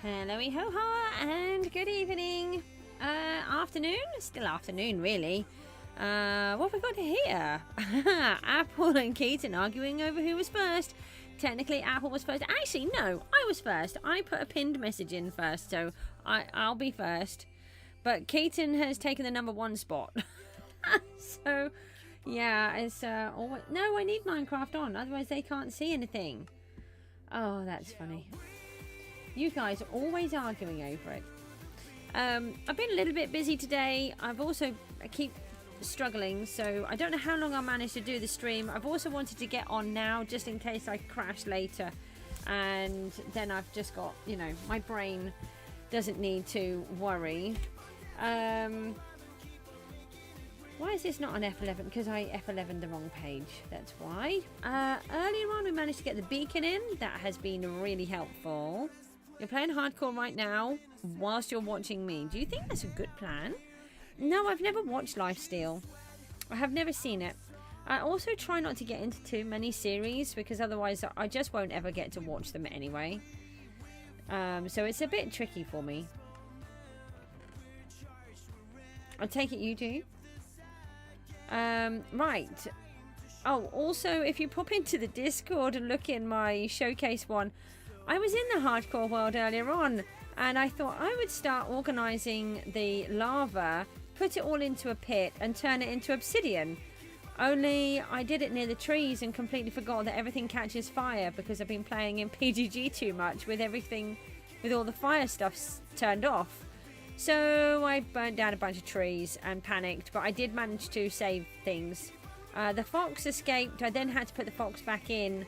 Hello, ho-ha, and good evening. Afternoon? Still afternoon, really. What have we got here? Apple and Keaton arguing over who was first. Technically, Apple was first. Actually, no, I was first. I put a pinned message in first, so I'll be first. But Keaton has taken the #1 spot. So, yeah, it's... no, I need Minecraft on, otherwise they can't see anything. Oh, that's funny. You guys are always arguing over it. I've been a little bit busy today. I keep struggling, so I don't know how long I'll manage to do the stream. I've also wanted to get on now just in case I crash later, and then I've just got, you know, my brain doesn't need to worry. Why is this not on F11? Because I F11'd the wrong page, that's why. Earlier on we managed to get the beacon in. That has been really helpful. You're playing hardcore right now whilst you're watching me. Do you think that's a good plan? No, I've never watched Lifesteal. I have never seen it. I also try not to get into too many series because otherwise I just won't ever get to watch them anyway. So it's a bit tricky for me. I take it you do. Right. Oh, also, if you pop into the Discord and look in my showcase one, I was in the hardcore world earlier on, and I thought I would start organising the lava, put it all into a pit, and turn it into obsidian. Only I did it near the trees and completely forgot that everything catches fire because I've been playing in PGG too much with everything, with all the fire stuff turned off. So I burnt down a bunch of trees and panicked, but I did manage to save things. The fox escaped. I then had to put the fox back in.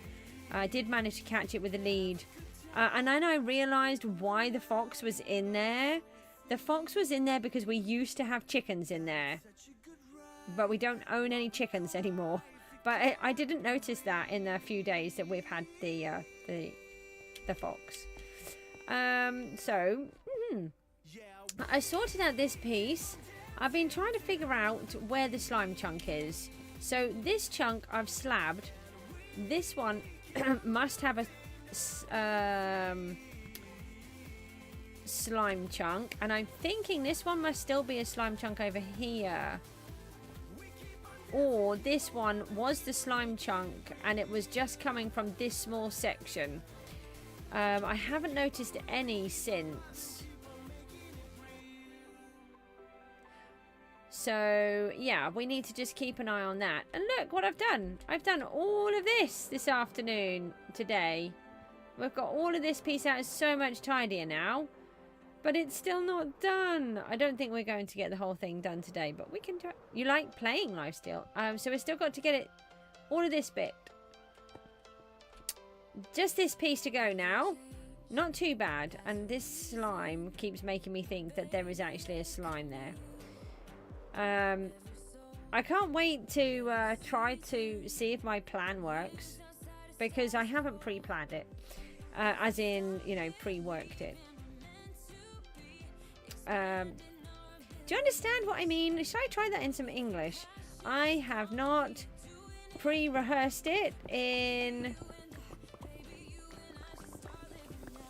I did manage to catch it with a lead. And then I realised why the fox was in there. The fox was in there because we used to have chickens in there. But we don't own any chickens anymore. But I didn't notice that in the few days that we've had the fox. I sorted out this piece. I've been trying to figure out where the slime chunk is. So this chunk I've slabbed. This one must have a slime chunk, and I'm thinking this one must still be a slime chunk over here, or this one was the slime chunk and it was just coming from this small section. I haven't noticed any since, so yeah, we need to just keep an eye on that. And look what I've done. I've done all of this afternoon today. We've got all of this piece out. It's so much tidier now. But it's still not done. I don't think we're going to get the whole thing done today. But we can do it. You like playing Lifesteal. So we've still got to get it. All of this bit. Just this piece to go now. Not too bad. And this slime keeps making me think that there is actually a slime there. I can't wait to try to see if my plan works. Because I haven't pre-planned it. As in, you know, pre-worked it. Do you understand what I mean? Should I try that in some English? I have not pre-rehearsed it in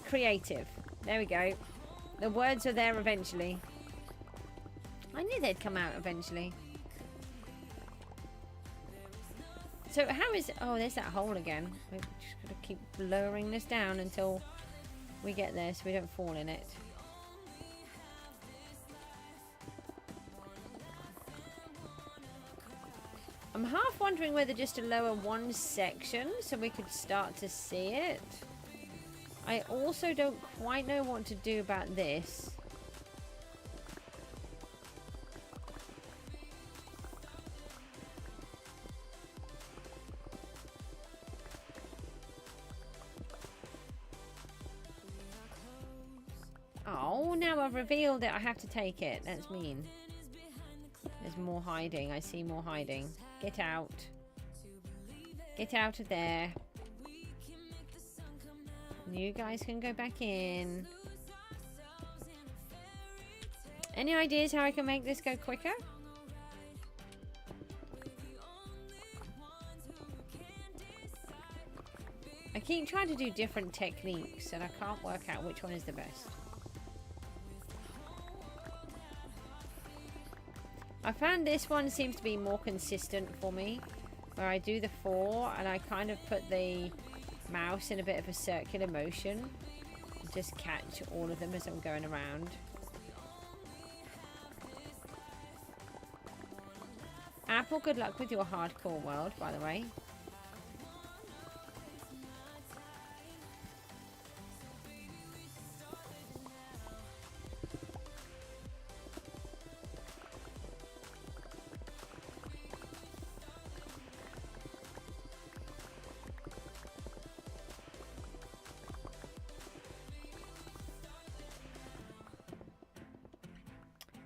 creative. There we go. The words are there eventually. I knew they'd come out eventually. So how is... Oh, there's that hole again. We're just going to keep lowering this down until we get there so we don't fall in it. I'm half wondering whether just to lower one section so we could start to see it. I also don't quite know what to do about this. Oh, now I've revealed it. I have to take it. That's mean. There's more hiding. I see more hiding. Get out. Get out of there. You guys can go back in. Any ideas how I can make this go quicker? I keep trying to do different techniques and I can't work out which one is the best. I found this one seems to be more consistent for me, where I do the 4 and I kind of put the mouse in a bit of a circular motion. Just catch all of them as I'm going around. Apple, good luck with your hardcore world, by the way.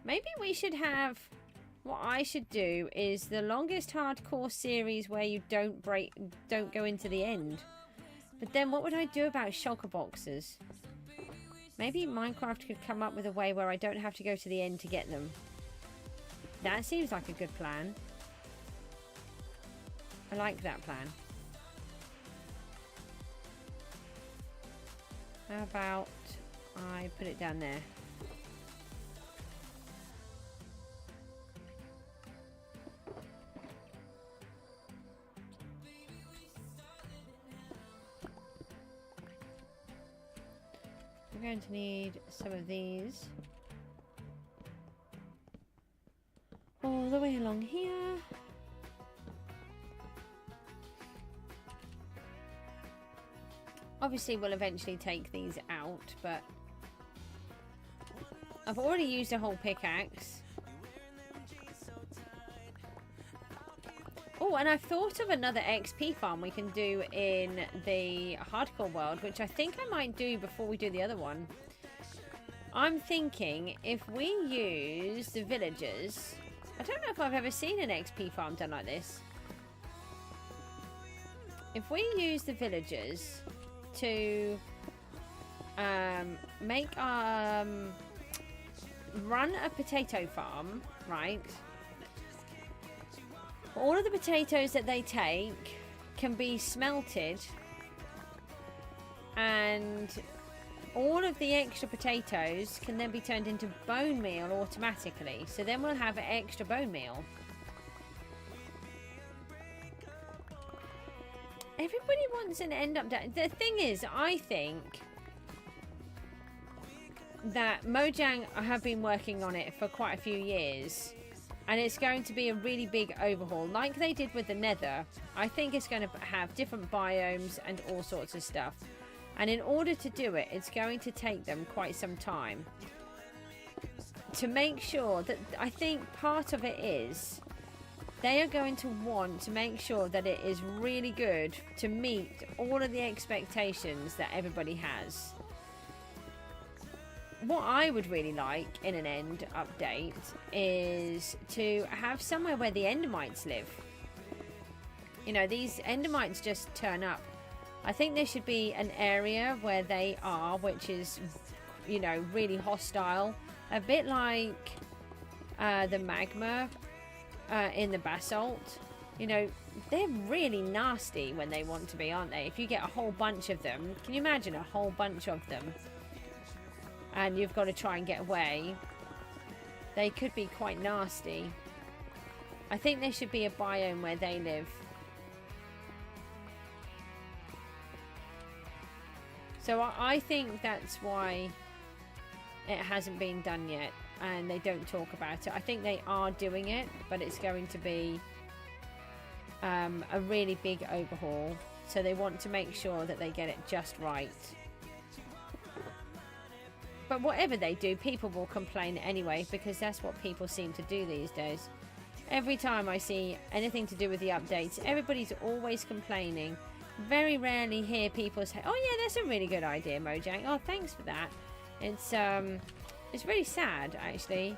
Maybe we should have, what I should do is the longest hardcore series where you don't go into the end. But then what would I do about shulker boxes? Maybe Minecraft could come up with a way where I don't have to go to the end to get them. That seems like a good plan. I like that plan. How about I put it down there? We're going to need some of these all the way along here. Obviously we'll eventually take these out, but I've already used a whole pickaxe. Oh, and I've thought of another XP farm we can do in the hardcore world, which I think I might do before we do the other one. I'm thinking if we use the villagers, I don't know if I've ever seen an XP farm done like this. If we use the villagers to run a potato farm, right? All of the potatoes that they take can be smelted, and all of the extra potatoes can then be turned into bone meal automatically. So then we'll have extra bone meal. Everybody wants an end update. The thing is, I think that Mojang have been working on it for quite a few years. And it's going to be a really big overhaul, like they did with the Nether. I think it's going to have different biomes and all sorts of stuff. And in order to do it, it's going to take them quite some time. To make sure that, I think part of it is, they are going to want to make sure that it is really good to meet all of the expectations that everybody has. What I would really like in an end update is to have somewhere where the endermites live. You know, these endermites just turn up. I think there should be an area where they are, which is, you know, really hostile. A bit like the magma in the basalt. You know, they're really nasty when they want to be, aren't they? If you get a whole bunch of them, can you imagine a whole bunch of them? And you've got to try and get away. They could be quite nasty. I think there should be a biome where they live. So I think that's why it hasn't been done yet. And they don't talk about it. I think they are doing it. But it's going to be a really big overhaul. So they want to make sure that they get it just right. But whatever they do, people will complain anyway, because that's what people seem to do these days. Every time I see anything to do with the updates, everybody's always complaining. Very rarely hear people say, oh yeah, that's a really good idea, Mojang. Oh, thanks for that. It's really sad, actually.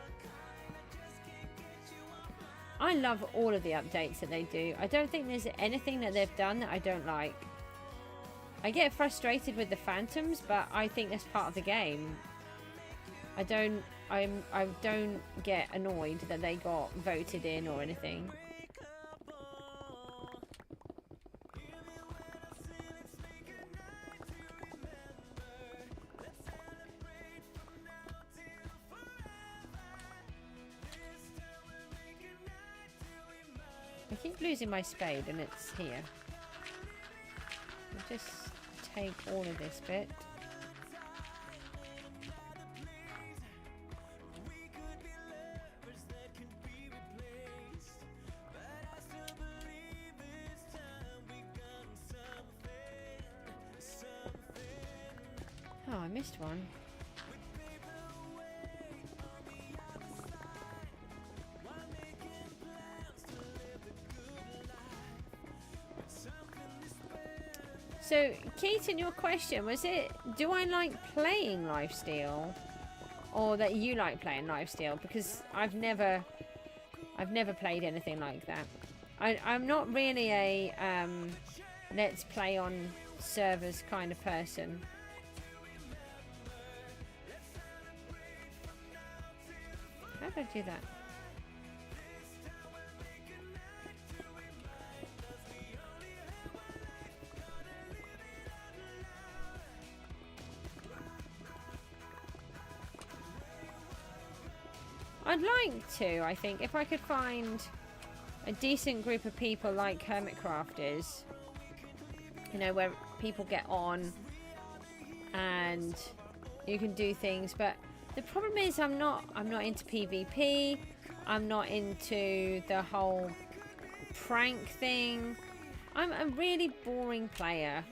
I love all of the updates that they do. I don't think there's anything that they've done that I don't like. I get frustrated with the phantoms, but I think that's part of the game. I don't get annoyed that they got voted in or anything. keep losing my spade and it's here. I'll just take all of this bit. Oh, I missed one. So, Keaton, your question was it, do I like playing Lifesteal? Or that you like playing Lifesteal? Because I've never played anything like that. I'm not really a let's play on servers kind of person. How do I do that? I'd like to, I think, if I could find a decent group of people like Hermitcrafters, you know, where people get on and you can do things, but the problem is I'm not into PvP. I'm not into the whole prank thing. I'm a really boring player.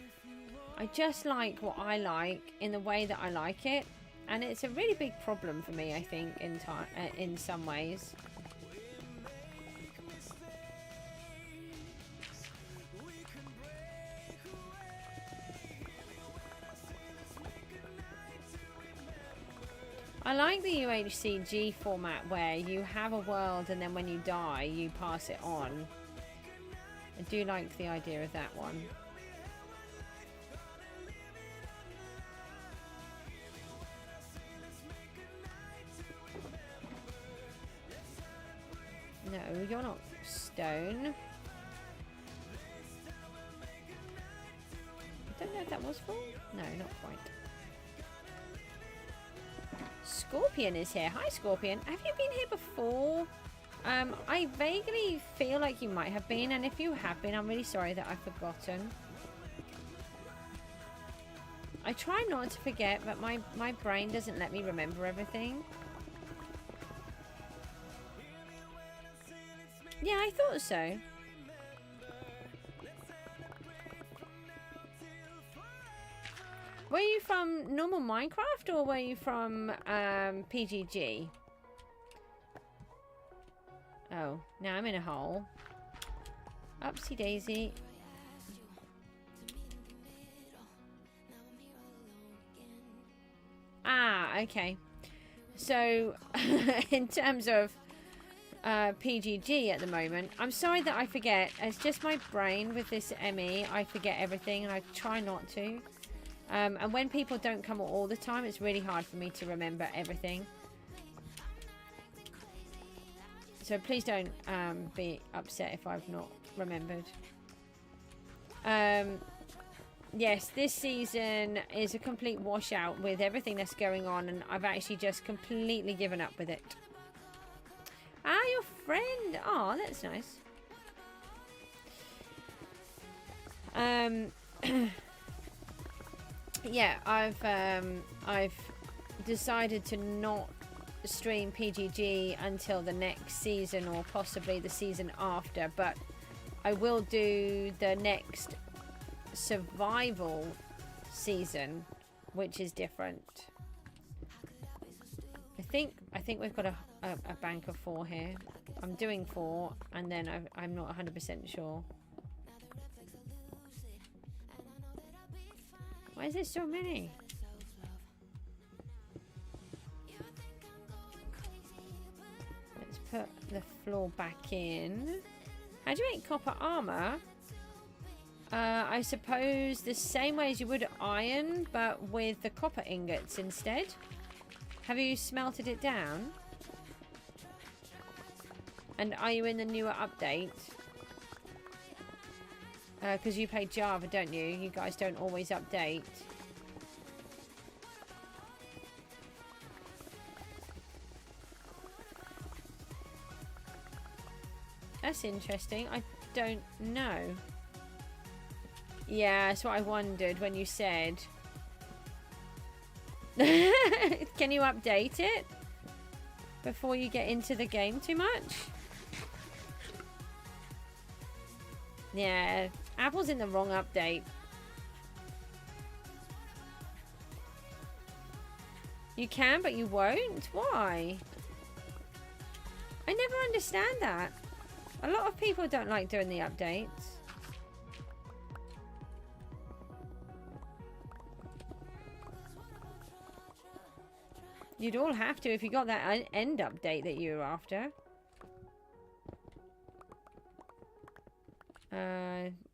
I just like what I like in the way that I like it, and it's a really big problem for me, I think, in some ways. I like the UHCG format where you have a world and then when you die you pass it on. I do like the idea of that one. No, you're not stone. I don't know if that was full. No, not quite. Scorpion is here. Hi, Scorpion. Have you been here before? I vaguely feel like you might have been, and if you have been, I'm really sorry that I've forgotten. I try not to forget, but my brain doesn't let me remember everything. Yeah, I thought so. Were you from normal Minecraft or were you from PGG? Oh, now I'm in a hole. Upsy daisy. Ah, okay. So, in terms of PGG at the moment, I'm sorry that I forget. It's just my brain with this ME. I forget everything and I try not to. And when people don't come all the time, it's really hard for me to remember everything. So please don't be upset if I've not remembered. Yes, this season is a complete washout with everything that's going on, and I've actually just completely given up with it. Ah, your friend. Oh, that's nice. Yeah, I've decided to not stream PGG until the next season or possibly the season after, but I will do the next survival season, which is different. I think we've got a bank of 4 here. I'm doing 4 and then I'm not 100% sure. Why is there so many? Let's put the floor back in. How do you make copper armor? I suppose the same way as you would iron, but with the copper ingots instead. Have you smelted it down? And are you in the newer update? Because you play Java, don't you? You guys don't always update. That's interesting. don't know. Yeah, that's what I wondered when you said. Can you update it before you get into the game too much? Yeah, Apple's in the wrong update. You can, but you won't? Why? I never understand that. A lot of people don't like doing the updates. You'd all have to if you got that end update that you were after.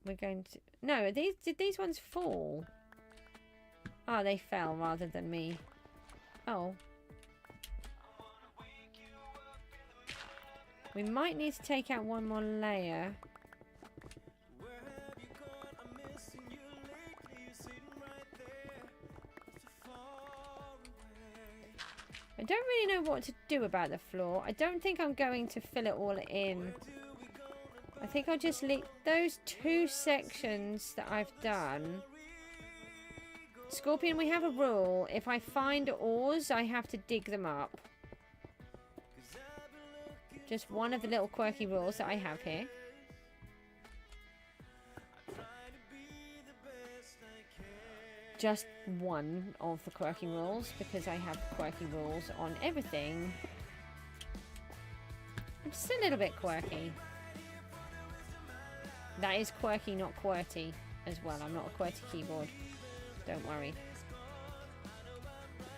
We're going to... No, did these ones fall? Oh, they fell rather than me. Oh. We might need to take out one more layer. I don't really know what to do about the floor. I don't think I'm going to fill it all in. I think I'll just leave those 2 sections that I've done. Scorpion, we have a rule. If I find ores, I have to dig them up. Just one of the little quirky rules that I have here. Just one of the quirky rules, because I have quirky rules on everything. I'm just a little bit quirky. That is quirky, not QWERTY as well. I'm not a QWERTY keyboard. Don't worry.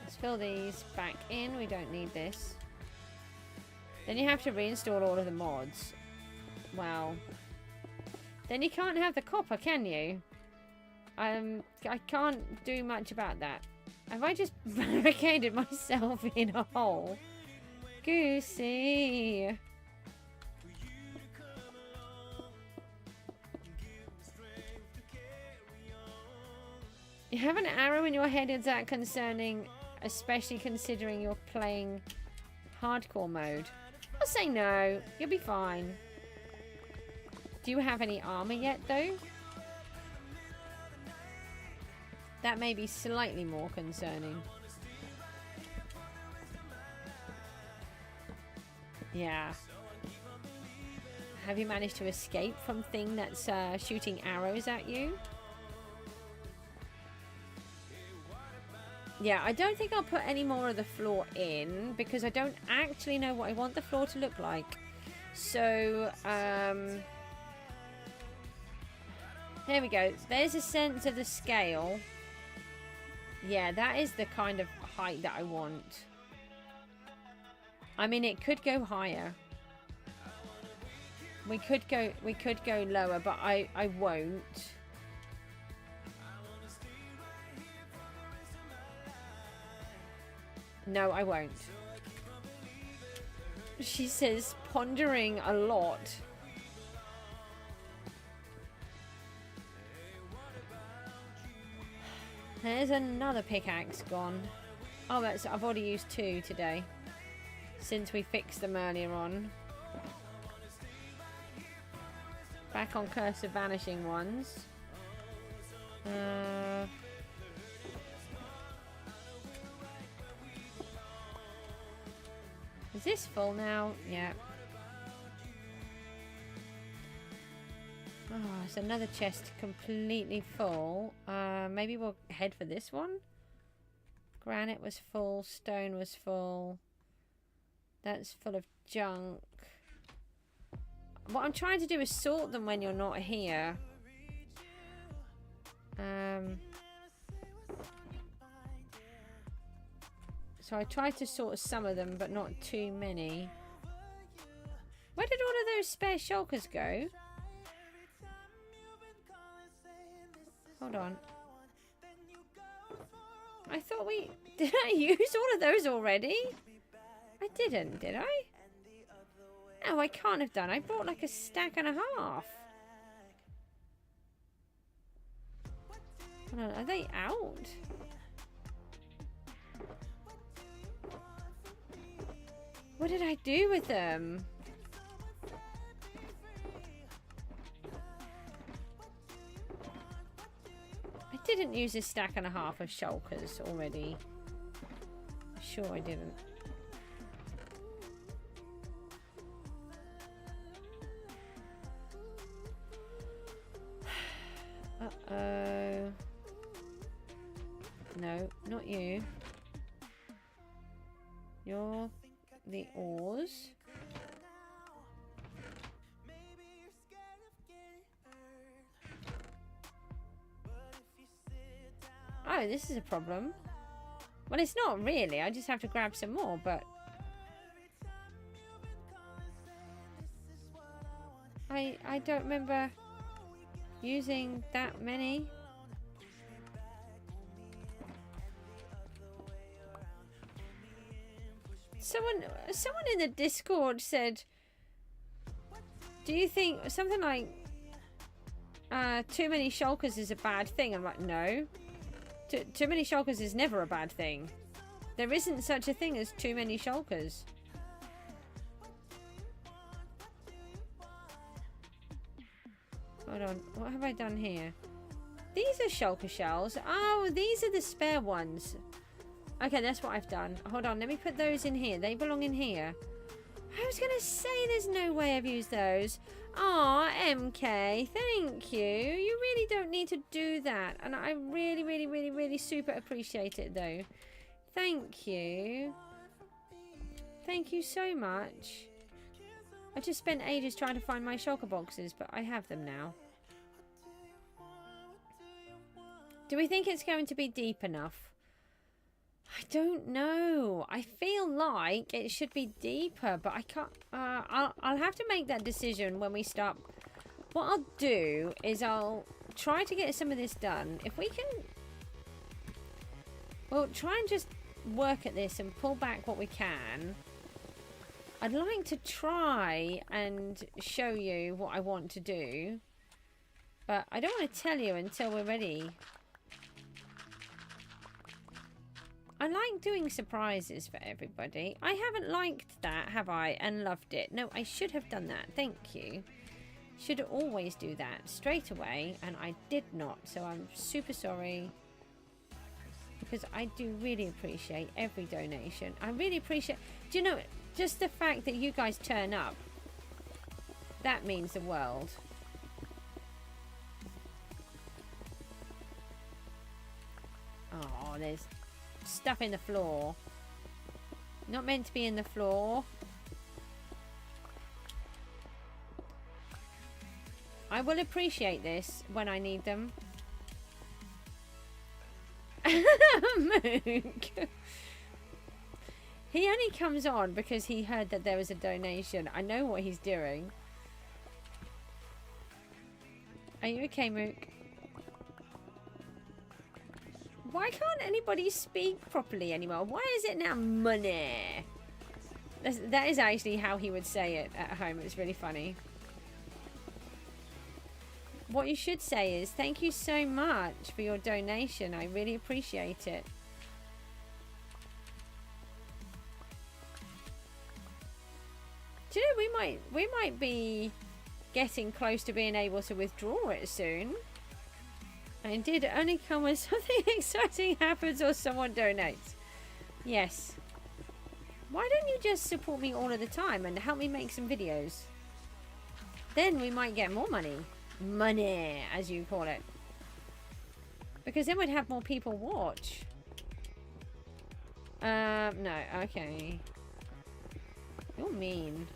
Let's fill these back in. We don't need this. Then you have to reinstall all of the mods. Wow. Then you can't have the copper, can you? I can't do much about that. Have I just barricaded myself in a hole? Goosey. You have an arrow in your head, is that concerning, especially considering you're playing hardcore mode? I'll say no. You'll be fine. Do you have any armor yet, though? That may be slightly more concerning. Yeah. Have you managed to escape from thing that's shooting arrows at you? Yeah, I don't think I'll put any more of the floor in because I don't actually know what I want the floor to look like. So, there we go. There's a sense of the scale. Yeah, that is the kind of height that I want. I mean, it could go higher. We could go lower, but I won't. No, I won't. She says, pondering a lot. There's another pickaxe gone. Oh, that's, I've already used 2 today. Since we fixed them earlier on. Back on Curse of Vanishing ones. Is this full now? Yeah. Oh, it's another chest completely full. Maybe we'll head for this one. Granite was full. Stone was full. That's full of junk. What I'm trying to do is sort them when you're not here. So I tried to sort some of them, but not too many. Where did all of those spare shulkers go? Hold on. I thought we... Did I use all of those already? I didn't, did I? No, I can't have done. I bought like a stack and a half. Hold on, are they out? What did I do with them? didn't use a stack and a half of shulkers already. Sure I didn't. Uh-oh. No, not you. You're the oars. Oh, this is a problem. Well, it's not really. I just have to grab some more, but... I don't remember using that many. Someone in the Discord said, do you think something like too many shulkers is a bad thing? I'm like, no. Too many shulkers is never a bad thing. There isn't such a thing as too many shulkers. Hold on, what have I done here? These are shulker shells. Oh, these are the spare ones. Okay, that's what I've done. Hold on, let me put those in here. They belong in here. I was going to say there's no way I've used those. Aw, MK, thank you. You really don't need to do that. And I really, really, really, really super appreciate it, though. Thank you. Thank you so much. I just spent ages trying to find my shulker boxes, but I have them now. Do we think it's going to be deep enough? I don't know. I feel like it should be deeper, but I can't. I'll have to make that decision when we start. What I'll do is I'll try to get some of this done. If we can, we'll try and just work at this and pull back what we can. I'd like to try and show you what I want to do, but I don't want to tell you until we're ready. I like doing surprises for everybody. I haven't liked that, have I? And loved it. No, I should have done that. Thank you. Should always do that straight away, and I did not. So I'm super sorry. Because I do really appreciate every donation. I really appreciate... Do you know, just the fact that you guys turn up, that means the world. Oh, there's... stuff in the floor. Not meant to be in the floor. I will appreciate this when I need them. Mook. He only comes on because he heard that there was a donation. I know what he's doing. Are you okay, Mook? Why can't anybody speak properly anymore? Why is it now money? That is actually how he would say it at home. It's really funny. What you should say is, thank you so much for your donation. I really appreciate it. Do you know, we might be getting close to being able to withdraw it soon. And did only come when something exciting happens or someone donates. Yes. Why don't you just support me all of the time and help me make some videos? Then we might get more money. Money, as you call it. Because then we'd have more people watch. No, okay. You're mean.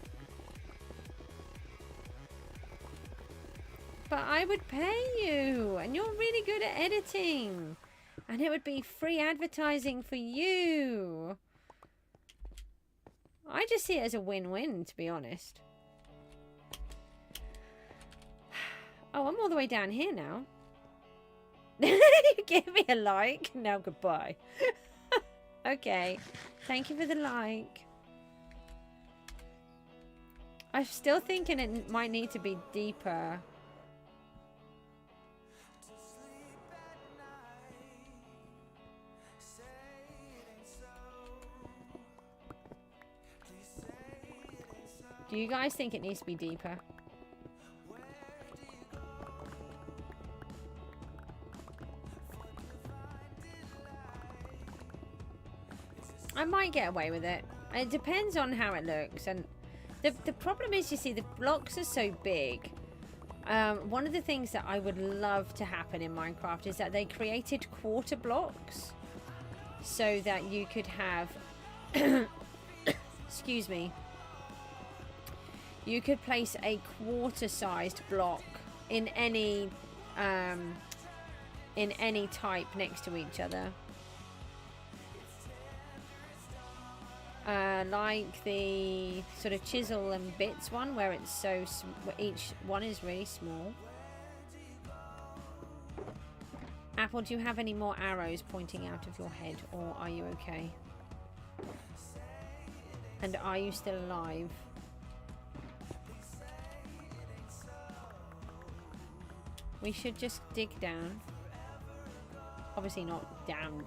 But I would pay you, and you're really good at editing. And it would be free advertising for you. I just see it as a win-win, to be honest. Oh, I'm all the way down here now. You give me a like. Now goodbye. Okay. Thank you for the like. I'm still thinking it might need to be deeper. Do you guys think it needs to be deeper? might get away with it. It depends on how it looks. And the problem is, you see, the blocks are so big. One of the things that I would love to happen in Minecraft is that they created quarter blocks so that you could have excuse me, you could place a quarter-sized block in any type next to each other. Like the sort of chisel and bits one, where it's so each one is really small. Apple, do you have any more arrows pointing out of your head, or are you okay? And are you still alive? We should just dig down. Obviously not down.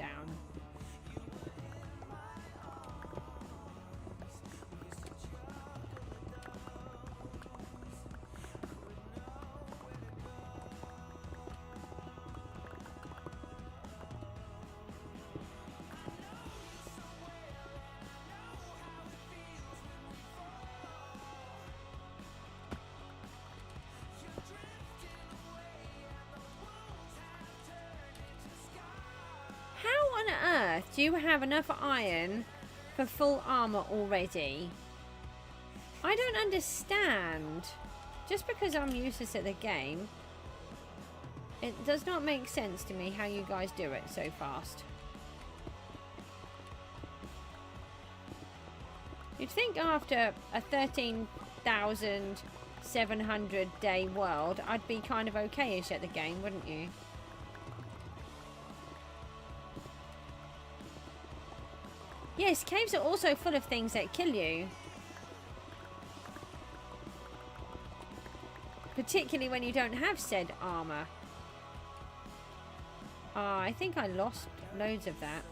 Do you have enough iron for full armor already? I don't understand. Just because I'm useless at the game, it does not make sense to me how you guys do it so fast. You'd think after a 13,700 day world, I'd be kind of okay-ish at the game, wouldn't you? Yes, caves are also full of things that kill you. Particularly when you don't have said armor. I think I lost loads of that.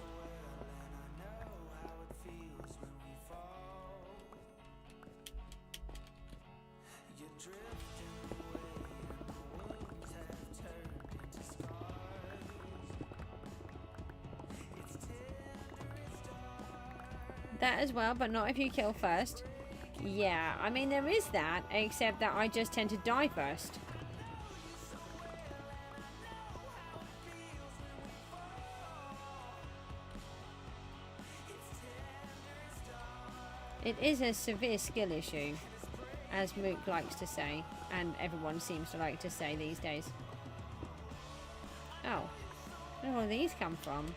That as well, but not if you kill first. Yeah, I mean, there is that, except that I just tend to die first. It is a severe skill issue, as Mook likes to say, and everyone seems to like to say these days. Oh, where do all these come from?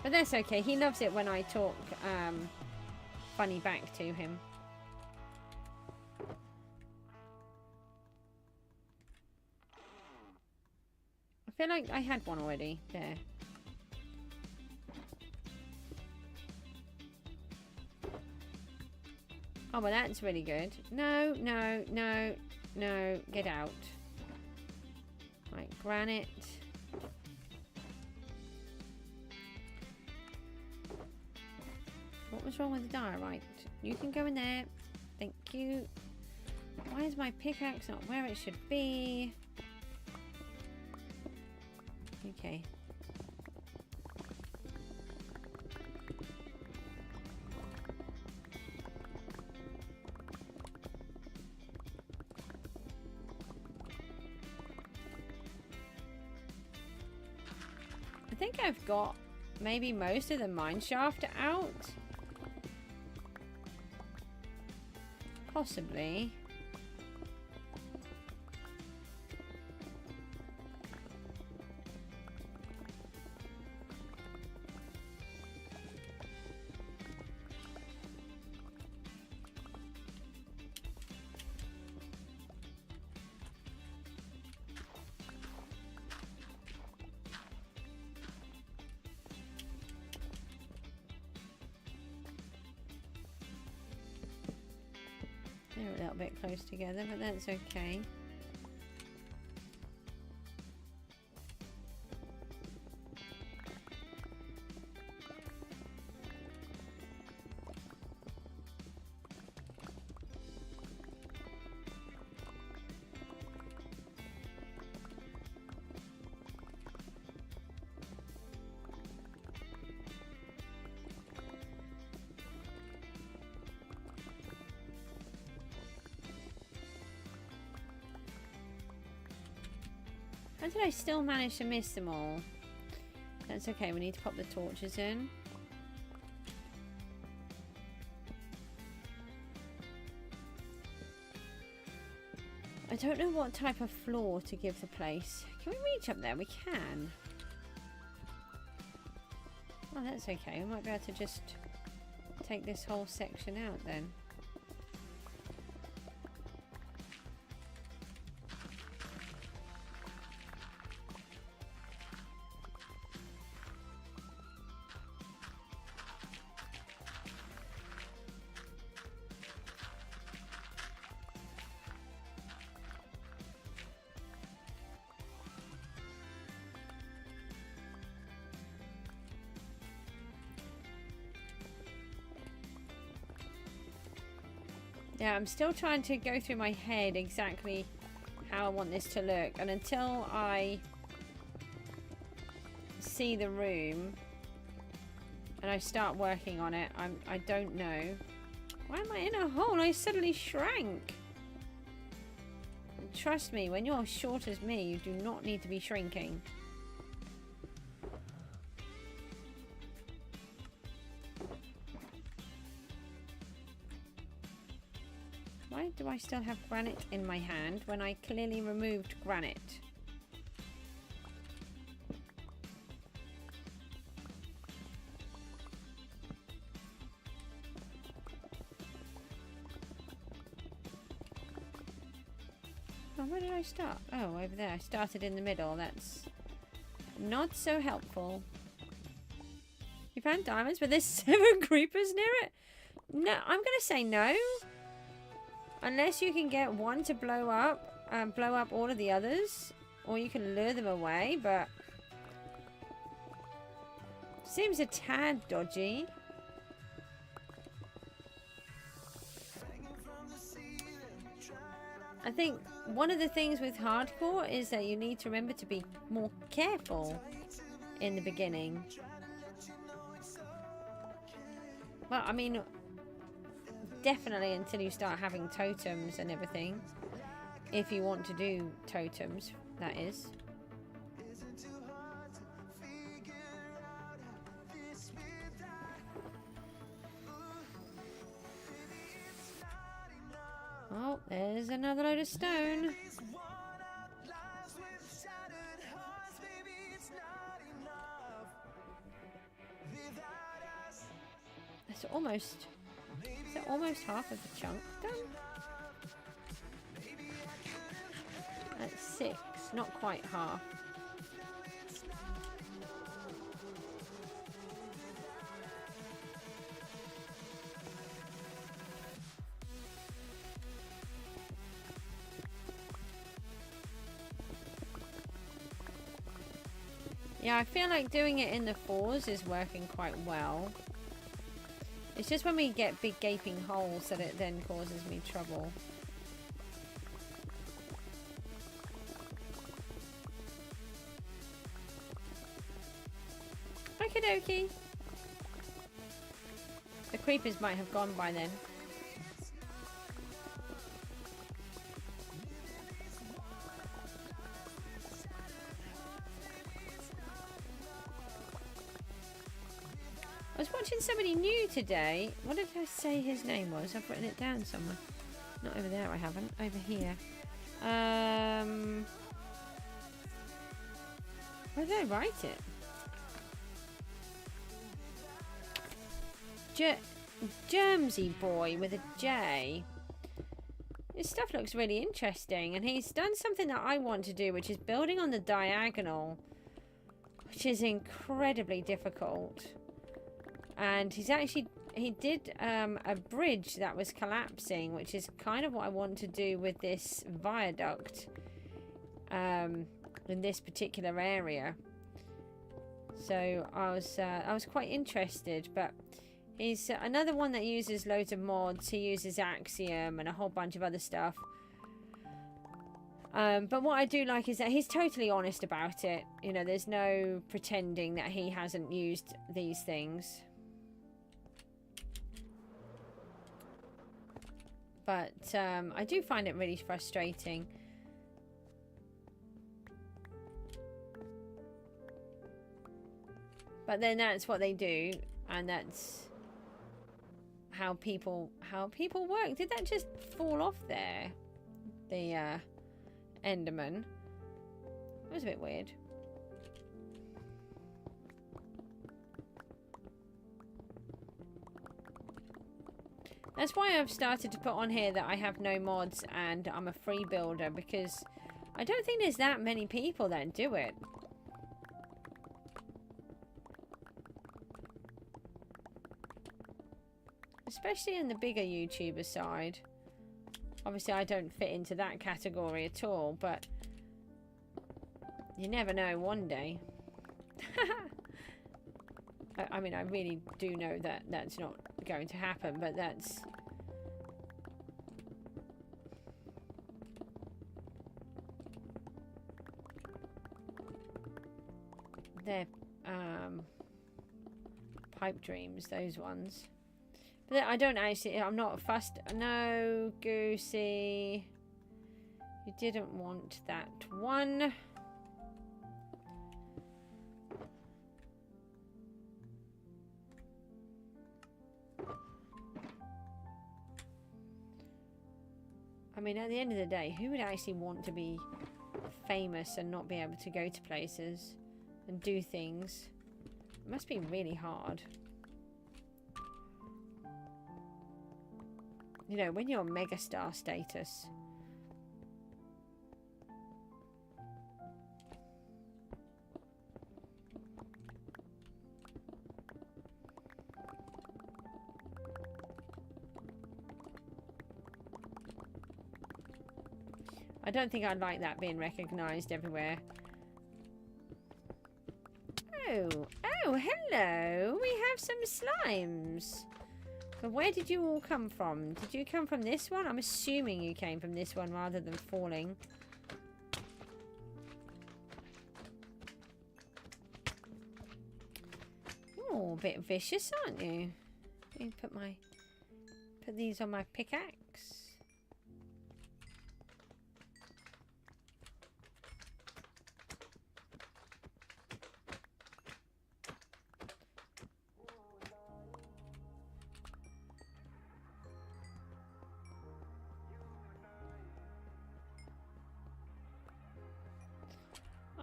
But that's okay. He loves it when I talk funny back to him. I feel like I had one already. There. Oh, well, that's really good. No, no, no, no. Get out. Right, granite. What was wrong with the diorite? You can go in there. Thank you. Why is my pickaxe not where it should be? Okay. I think I've got maybe most of the mineshaft out. Possibly. They're a little bit close together, but that's okay. How did I still manage to miss them all? That's okay, we need to pop the torches in. I don't know what type of floor to give the place. Can we reach up there? We can. Oh, that's okay. We might be able to just take this whole section out then. Yeah, I'm still trying to go through my head exactly how I want this to look. And until I see the room and I start working on it, I don't know. Why am I in a hole? I suddenly shrank. And trust me, when you're as short as me, you do not need to be shrinking. Why do I still have granite in my hand when I clearly removed granite? Oh, where did I start? Oh, over there. I started in the middle. That's not so helpful. You found diamonds, but there's 7 creepers near it? No, I'm going to say no. Unless you can get one to blow up all of the others, or you can lure them away, but seems a tad dodgy. I think one of the things with hardcore is that you need to remember to be more careful in the beginning. Well, I mean, definitely until you start having totems and everything. If you want to do totems, that is. Oh, there's another load of stone. That's almost... Is that almost half of the chunk done? That's 6, not quite half. Yeah, I feel like doing it in the 4s is working quite well. It's just when we get big gaping holes that it then causes me trouble. Okie dokie. The creepers might have gone by then. I was watching somebody new today. What did I say his name was? I've written it down somewhere. Not over there, I haven't. Over here. Where did I write it? Germsy Boy with a J. This stuff looks really interesting, and he's done something that I want to do, which is building on the diagonal, which is incredibly difficult. And he did a bridge that was collapsing, which is kind of what I want to do with this viaduct in this particular area. So I was quite interested, but he's another one that uses loads of mods. He uses Axiom and a whole bunch of other stuff. But what I do like is that he's totally honest about it. You know, there's no pretending that he hasn't used these things. But I do find it really frustrating. But then that's what they do, and that's how people work. Did that just fall off there? The Enderman. It was a bit weird. That's why I've started to put on here that I have no mods and I'm a free builder, because I don't think there's that many people that do it. Especially in the bigger YouTuber side. Obviously I don't fit into that category at all, but you never know one day. I mean, I really do know that that's not going to happen, but that's... They're pipe dreams, those ones. But I don't actually... I'm not fussed. No, Goosey. You didn't want that one. I mean, at the end of the day, who would actually want to be famous and not be able to go to places and do things? It must be really hard. You know, when you're megastar status. I don't think I'd like that being recognised everywhere. Oh, hello. We have some slimes. But where did you all come from? Did you come from this one? I'm assuming you came from this one rather than falling. Oh, a bit vicious, aren't you? Let me put these on my pickaxe.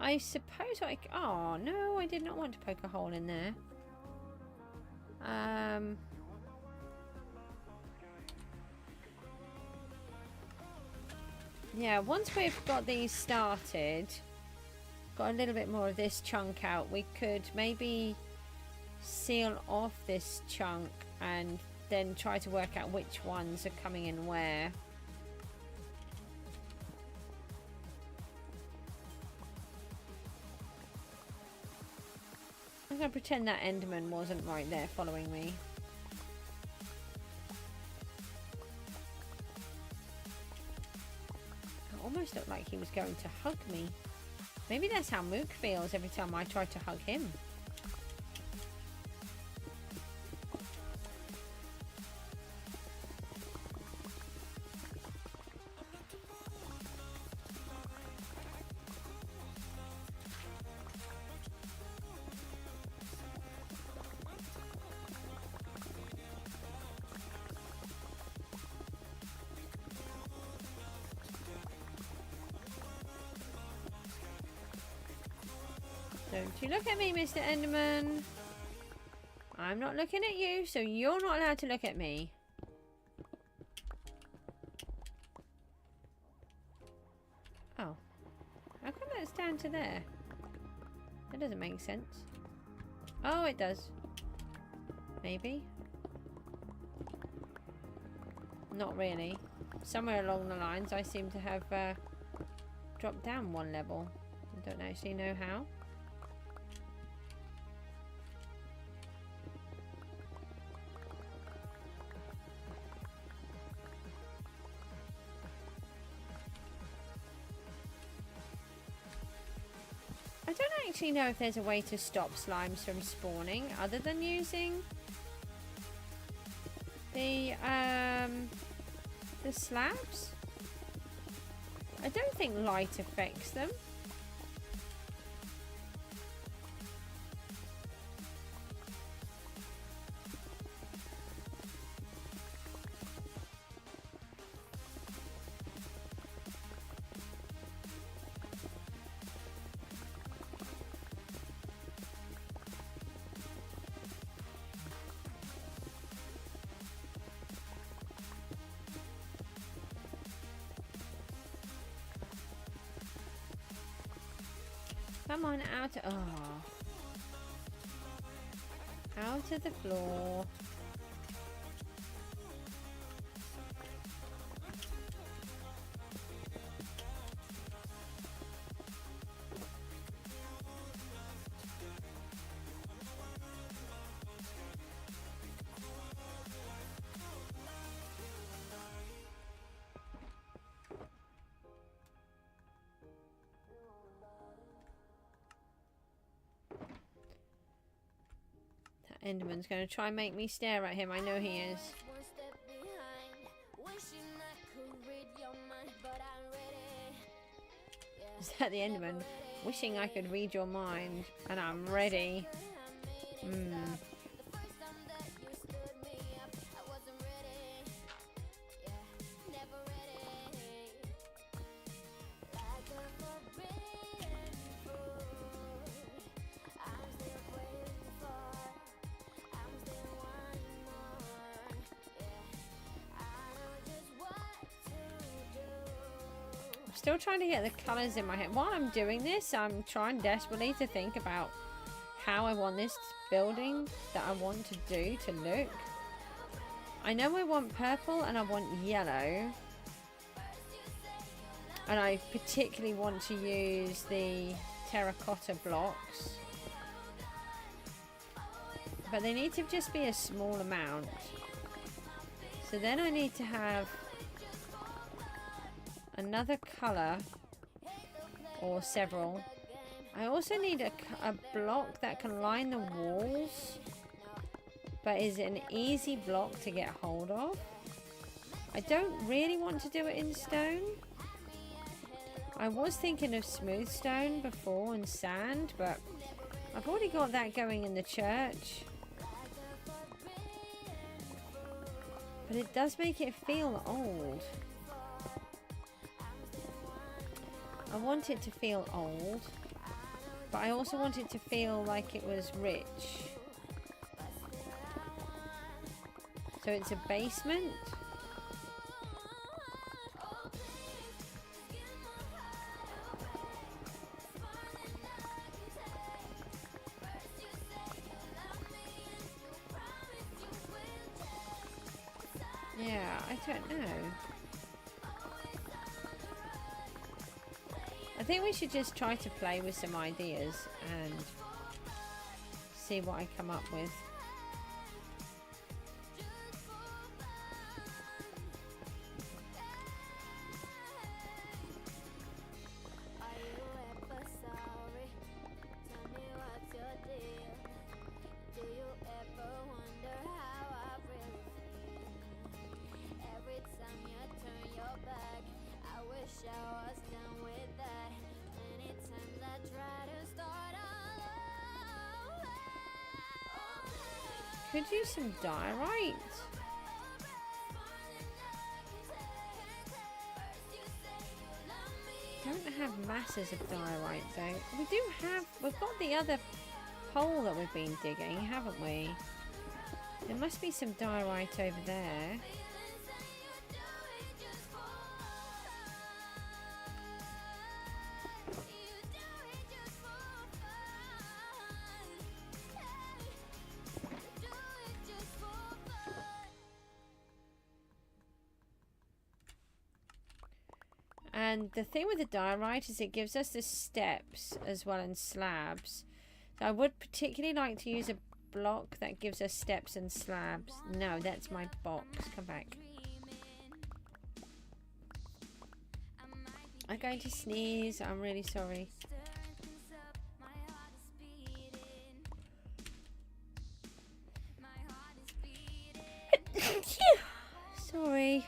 I suppose I... Oh, no, I did not want to poke a hole in there. Yeah, once we've got these started, got a little bit more of this chunk out, we could maybe seal off this chunk and then try to work out which ones are coming in where. I'm going to pretend that Enderman wasn't right there following me. It almost looked like he was going to hug me. Maybe that's how Mook feels every time I try to hug him. Don't you look at me, Mr. Enderman. I'm not looking at you, so you're not allowed to look at me. Oh. How come that's down to there? That doesn't make sense. Oh, it does. Maybe. Not really. Somewhere along the lines I seem to have dropped down one level. I don't actually know how. I don't actually know if there's a way to stop slimes from spawning other than using the slabs. I don't think light affects them. Come on, out. Oh. Out of the floor. Enderman's going to try and make me stare at him. I know he is. Is that the Enderman? Wishing I could read your mind. And I'm ready. Still trying to get the colours in my head. While I'm doing this, I'm trying desperately to think about how I want this building that I want to do to look. I know I want purple and I want yellow. And I particularly want to use the terracotta blocks. But they need to just be a small amount. So then I need to have another colour or several. I also need a block that can line the walls but is an easy block to get hold of. I don't really want to do it in stone. I was thinking of smooth stone before and sand, but I've already got that going in the church. But it does make it feel old. I want it to feel old, but I also want it to feel like it was rich. So it's a basement. Yeah, I don't know. I think we should just try to play with some ideas and see what I come up with. Could use some diorite. Don't have masses of diorite though. We do have, we've got the other hole that we've been digging, haven't we? There must be some diorite over there. And the thing with the diorite is it gives us the steps as well and slabs. So I would particularly like to use a block that gives us steps and slabs. No, that's my box. Come back. I'm going to sneeze. I'm really sorry. Sorry.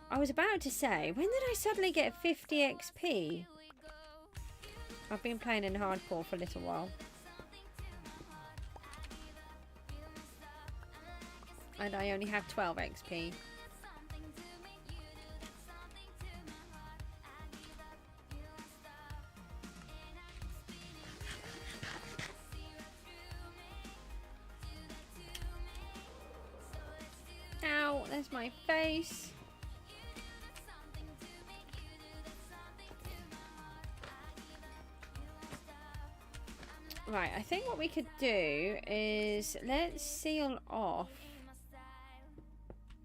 I was about to say, when did I suddenly get 50 XP? I've been playing in hardcore for a little while. And I only have 12 XP. Ow, there's my face. Right, I think what we could do is let's seal off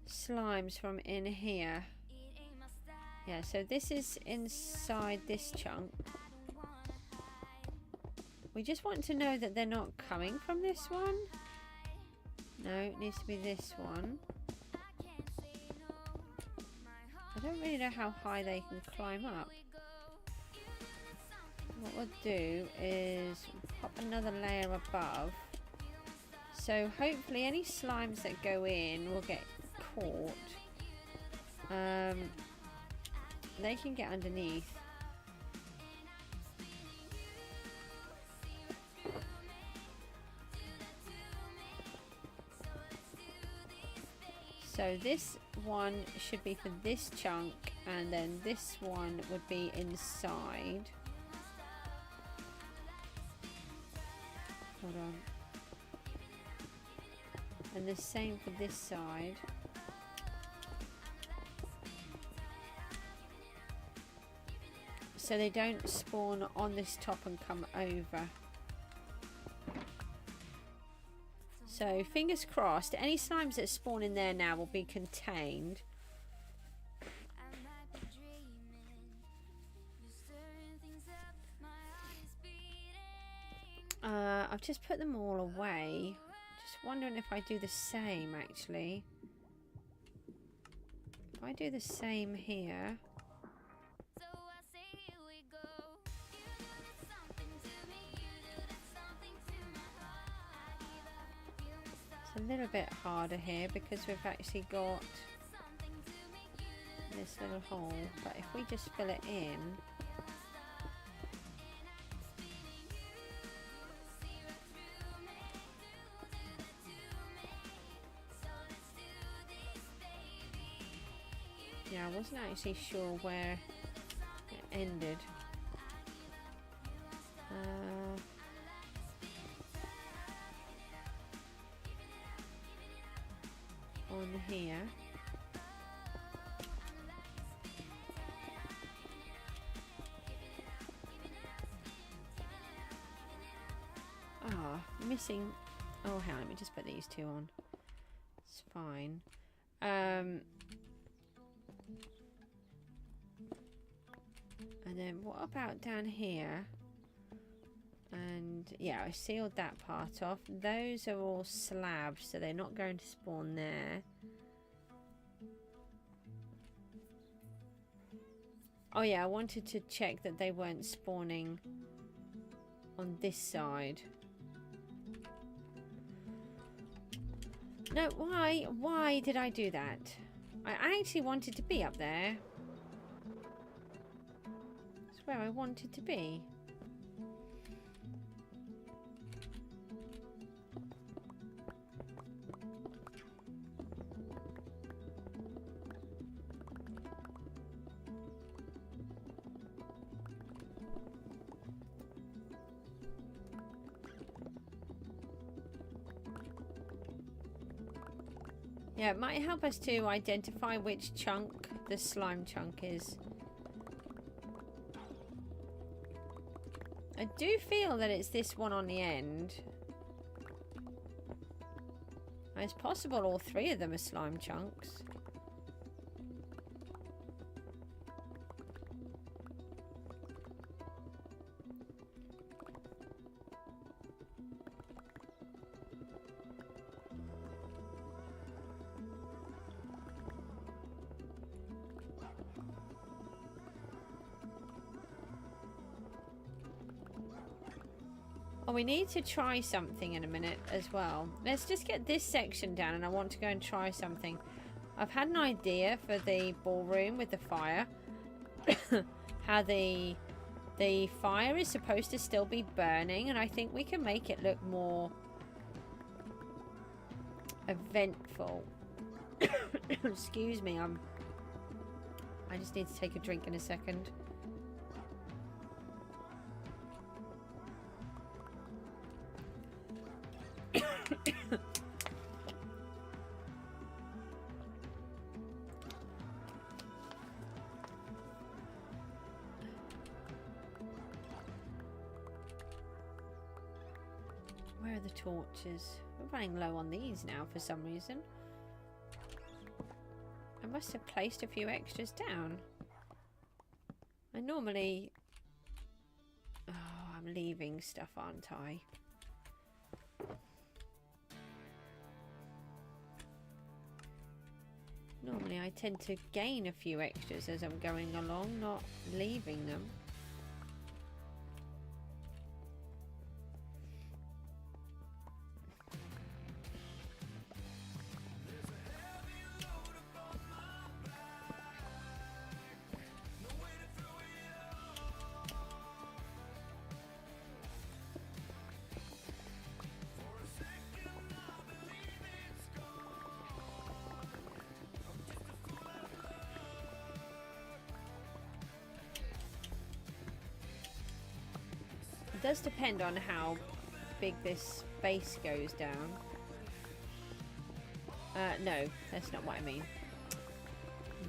slimes from in here. Yeah, so this is inside this chunk. We just want to know that they're not coming from this one. No, it needs to be this one. I don't really know how high they can climb up. What we'll do is pop another layer above. So hopefully any slimes that go in will get caught. They can get underneath. So this one should be for this chunk, and then this one would be inside. Hold on. And the same for this side. So they don't spawn on this top and come over. So fingers crossed, any slimes that spawn in there now will be contained. I've just put them all away. Just wondering if I do the same actually. If I do the same here. A little bit harder here because we've actually got this little hole, but if we just fill it in, yeah, I wasn't actually sure where it ended. On here. Missing. Oh, hang on, let me just put these two on. It's fine. And then what about down here? And yeah, I sealed that part off. Those are all slabs, so they're not going to spawn there. Oh yeah, I wanted to check that they weren't spawning on this side. No, why? Why did I do that? I actually wanted to be up there. That's where I wanted to be. Yeah, it might help us to identify which chunk the slime chunk is. I do feel that it's this one on the end. It's possible all three of them are slime chunks. Oh, we need to try something in a minute as well. Let's just get this section down, and I want to go and try something. I've had an idea for the ballroom with the fire. How the fire is supposed to still be burning, and I think we can make it look more eventful. Excuse me, I just need to take a drink in a second. Where are the torches? We're running low on these now for some reason. I must have placed a few extras down. I normally... Oh, I'm leaving stuff, aren't I? Normally I tend to gain a few extras as I'm going along, not leaving them. It does depend on how big this base goes down. No, that's not what I mean.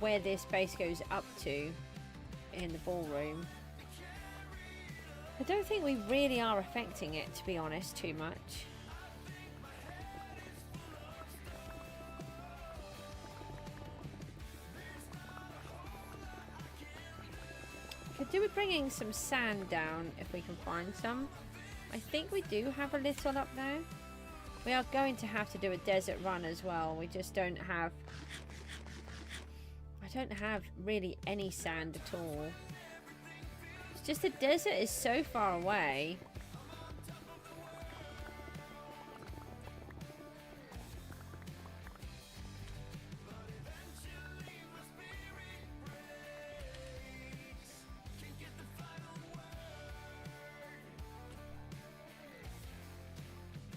Where this base goes up to in the ballroom. I don't think we really are affecting it, to be honest, too much. Could do with bringing some sand down if we can find some. I think we do have a little up there. We are going to have to do a desert run as well. We just don't have... I don't have really any sand at all. It's just the desert is so far away.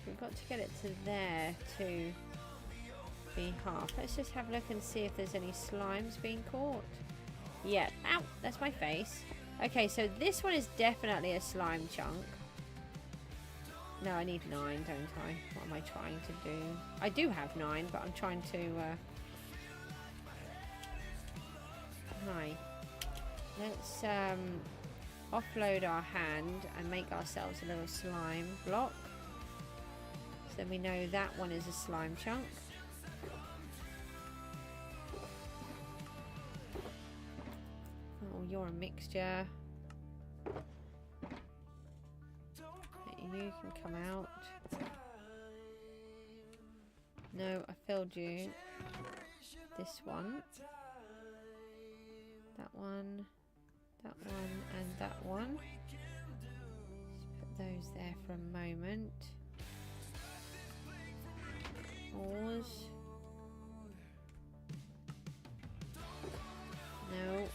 We've got to get it to there to be half. Let's just have a look and see if there's any slimes being caught. Yeah. Ow! That's my face. Okay, so this one is definitely a slime chunk. No, I need 9, don't I? What am I trying to do? I do have 9, but I'm trying to... Hi. Let's offload our hand and make ourselves a little slime block. So we know that one is a slime chunk. Oh, you're a mixture. You can come out. No, I filled you. This one. That one. That one and that one. Just put those there for a moment. Pause. No.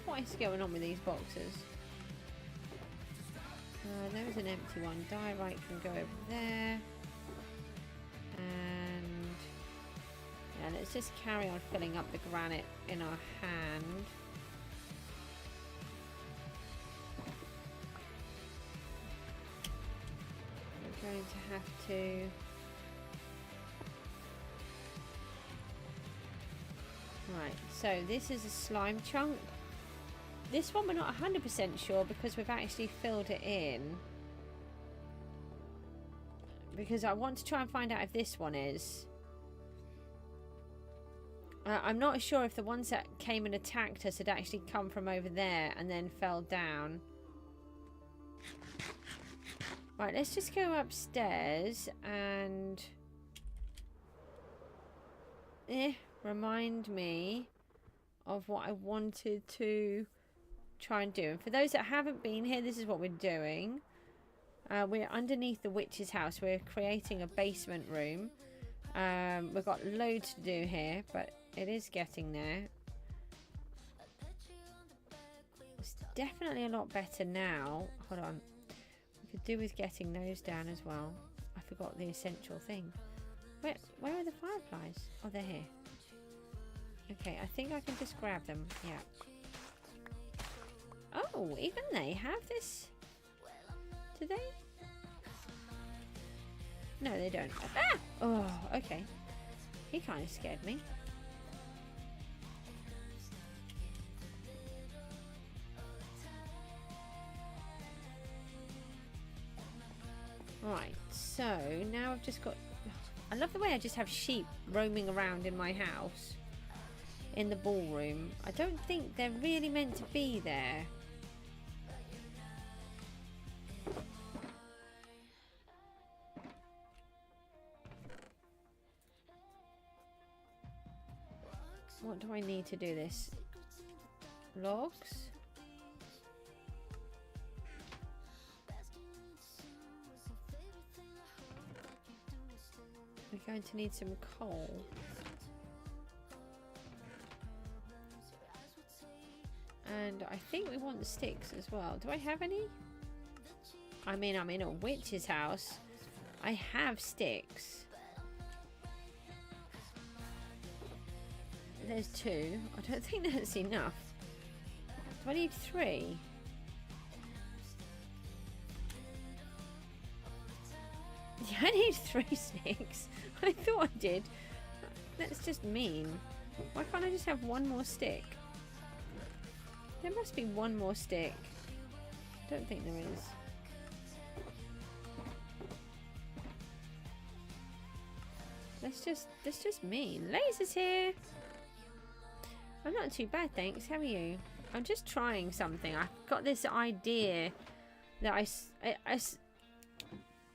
What is going on with these boxes? There was an empty one. Diorite can go over there. And yeah, let's just carry on filling up the granite in our hand. We're going to have to... Right, so this is a slime chunk. This one we're not 100% sure because we've actually filled it in. Because I want to try and find out if this one is. I'm not sure if the ones that came and attacked us had actually come from over there and then fell down. Right, let's just go upstairs and... remind me of what I wanted to try and do. And for those that haven't been here, this is what we're doing. We're underneath the witch's house. We're creating a basement room. We've got loads to do here, but it is getting there. It's definitely a lot better now. Hold on. We could do with getting those down as well. I forgot the essential thing. Where are the fireflies? Oh, they're here. Okay, I think I can just grab them. Yeah. Oh, even they have this? Do they? No, they don't. Ah! Oh, okay. He kind of scared me. Right, so now I've just got... I love the way I just have sheep roaming around in my house. In the ballroom. I don't think they're really meant to be there. What do I need to do this? Logs? We're going to need some coal. And I think we want sticks as well. Do I have any? I mean, I'm in a witch's house. I have sticks. There's 2. I don't think that's enough. Do I need 3? Yeah, I need 3 sticks. I thought I did. That's just mean. Why can't I just have 1 more stick? There must be 1 more stick. I don't think there is. That's just mean. Laser's here. I'm not too bad, thanks. How are you? I'm just trying something. I've got this idea that I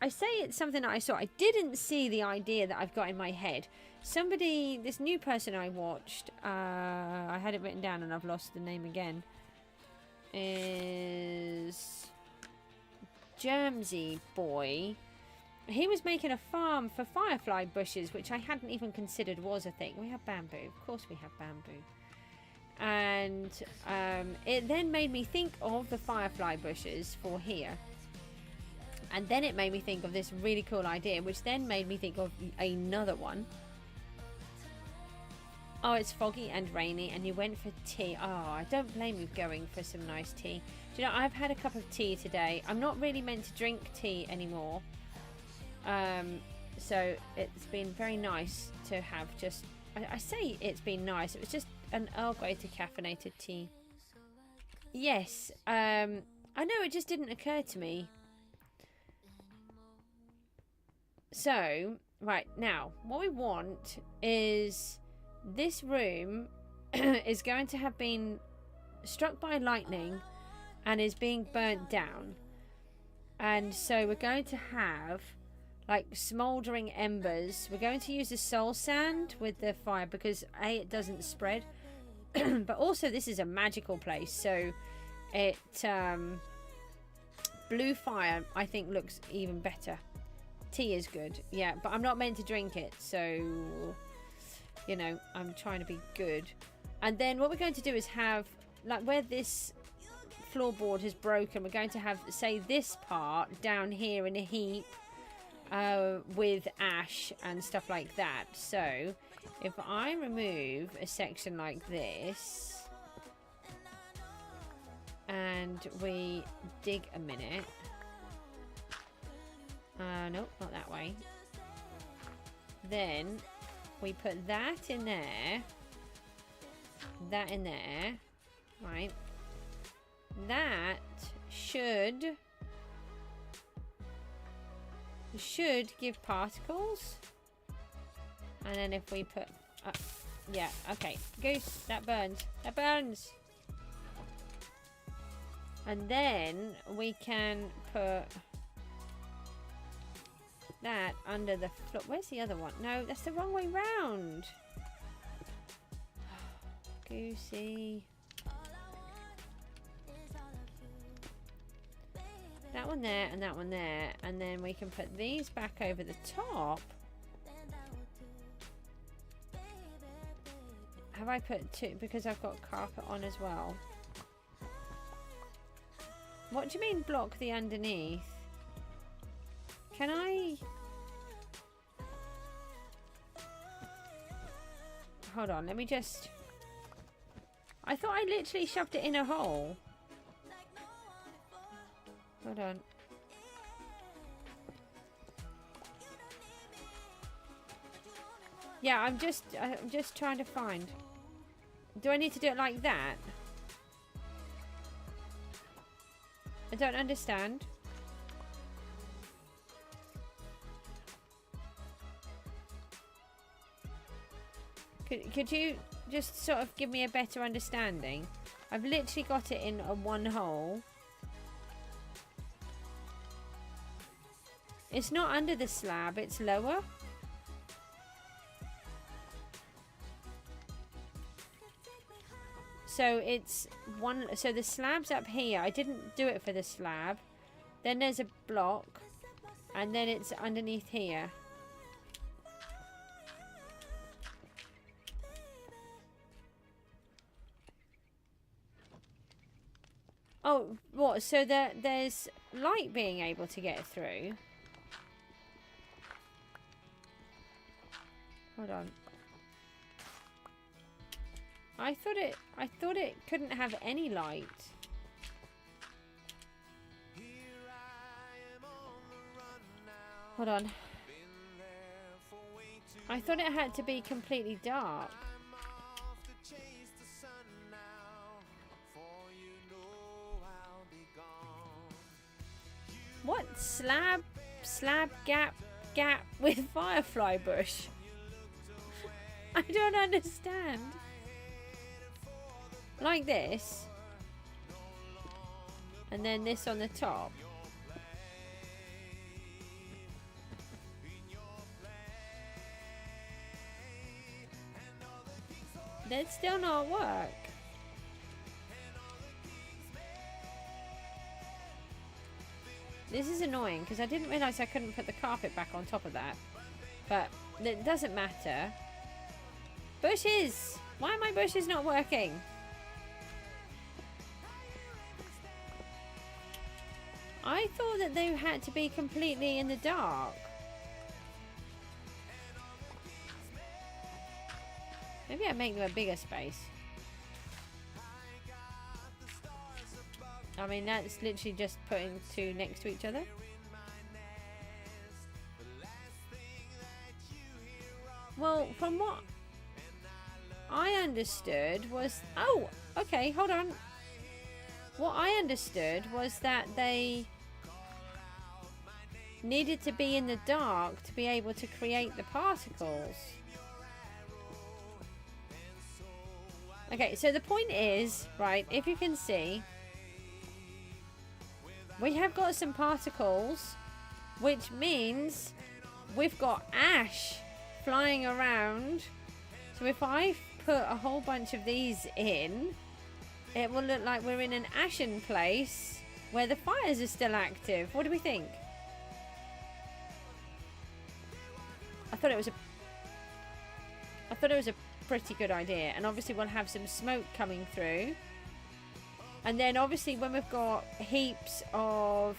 say it's something that I saw. I didn't see the idea that I've got in my head. Somebody, this new person I watched, I had it written down and I've lost the name again, is Germsy Boy. He was making a farm for firefly bushes, which I hadn't even considered was a thing. We have bamboo. Of course we have bamboo. And it then made me think of the firefly bushes for here. And then it made me think of this really cool idea, which then made me think of another one. Oh, it's foggy and rainy and you went for tea. Oh, I don't blame you going for some nice tea. Do you know, I've had a cup of tea today. I'm not really meant to drink tea anymore. So it's been very nice to have just... I say it's been nice. It was just an Earl Grey decaffeinated tea. Yes. I know, it just didn't occur to me. So, right, now, what we want is this room is going to have been struck by lightning and is being burnt down. And so we're going to have, like, smouldering embers. We're going to use the soul sand with the fire because, A, it doesn't spread. But also, this is a magical place. So, it, blue fire, I think, looks even better. Tea is good, yeah, but I'm not meant to drink it, so, you know, I'm trying to be good. And then what we're going to do is have, like, where this floorboard has broken, we're going to have, say, this part down here in a heap with ash and stuff like that. So if I remove a section like this and we dig a minute. Nope, not that way. Then we put that in there. That in there. Right. That should give particles. And then if we put... yeah, okay. Goose, that burns. That burns! And then we can put... that under the floor. Where's the other one? No, that's the wrong way round. Goosey. That one there and that one there. And then we can put these back over the top. Have I put two? Because I've got carpet on as well. What do you mean block the underneath? Can I... Hold on, let me just... I thought I literally shoved it in a hole. Hold on. Yeah, I'm just trying to find. Do I need to do it like that? I don't understand. Could you just sort of give me a better understanding? I've literally got it in a one hole. It's not under the slab, it's lower. So it's one, so the slab's up here. I didn't do it for the slab. Then there's a block, and then it's underneath here. Oh, what? So there's light being able to get through. Hold on. I thought it couldn't have any light. Hold on. I thought it had to be completely dark. What? Slab gap with firefly bush? I don't understand. Like this. And then this on the top. They'd still not work. This is annoying because I didn't realise I couldn't put the carpet back on top of that. But it doesn't matter. Bushes! Why are my bushes not working? I thought that they had to be completely in the dark. Maybe I make them a bigger space. I mean, that's literally just putting two next to each other. Well, from what I understood was... Oh, okay, hold on. What I understood was that they needed to be in the dark to be able to create the particles. Okay, so the point is, right, if you can see, we have got some particles, which means we've got ash flying around. So if I put a whole bunch of these in, it will look like we're in an ashen place where the fires are still active. What do we think? I thought it was a pretty good idea, and obviously we'll have some smoke coming through, and then obviously when we've got heaps of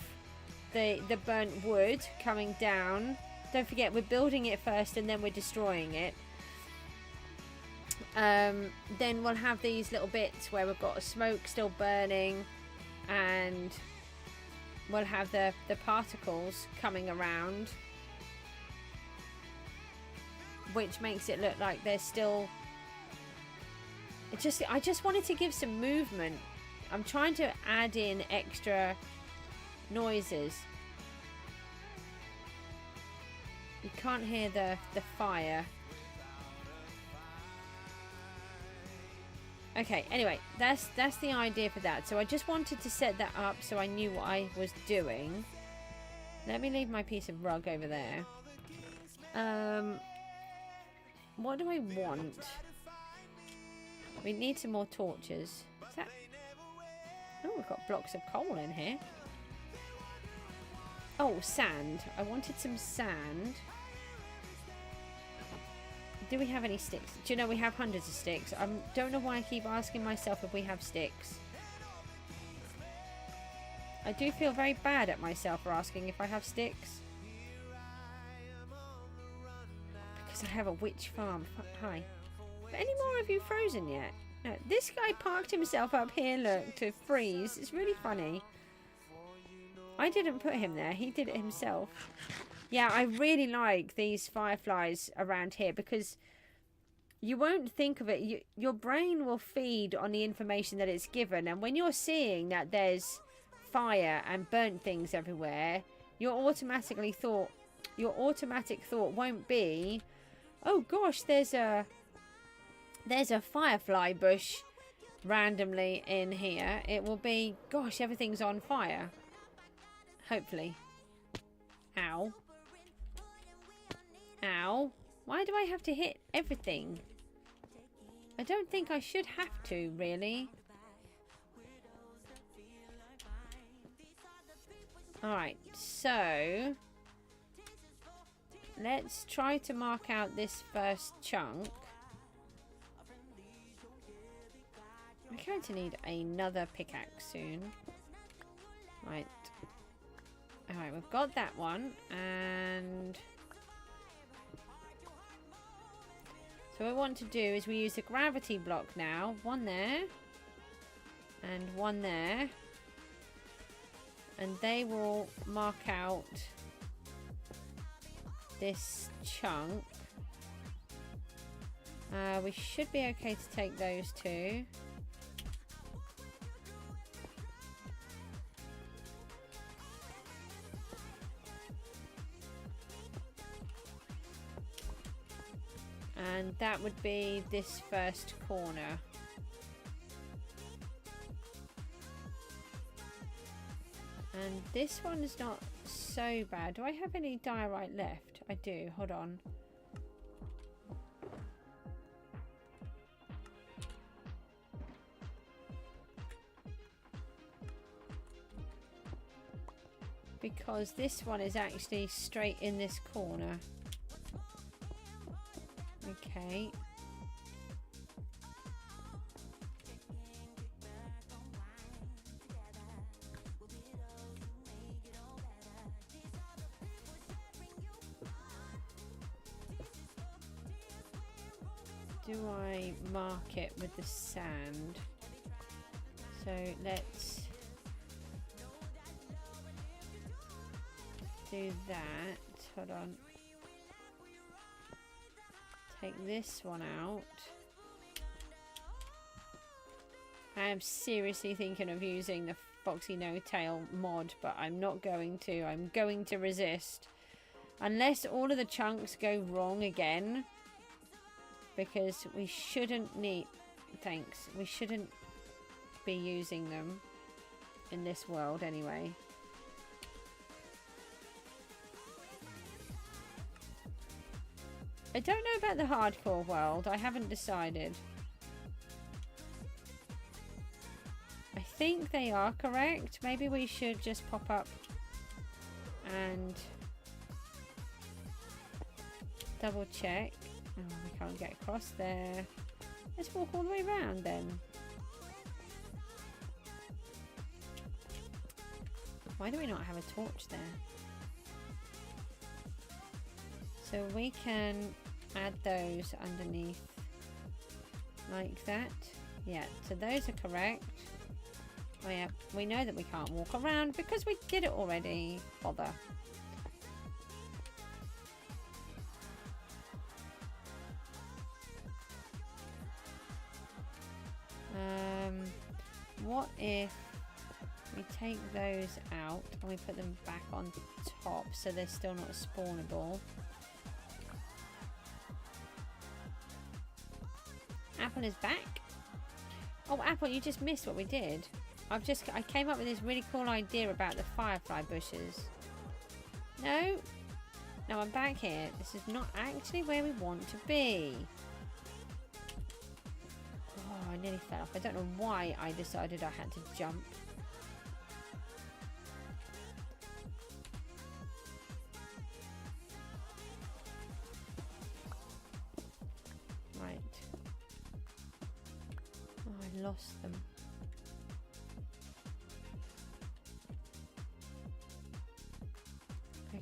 the burnt wood coming down, don't forget we're building it first and then we're destroying it. Then we'll have these little bits where we've got smoke still burning, and we'll have the particles coming around, which makes it look like there's still... I just wanted to give some movement. I'm trying to add in extra noises. You can't hear the fire. Okay, anyway, that's the idea for that. So I just wanted to set that up so I knew what I was doing. Let me leave my piece of rug over there. What do I want? We need some more torches. Is that... Oh, we've got blocks of coal in here. Oh, sand. I wanted some sand. Do we have any sticks? Do you know we have hundreds of sticks? I don't know why I keep asking myself if we have sticks. I do feel very bad at myself for asking if I have sticks. Because I have a witch farm. Hi. Are any more of you frozen yet? No. This guy parked himself up here, look, to freeze. It's really funny. I didn't put him there. He did it himself. Yeah, I really like these fireflies around here because you won't think of it. Your brain will feed on the information that it's given, and when you're seeing that there's fire and burnt things everywhere, your automatic thought won't be, oh gosh, there's a firefly bush randomly in here. It will be, gosh, everything's on fire. Hopefully. Ow. Ow. Why do I have to hit everything? I don't think I should have to, really. Alright, so let's try to mark out this first chunk. We're going to need another pickaxe soon. Right. Alright, we've got that one. And so what we want to do is we use a gravity block now. One there. And one there. And they will mark out this chunk. We should be okay to take those two. And that would be this first corner. And this one is not so bad. Do I have any diorite left? I do. Hold on. Because this one is actually straight in this corner. Okay. Do I mark it with the sand? So let's do that. Hold on. Take this one out. I am seriously thinking of using the Foxy No Tail mod, but I'm not going to. I'm going to resist. Unless all of the chunks go wrong again. Because we shouldn't need... Thanks. We shouldn't be using them in this world anyway. I don't know about the hardcore world. I haven't decided. I think they are correct. Maybe we should just pop up and double check. Oh, we can't get across there. Let's walk all the way around then. Why do we not have a torch there? So we can add those underneath like that. Yeah, so those are correct. Oh yeah, we know that we can't walk around because we did it already. Bother. What if we take those out and we put them back on top so they're still not spawnable? Apple is back. Oh, Apple, you just missed what we did. I came up with this really cool idea about the firefly bushes. No, I'm back here. This is not actually where we want to be. Oh, I nearly fell off. I don't know why I decided I had to jump. Right. Oh, I lost them.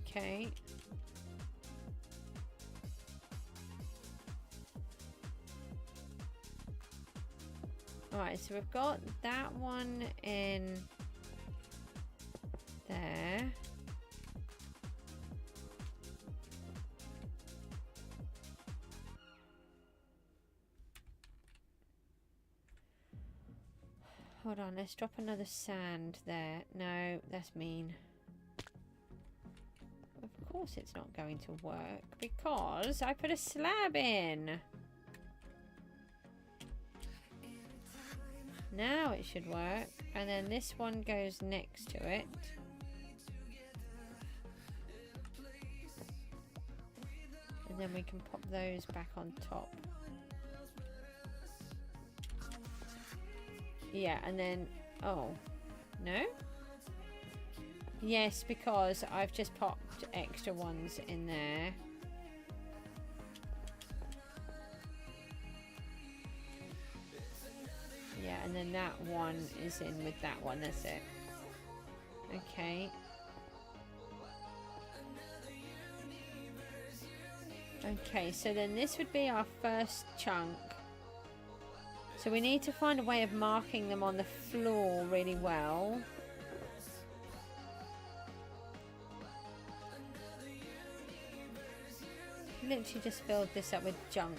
Okay. Alright, so we've got that one in there. Hold on, let's drop another sand there. No, that's mean. Of course it's not going to work because I put a slab in. Now it should work. And then this one goes next to it. And then we can pop those back on top. Yeah, and then, oh, no? Yes, because I've just popped extra ones in there. Yeah, and then that one is in with that one, that's it. Okay. Okay, so then this would be our first chunk. So we need to find a way of marking them on the floor really well. Literally just filled this up with junk.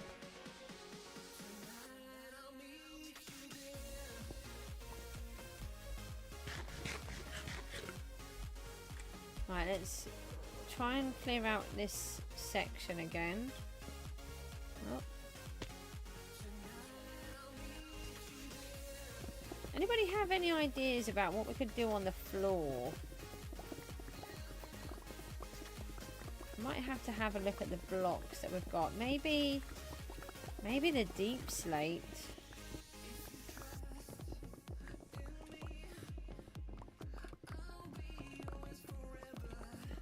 Right, let's try and clear out this section again. Oh. Anybody have any ideas about what we could do on the floor? Might have to have a look at the blocks that we've got. Maybe the deep slate.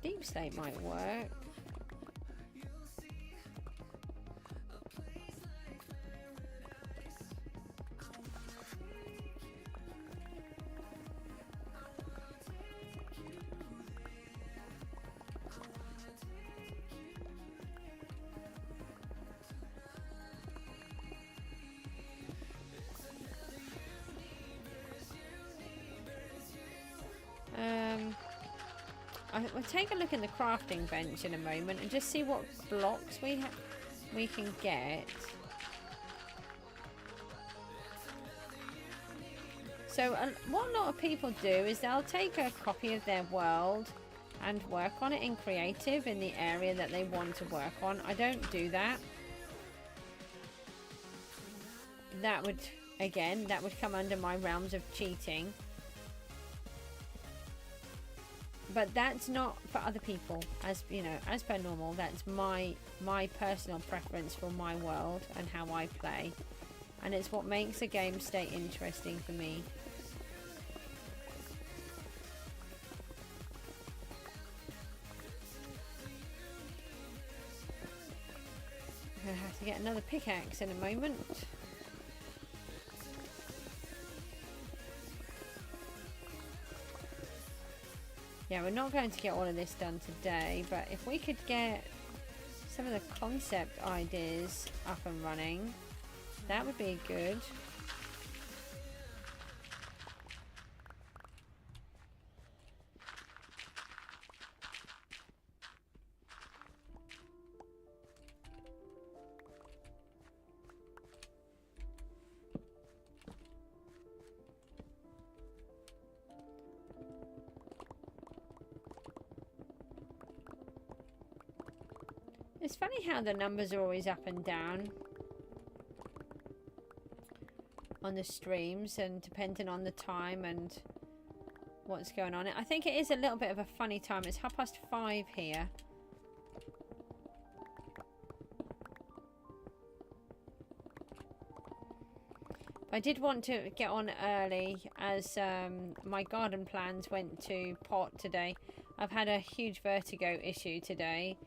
Deep slate might work. We'll take a look in the crafting bench in a moment and just see what blocks we can get. So what a lot of people do is they'll take a copy of their world and work on it in creative in the area that they want to work on. I don't do that. That would, again, that would come under my realms of cheating. But that's not for other people, as you know, as per normal. That's my personal preference for my world and how I play, and it's what makes a game stay interesting for me. I'm gonna have to get another pickaxe in a moment. Yeah, we're not going to get all of this done today, but if we could get some of the concept ideas up and running, that would be good. It's funny how the numbers are always up and down on the streams, and depending on the time and what's going on. I think it is a little bit of a funny time. It's 5:30 here. I did want to get on early as my garden plans went to pot today. I've had a huge vertigo issue today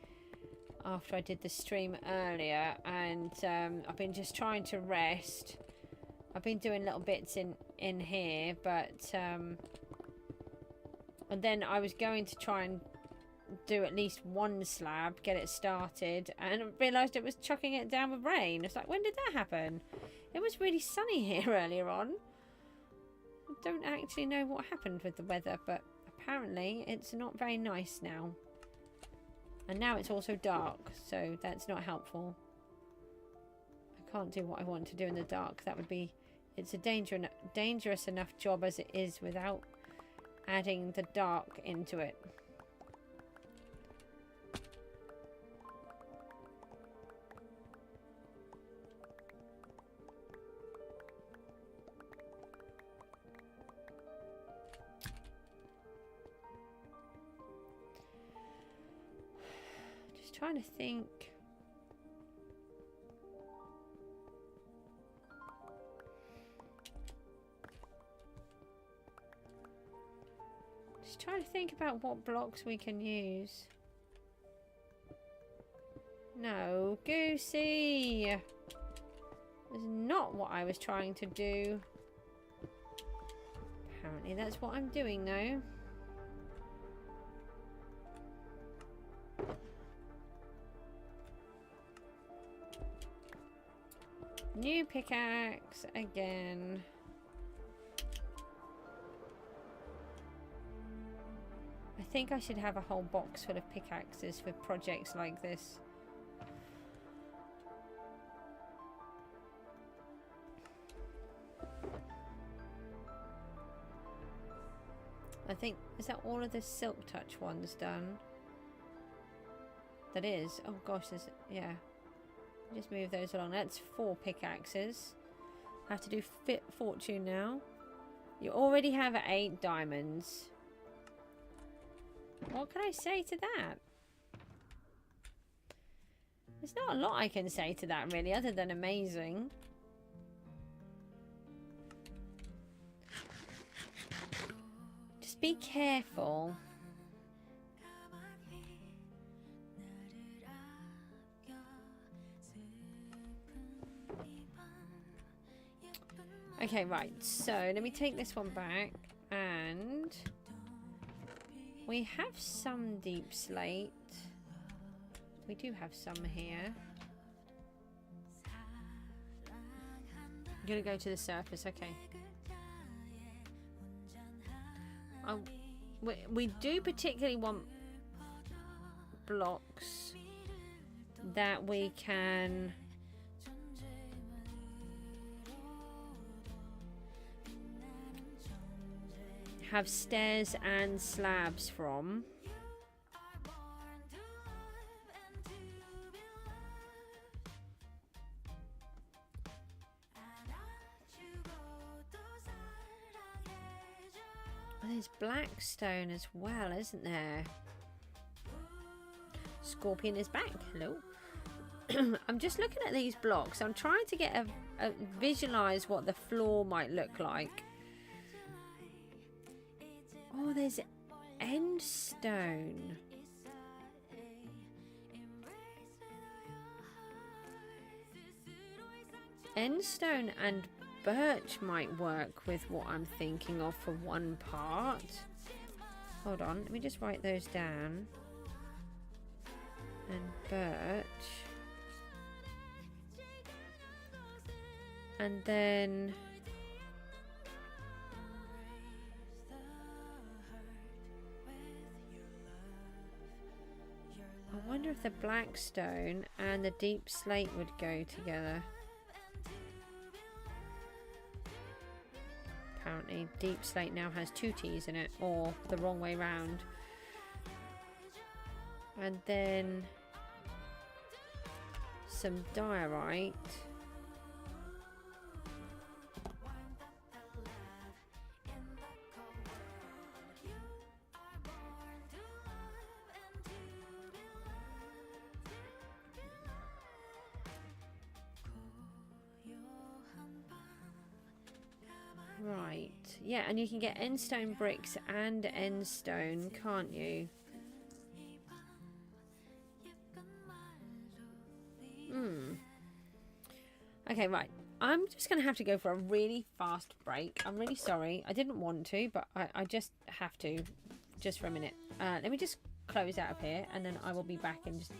after I did the stream earlier, and I've been just trying to rest. I've been doing little bits in here, but and then I was going to try and do at least one slab, get it started, and realised it was chucking it down with rain. It's like, when did that happen? It was really sunny here earlier on. I don't actually know what happened with the weather, but apparently it's not very nice now. And now it's also dark, so that's not helpful. I can't do what I want to do in the dark. That would be it's a dangerous enough job as it is without adding the dark into it. Just trying to think. Just trying to think about what blocks we can use. No, Goosey! That's not what I was trying to do. Apparently that's what I'm doing though. New pickaxe again. I think I should have a whole box full of pickaxes for projects like this. I think, is that all of the Silk Touch ones done? That is. Oh gosh, there's, yeah. Just move those along. That's 4 pickaxes. I have to do fortune now. You already have 8 diamonds. What can I say to that? There's not a lot I can say to that really, other than amazing. Just be careful. Okay, right, so let me take this one back, and we have some deep slate. We do have some here. I'm gonna go to the surface, okay. We do particularly want blocks that we can have stairs and slabs from. Oh, there's black stone as well, isn't there? Scorpion is back. Hello. I'm just looking at these blocks. I'm trying to get a visualize what the floor might look like. Oh, there's end stone. End stone and birch might work with what I'm thinking of for one part. Hold on, let me just write those down. And birch. And then I wonder if the black stone and the deep slate would go together. Apparently deep slate now has 2 T's in it, or the wrong way round. And then some diorite. Right, yeah, and you can get end stone bricks and end stone, can't you? Okay, right. I'm just going to have to go for a really fast break. I'm really sorry. I didn't want to, but I just have to, just for a minute. Let me just close out of here, and then I will be back in just...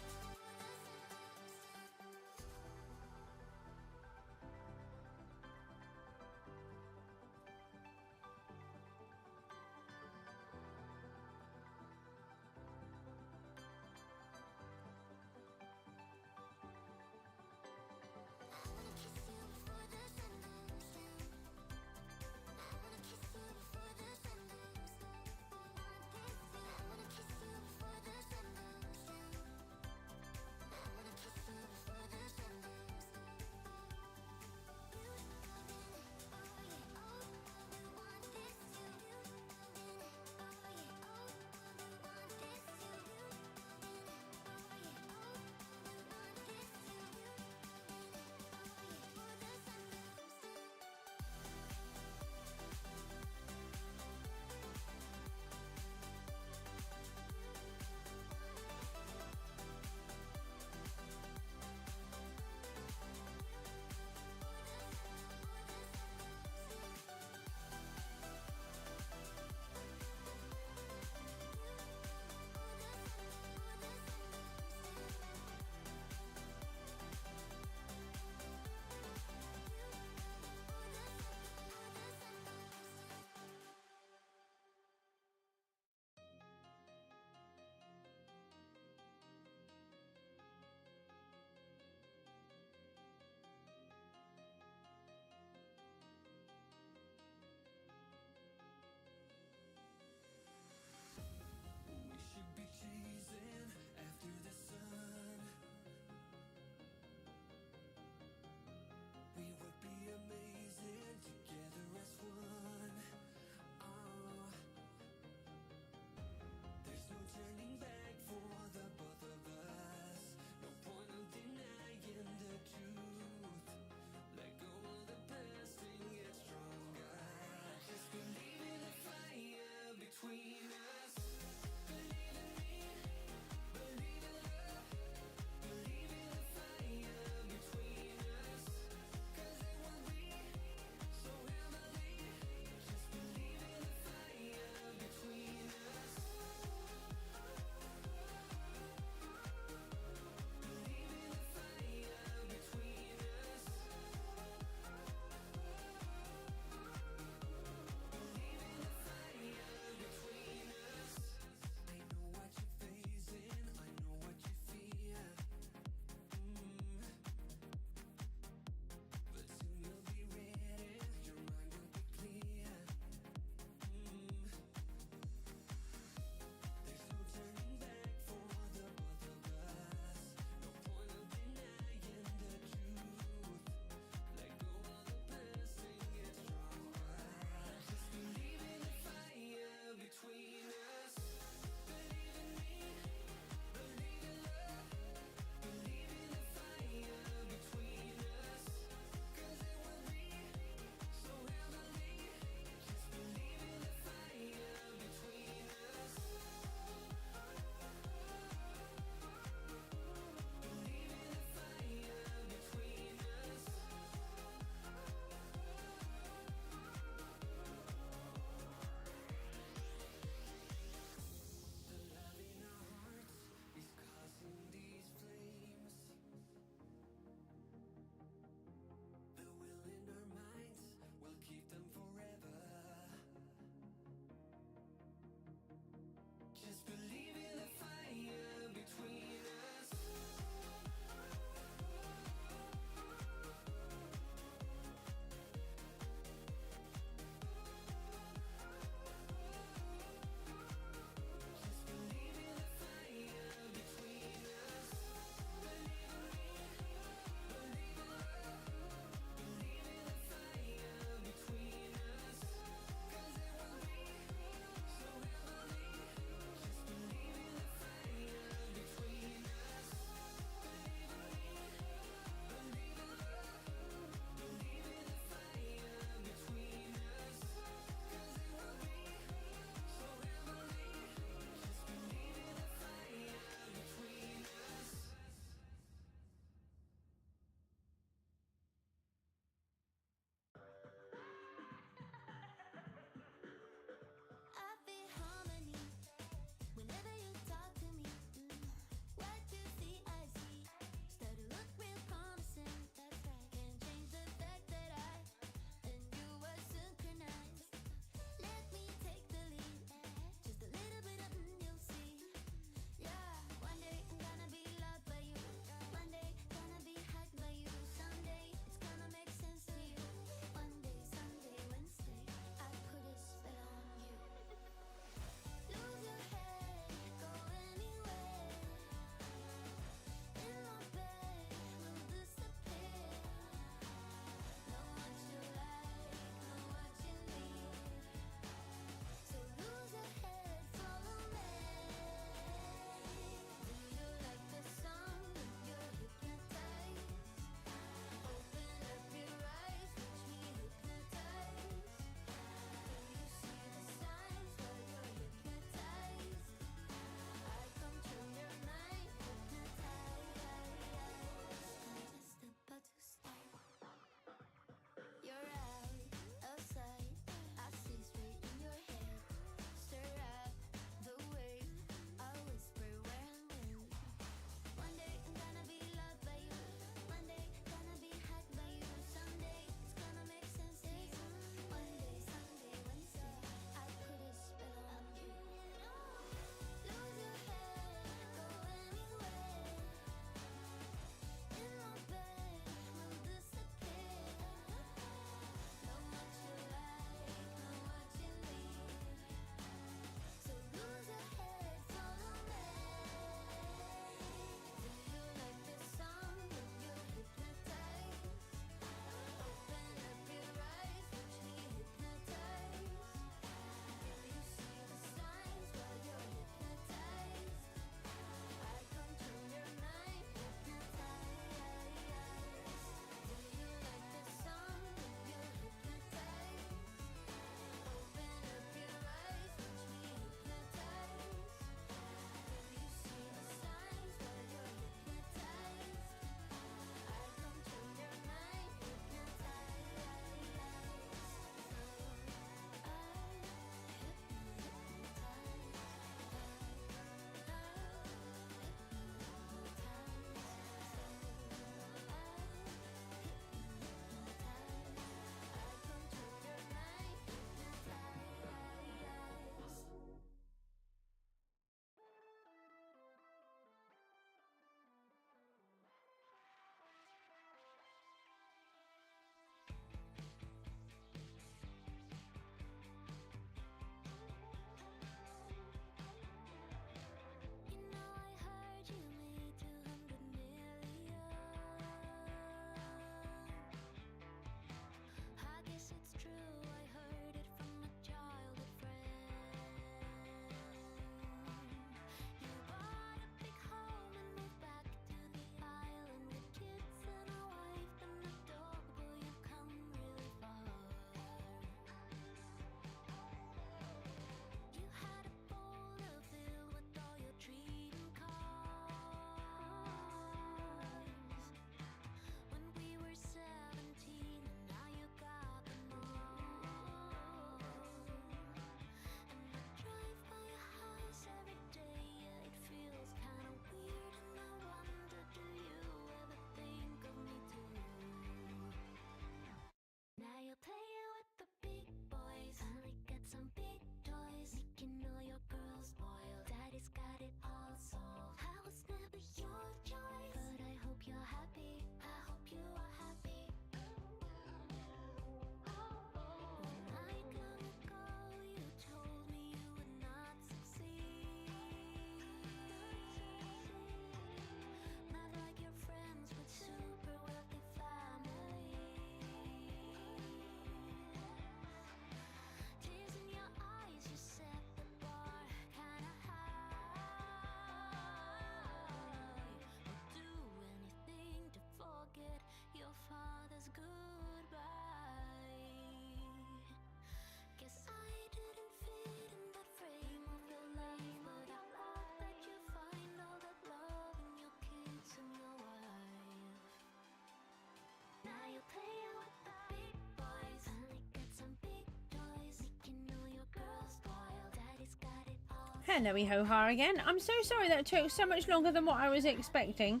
Hello, ho-ha again. I'm so sorry that it took so much longer than what I was expecting.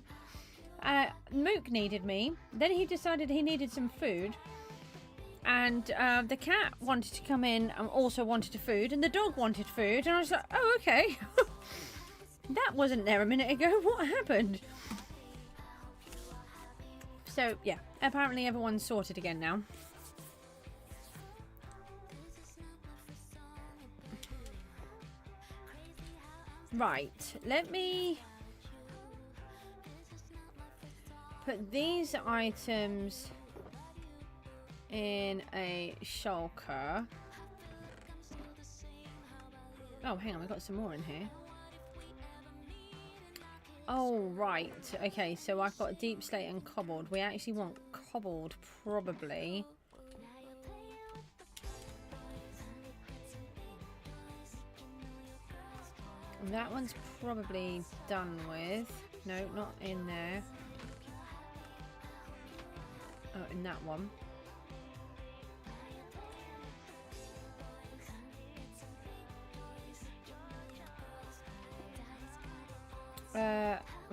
Mook needed me. Then he decided he needed some food. And the cat wanted to come in and also wanted food. And the dog wanted food. And I was like, oh, okay. That wasn't there a minute ago. What happened? So, yeah. Apparently everyone's sorted again now. Right, let me put these items in a shulker. Oh, hang on, we've got some more in here. Oh, right. Okay, so I've got deep slate and cobbled. We actually want cobbled, probably. That one's probably done with. No, not in there. Oh, in that one.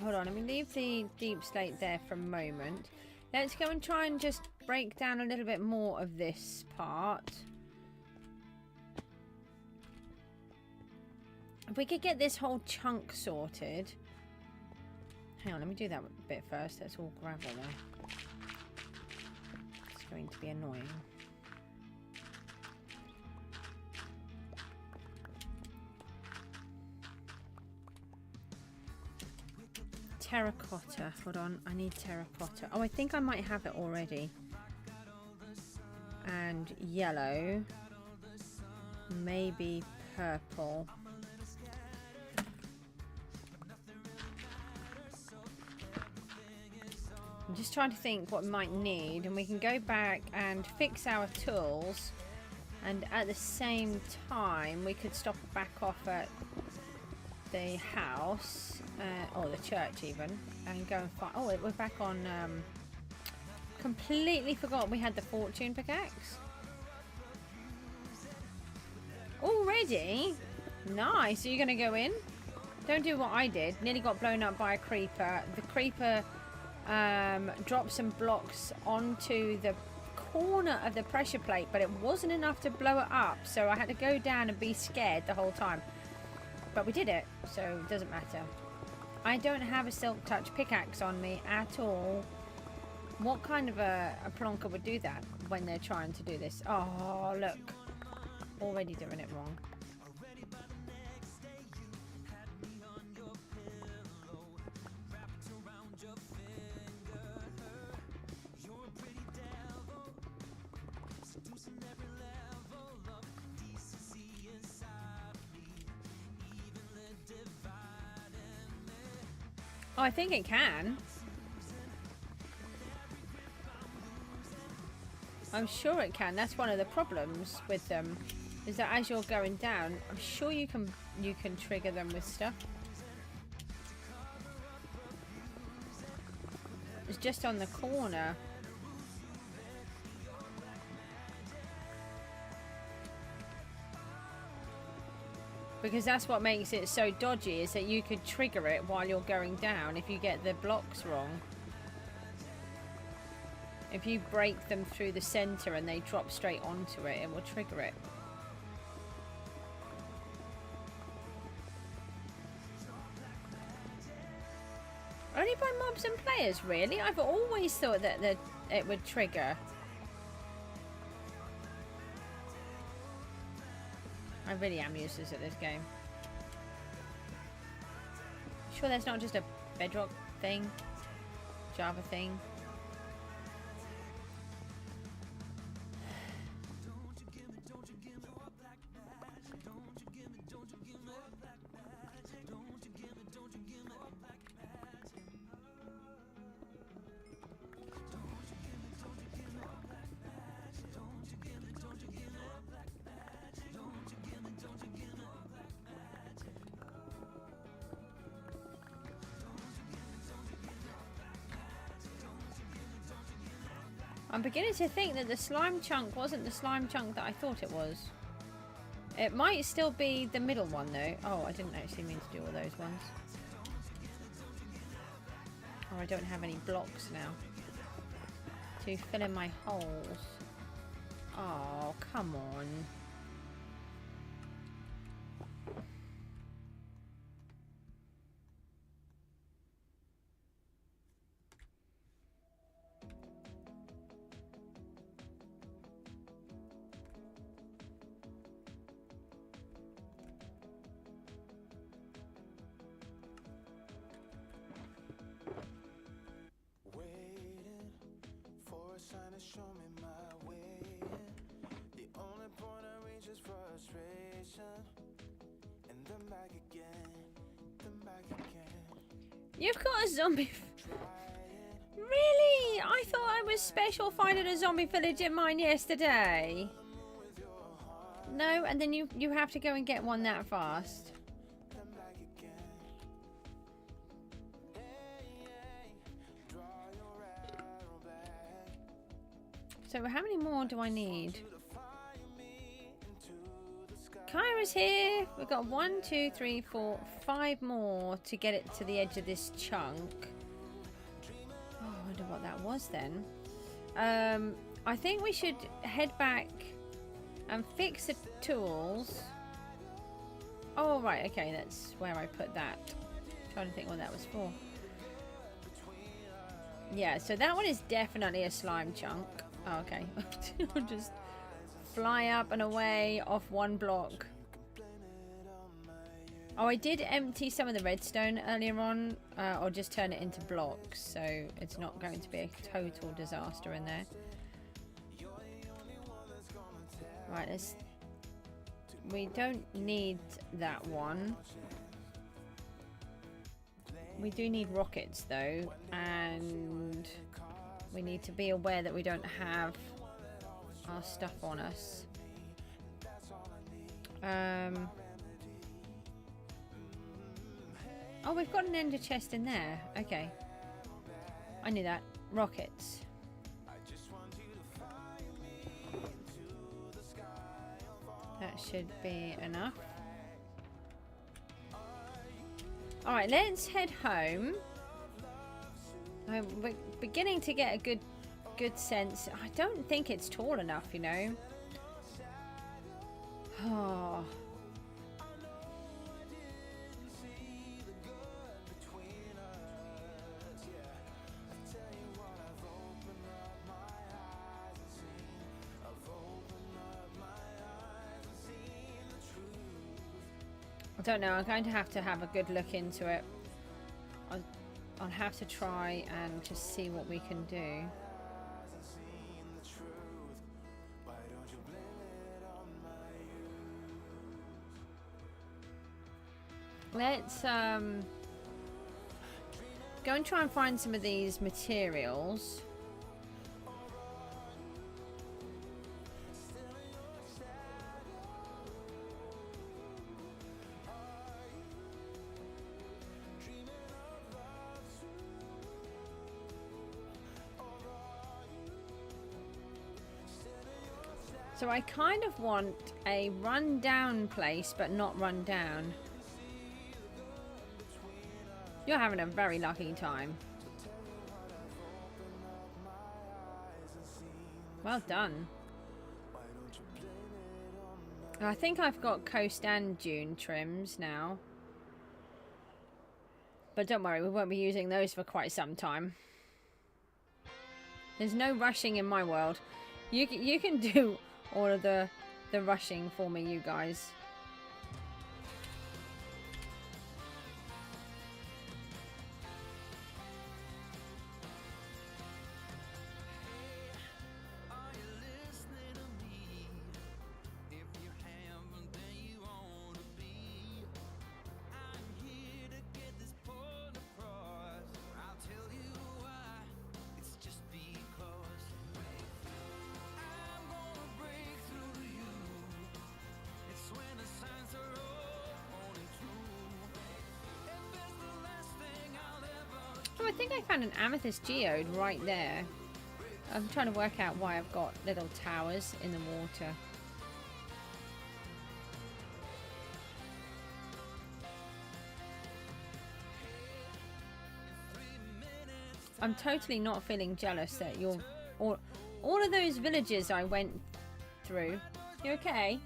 Hold on, let me leave the deep slate there for a moment. Let's go and try and just break down a little bit more of this part. If we could get this whole chunk sorted. Hang on, let me do that bit first. That's all gravel there. It's going to be annoying. Terracotta. Hold on, I need terracotta. Oh, I think I might have it already. And yellow. Maybe purple. I'm just trying to think what we might need, and we can go back and fix our tools, and at the same time we could stop back off at the house or the church even, and go and find. Oh, we're back on. Completely forgot we had the fortune pickaxe already. Nice. So you're gonna go in? Don't do what I did. Nearly got blown up by a creeper. The creeper dropped some blocks onto the corner of the pressure plate, but it wasn't enough to blow it up, so I had to go down and be scared the whole time. But we did it, so it doesn't matter. I don't have a silk touch pickaxe on me at all. What kind of a plonker would do that when they're trying to do this? Oh, look. Already doing it wrong. Oh, I think it can. I'm sure it can. That's one of the problems with them, is that as you're going down, I'm sure you can trigger them with stuff. It's just on the corner. Because that's what makes it so dodgy, is that you could trigger it while you're going down if you get the blocks wrong. If you break them through the center and they drop straight onto it, it will trigger it. mobs and players, really? I've always thought that it would trigger. I really am useless at this game. Sure there's not just a Bedrock thing? Java thing? I'm beginning to think that the slime chunk wasn't the slime chunk that I thought it was. It might still be the middle one though. Oh, I didn't actually mean to do all those ones. Oh, I don't have any blocks now to fill in my holes. Oh, come on. You've got a zombie. Really? I thought I was special finding a zombie village in mine yesterday. No, and then you have to go and get one that fast. So how many more do I need? Kyra's here. We've got 1, 2, 3, 4, 5 more to get it to the edge of this chunk. Oh, I wonder what that was then. I think we should head back and fix the tools. Oh, right. Okay, that's where I put that. I'm trying to think what that was for. Yeah, so that one is definitely a slime chunk. Oh, okay. Just fly up and away off one block. Oh, I did empty some of the redstone earlier on, or just turn it into blocks, so it's not going to be a total disaster in there. Right, we don't need that one. We do need rockets though, and we need to be aware that we don't have our stuff on us. Oh, we've got an ender chest in there. Okay. I knew that. Rockets. That should be enough. Alright, let's head home. We're beginning to get a good sense. I don't think it's tall enough, you know. Oh. I don't know. I'm going to have a good look into it. I'll have to try and just see what we can do. Let's go and try and find some of these materials. So I kind of want a run-down place, but not run-down. You're having a very lucky time. Well done. I think I've got coast and dune trims now. But don't worry, we won't be using those for quite some time. There's no rushing in my world. You can do all of the rushing for me, you guys. Oh, I think I found an amethyst geode right there. I'm trying to work out why I've got little towers in the water. I'm totally not feeling jealous that you're all of those villages I went through. You okay?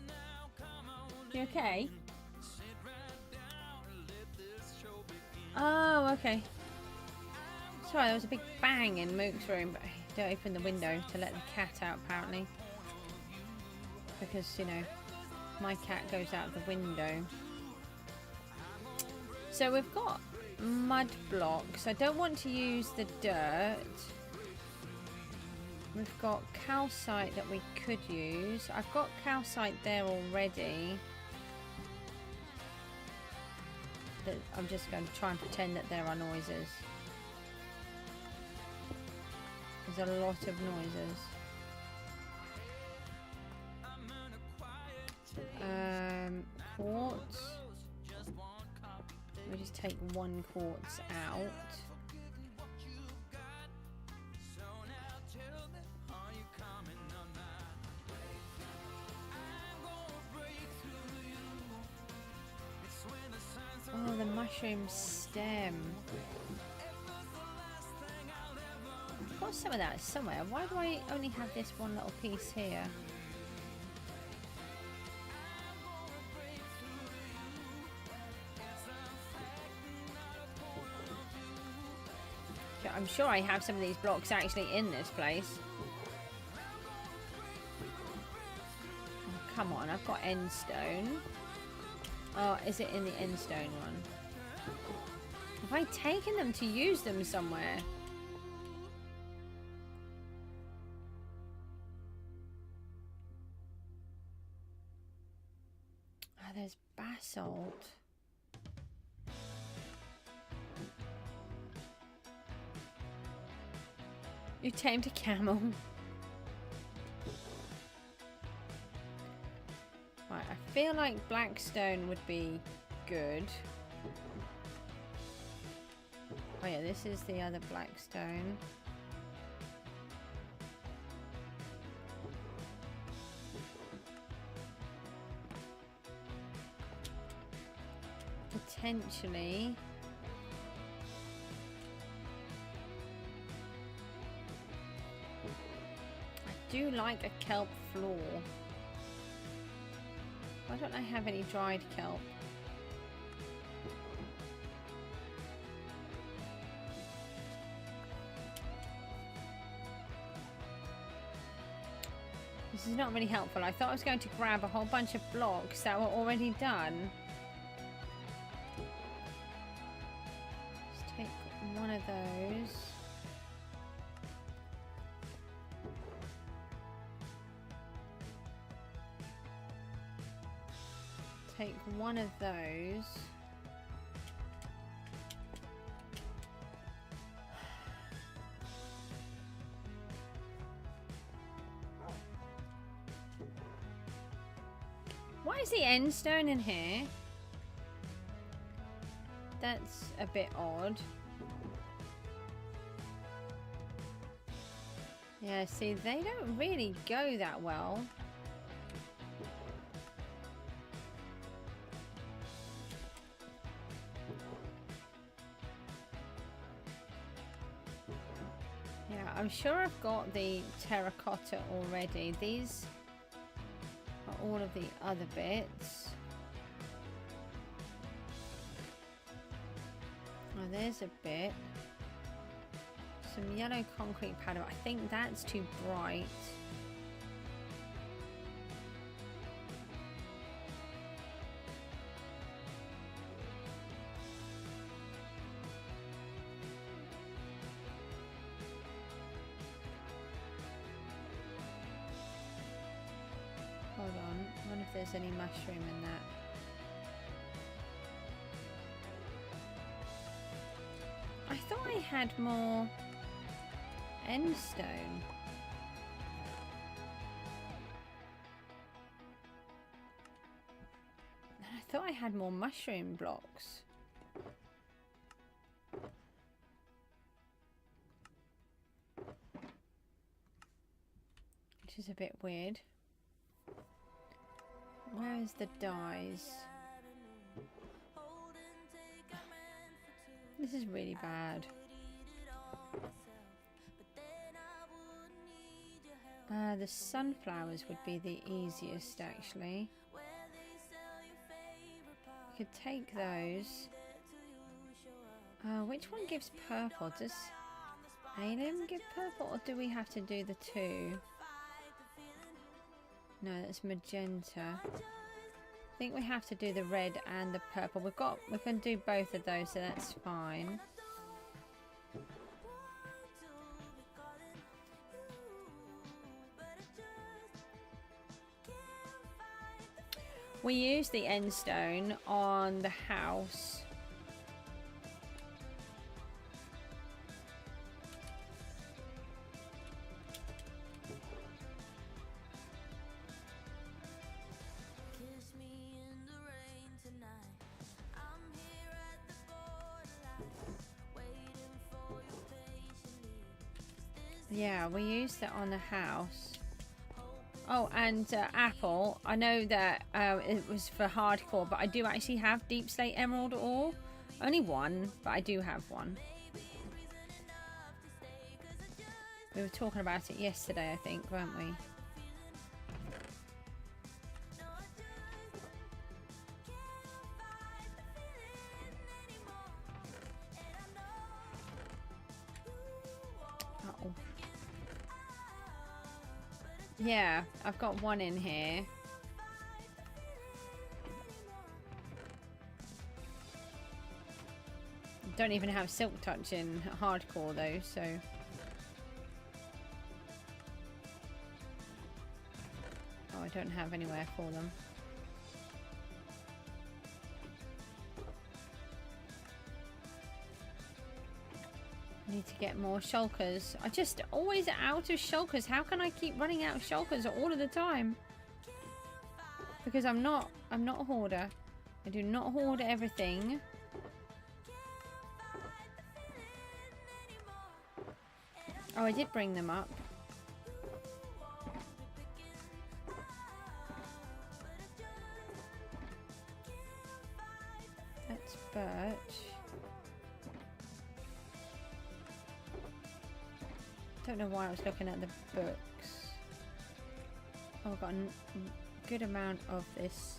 You okay? Oh, okay. Sorry, there was a big bang in Mook's room, but I don't open the window to let the cat out, apparently. Because, you know, my cat goes out the window. So we've got mud blocks. I don't want to use the dirt. We've got calcite that we could use. I've got calcite there already. I'm just going to try and pretend that there are noises. There's a lot of noises. Quartz. We just take one quartz out. Oh, the mushroom stem. I've got some of that somewhere. Why do I only have this one little piece here? I'm sure I have some of these blocks actually in this place. Oh, come on, I've got end stone. Oh, is it in the end stone one? Have I taken them to use them somewhere? Oh, there's basalt. You tamed a camel. Right, I feel like blackstone would be good. Oh yeah, this is the other blackstone. Potentially. I do like a kelp floor. Why don't I have any dried kelp? This is not really helpful. I thought I was going to grab a whole bunch of blocks that were already done. Let's take one of those. Take one of those. Why is the end stone in here? That's a bit odd. Yeah, see, they don't really go that well. I'm sure I've got the terracotta already. These are all of the other bits. Oh, there's a bit. Some yellow concrete powder. I think that's too bright. Hold on. I wonder if there's any mushroom in that. I thought I had more end stone. I thought I had more mushroom blocks. Which is a bit weird. Where is the dyes? This is really bad. The sunflowers would be the easiest, actually. I could take those. Which one gives purple? Does Alien give purple, or do we have to do the two? No, that's magenta. I think we have to do the red and the purple. We can do both of those, so that's fine. We use the end stone on the house. Yeah, we used it on the house. Oh, and apple. I know that it was for hardcore, but I do actually have deep slate emerald ore. Only one, but I do have one. We were talking about it yesterday, I think, weren't we? Uh-oh. Yeah, I've got one in here. Don't even have silk touch in hardcore though, so. Oh, I don't have anywhere for them. Need to get more shulkers. I just always out of shulkers. How can I keep running out of shulkers all of the time? Because I'm not a hoarder. I do not hoard everything. Oh, I did bring them up. That's birch. Don't know why I was looking at the books. Oh, I've got a good amount of this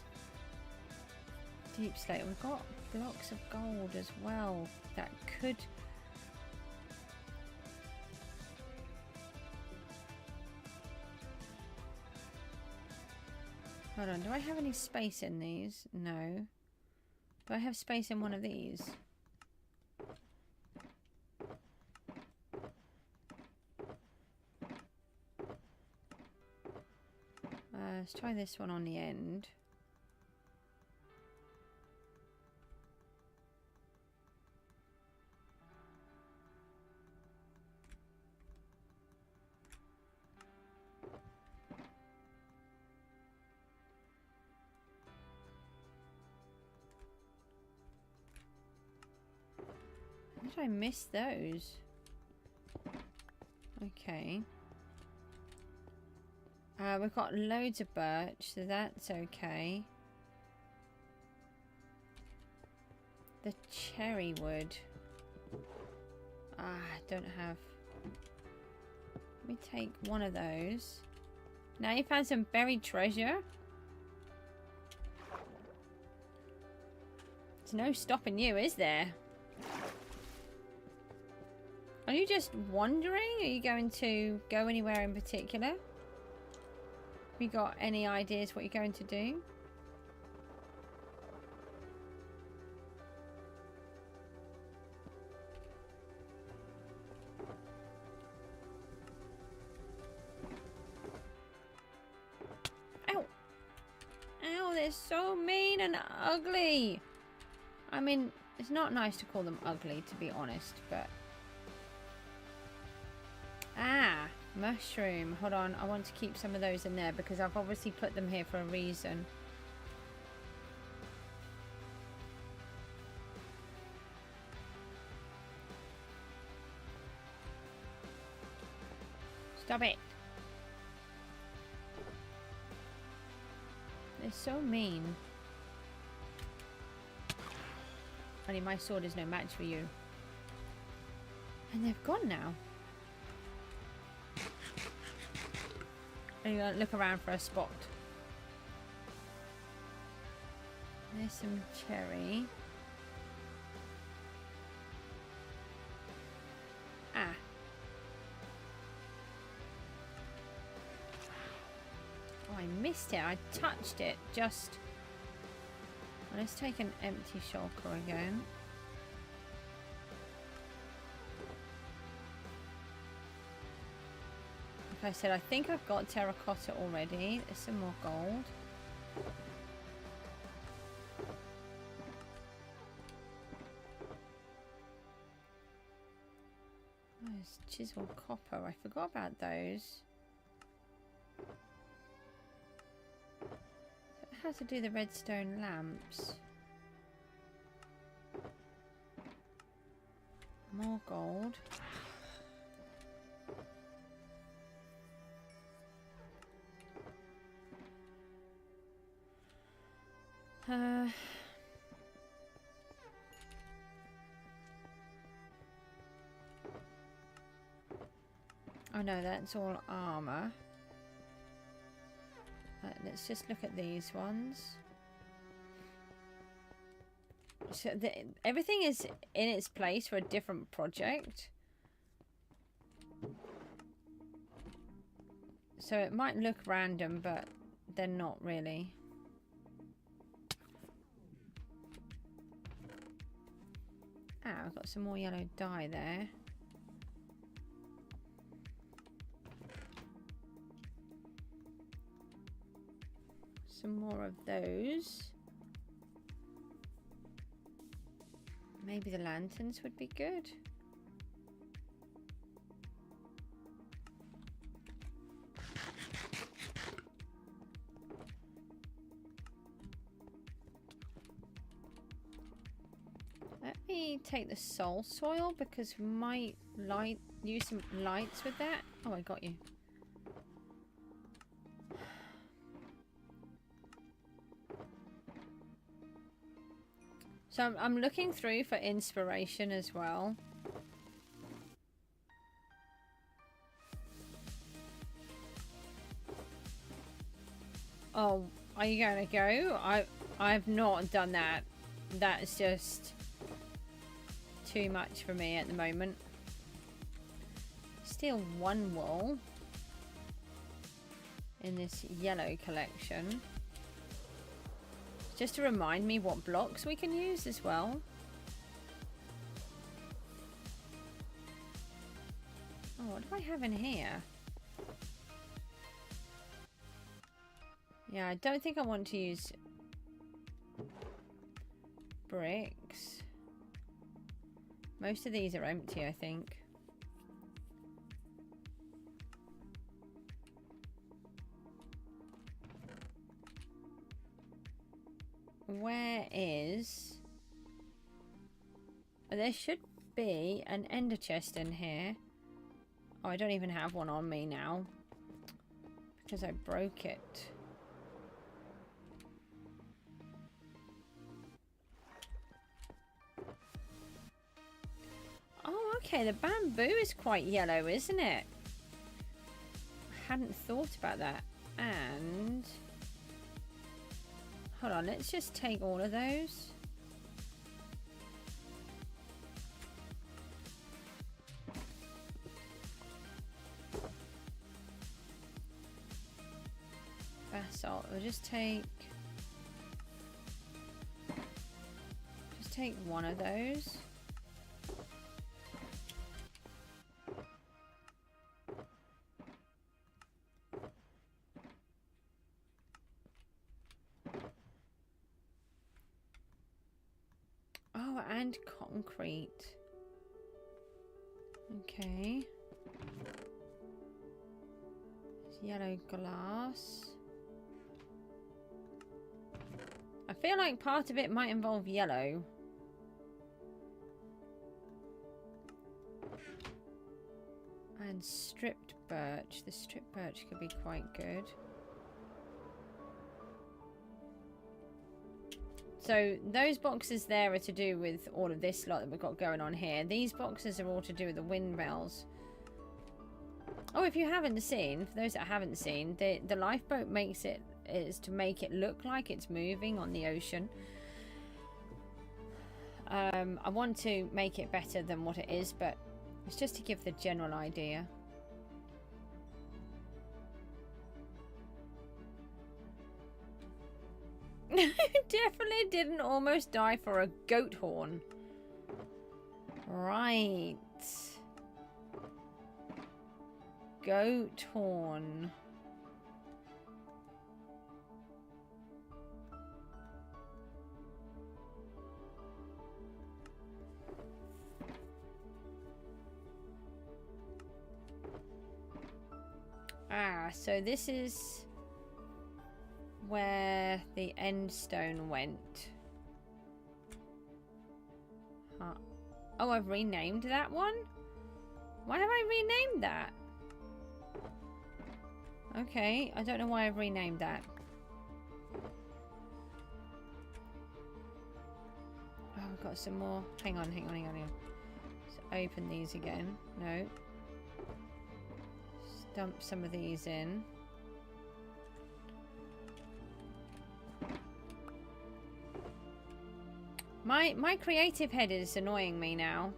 deep slate. We've got blocks of gold as well that could. Hold on, do I have any space in these? No. Do I have space in one of these? Let's try this one on the end. How did I miss those? Okay. We've got loads of birch, so that's okay. The cherry wood. I don't have. Let me take one of those. Now you found some buried treasure. There's no stopping you, is there? Are you just wandering? Are you going to go anywhere in particular? Have you got any ideas what you're going to do? Ow! Ow, they're so mean and ugly. I mean, it's not nice to call them ugly, to be honest, but... Ah, mushroom. Hold on, I want to keep some of those in there because I've obviously put them here for a reason. Stop it. They're so mean. Honey, my sword is no match for you. And they've gone now. I'm gonna look around for a spot. There's some cherry. Ah. Oh, I missed it. I touched it just... Well, let's take an empty shulker again. Like I said, I think I've got terracotta already. There's some more gold. Oh, there's chisel copper. I forgot about those. How to do the redstone lamps. More gold. Oh no, that's all armor. Let's just look at these ones. So everything is in its place for a different project. So it might look random, but they're not really. Ah, I've got some more yellow dye there. Some more of those. Maybe the lanterns would be good. Let me take the soul soil because we might use some lights with that. Oh, I got you. So I'm looking through for inspiration as well. Oh, are you going to go? I've not done that. That's just too much for me at the moment. Still one wool in this yellow collection. Just to remind me what blocks we can use as well. Oh, what do I have in here? Yeah, I don't think I want to use bricks. Most of these are empty, I think. Where is... Oh, there should be an ender chest in here. Oh, I don't even have one on me now because I broke it. Oh, okay, the bamboo is quite yellow, isn't it? I hadn't thought about that. And... hold on, let's just take all of those. just take one of those. Oh, and concrete. Okay. Yellow glass. I feel like part of it might involve yellow. And stripped birch. The stripped birch could be quite good. So those boxes there are to do with all of this lot that we've got going on here. These boxes are all to do with the windmills. Oh, if you haven't seen, for those that haven't seen, the lifeboat is to make it look like it's moving on the ocean. I want to make it better than what it is, but it's just to give the general idea. Definitely didn't almost die for a goat horn. Right. Goat horn. Ah, so this is where the end stone went. Huh. Oh, I've renamed that one? Why have I renamed that? Okay, I don't know why I've renamed that. Oh, I've got some more. Hang on. Let's open these again. No. Dump some of these in. My creative head is annoying me now.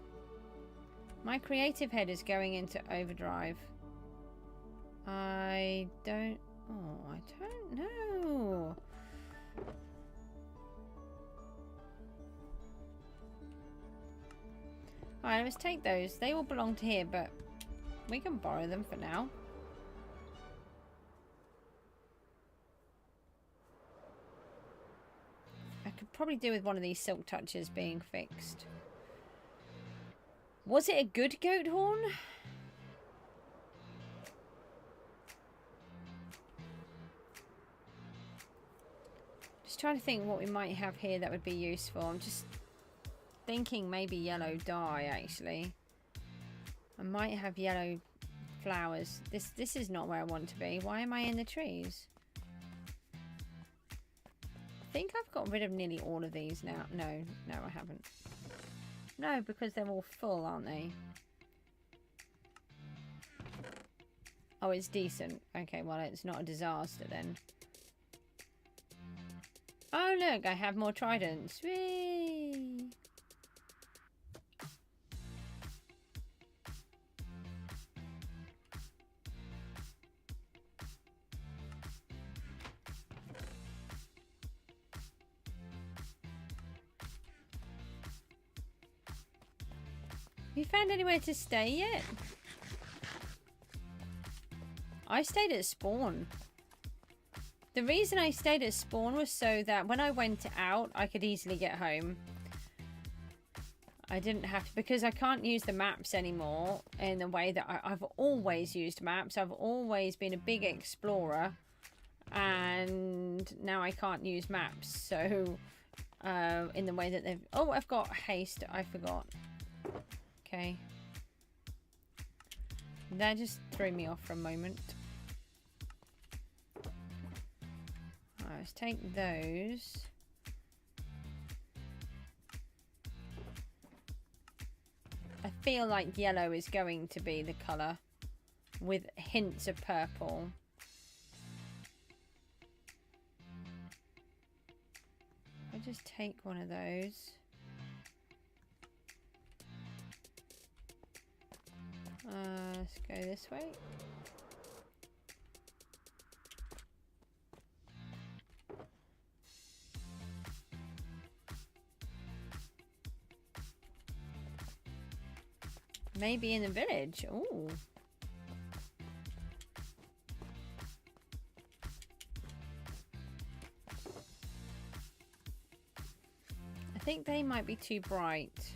My creative head is going into overdrive. I don't know. Alright, let's take those. They all belong to here, but we can borrow them for now. I could probably do with one of these silk touches being fixed. Was it a good goat horn? Just trying to think what we might have here that would be useful. I'm just thinking maybe yellow dye, actually. I might have yellow flowers. This is not where I want to be. Why am I in the trees? I think I've got rid of nearly all of these now. No, I haven't. No, because they're all full, aren't they? Oh, it's decent. Okay, well, it's not a disaster then. Oh, look, I have more tridents. Whee! Have you found anywhere to stay yet? I stayed at spawn. The reason I stayed at spawn was so that when I went out, I could easily get home. I didn't have to, because I can't use the maps anymore in the way that I've always used maps. I've always been a big explorer, and now I can't use maps. So, in the way that they've... Oh, I've got haste. I forgot. Okay. That just threw me off for a moment. Alright, let's take those. I feel like yellow is going to be the colour with hints of purple. I'll just take one of those. Let's go this way. Maybe in the village. Ooh. I think they might be too bright.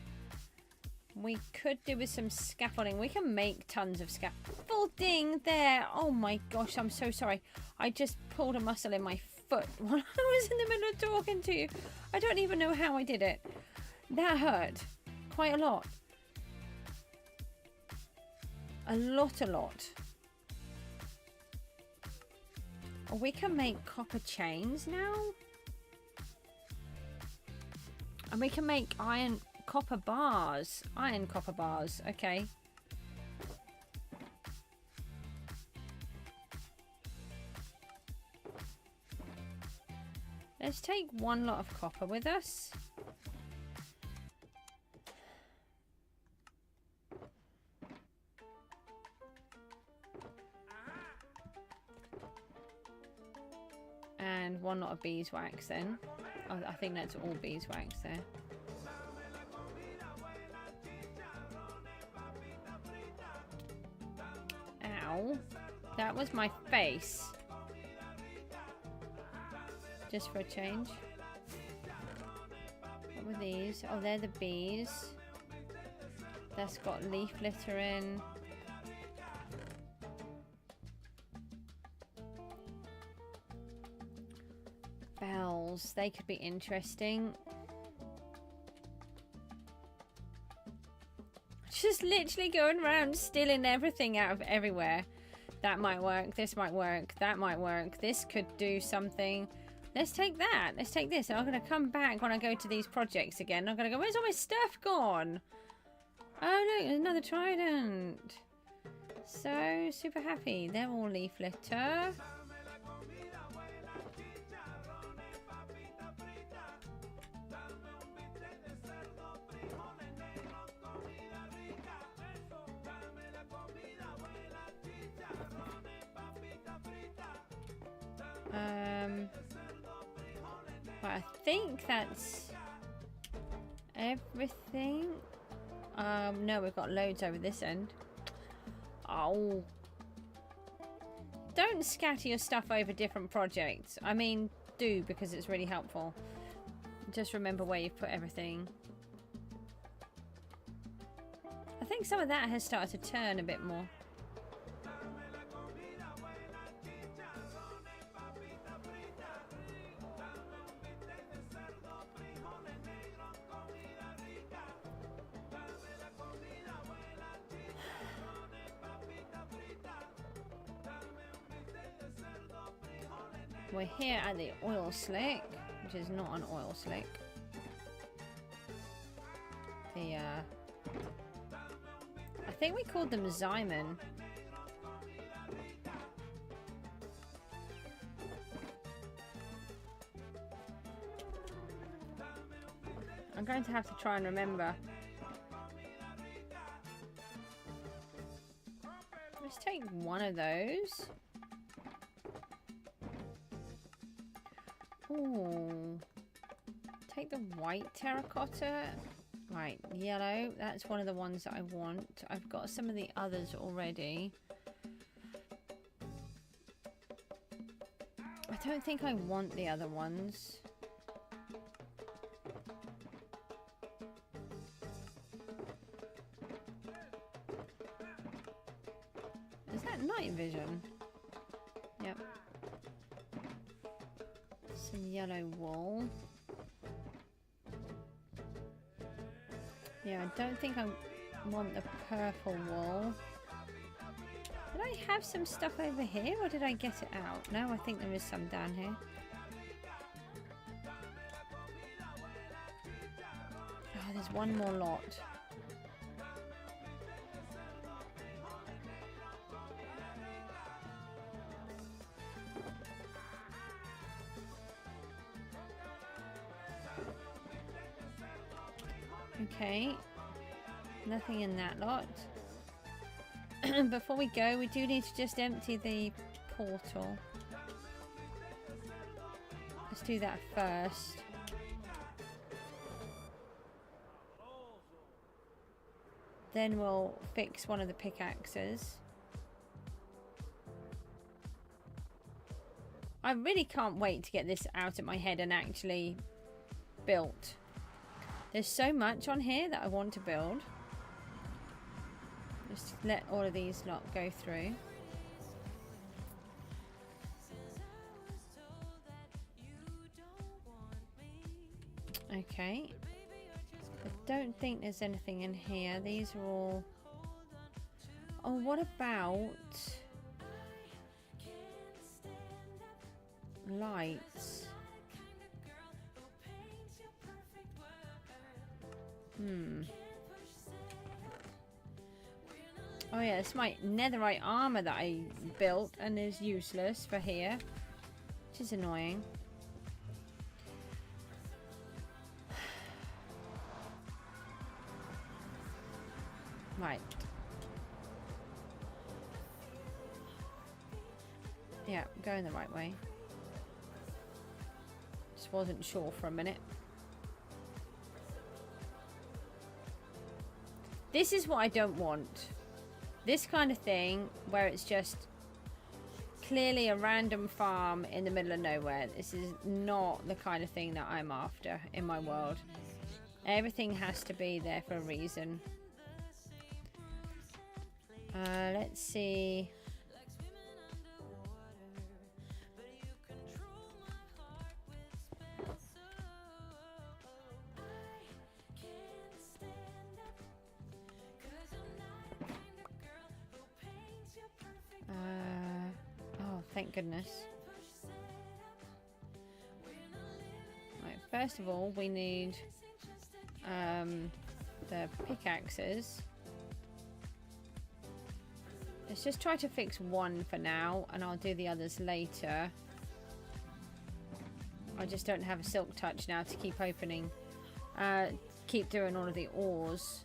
We could do with some scaffolding. We can make tons of scaffolding there. Oh my gosh, I'm so sorry. I just pulled a muscle in my foot while I was in the middle of talking to you. I don't even know how I did it. That hurt quite a lot. A lot. Oh, we can make copper chains now. And we can make copper bars. Iron copper bars. Okay. Let's take one lot of copper with us. And one lot of beeswax then. Oh, I think that's all beeswax there. Ow. That was my face. Just for a change. What were these? Oh, they're the bees. That's got leaf litter in. Bells. They could be interesting. Just literally going around stealing everything out of everywhere. That might work. This might work. That might work. This could do something. Let's take that. Let's take this. And I'm going to come back when I go to these projects again. I'm going to go, where's all my stuff gone? Oh, look, there's another trident. So, super happy. They're all leaf litter. But I think that's everything. No, we've got loads over this end. Oh. Don't scatter your stuff over different projects. I mean, do, because it's really helpful. Just remember where you've put everything. I think some of that has started to turn a bit more. We're here at the oil slick, which is not an oil slick. The I think we called them Zyman. I'm going to have to try and remember. Let's take one of those. Ooh. Take the white terracotta. Right, yellow. That's one of the ones that I want. I've got some of the others already. I don't think I want the other ones. Is that night vision? Yep. Some yellow wool. Yeah, I don't think I want the purple wool. Did I have some stuff over here, or did I get it out? No, I think there is some down here. Oh, there's one more lot. Okay, nothing in that lot. Before we go, we do need to just empty the portal. Let's do that first. Then we'll fix one of the pickaxes. I really can't wait to get this out of my head and actually built. There's so much on here that I want to build. Just let all of these lot go through. Okay. I don't think there's anything in here. These are all... Oh, what about... lights? Oh yeah, it's my netherite armor that I built and is useless for here, which is annoying. Right. Yeah, going the right way. Just wasn't sure for a minute. This is what I don't want. This kind of thing where it's just clearly a random farm in the middle of nowhere. This is not the kind of thing that I'm after in my world. Everything has to be there for a reason. Let's see. Oh, thank goodness. Right, first of all, we need the pickaxes. Let's just try to fix one for now, and I'll do the others later. I just don't have a silk touch now to keep opening, keep doing all of the ores.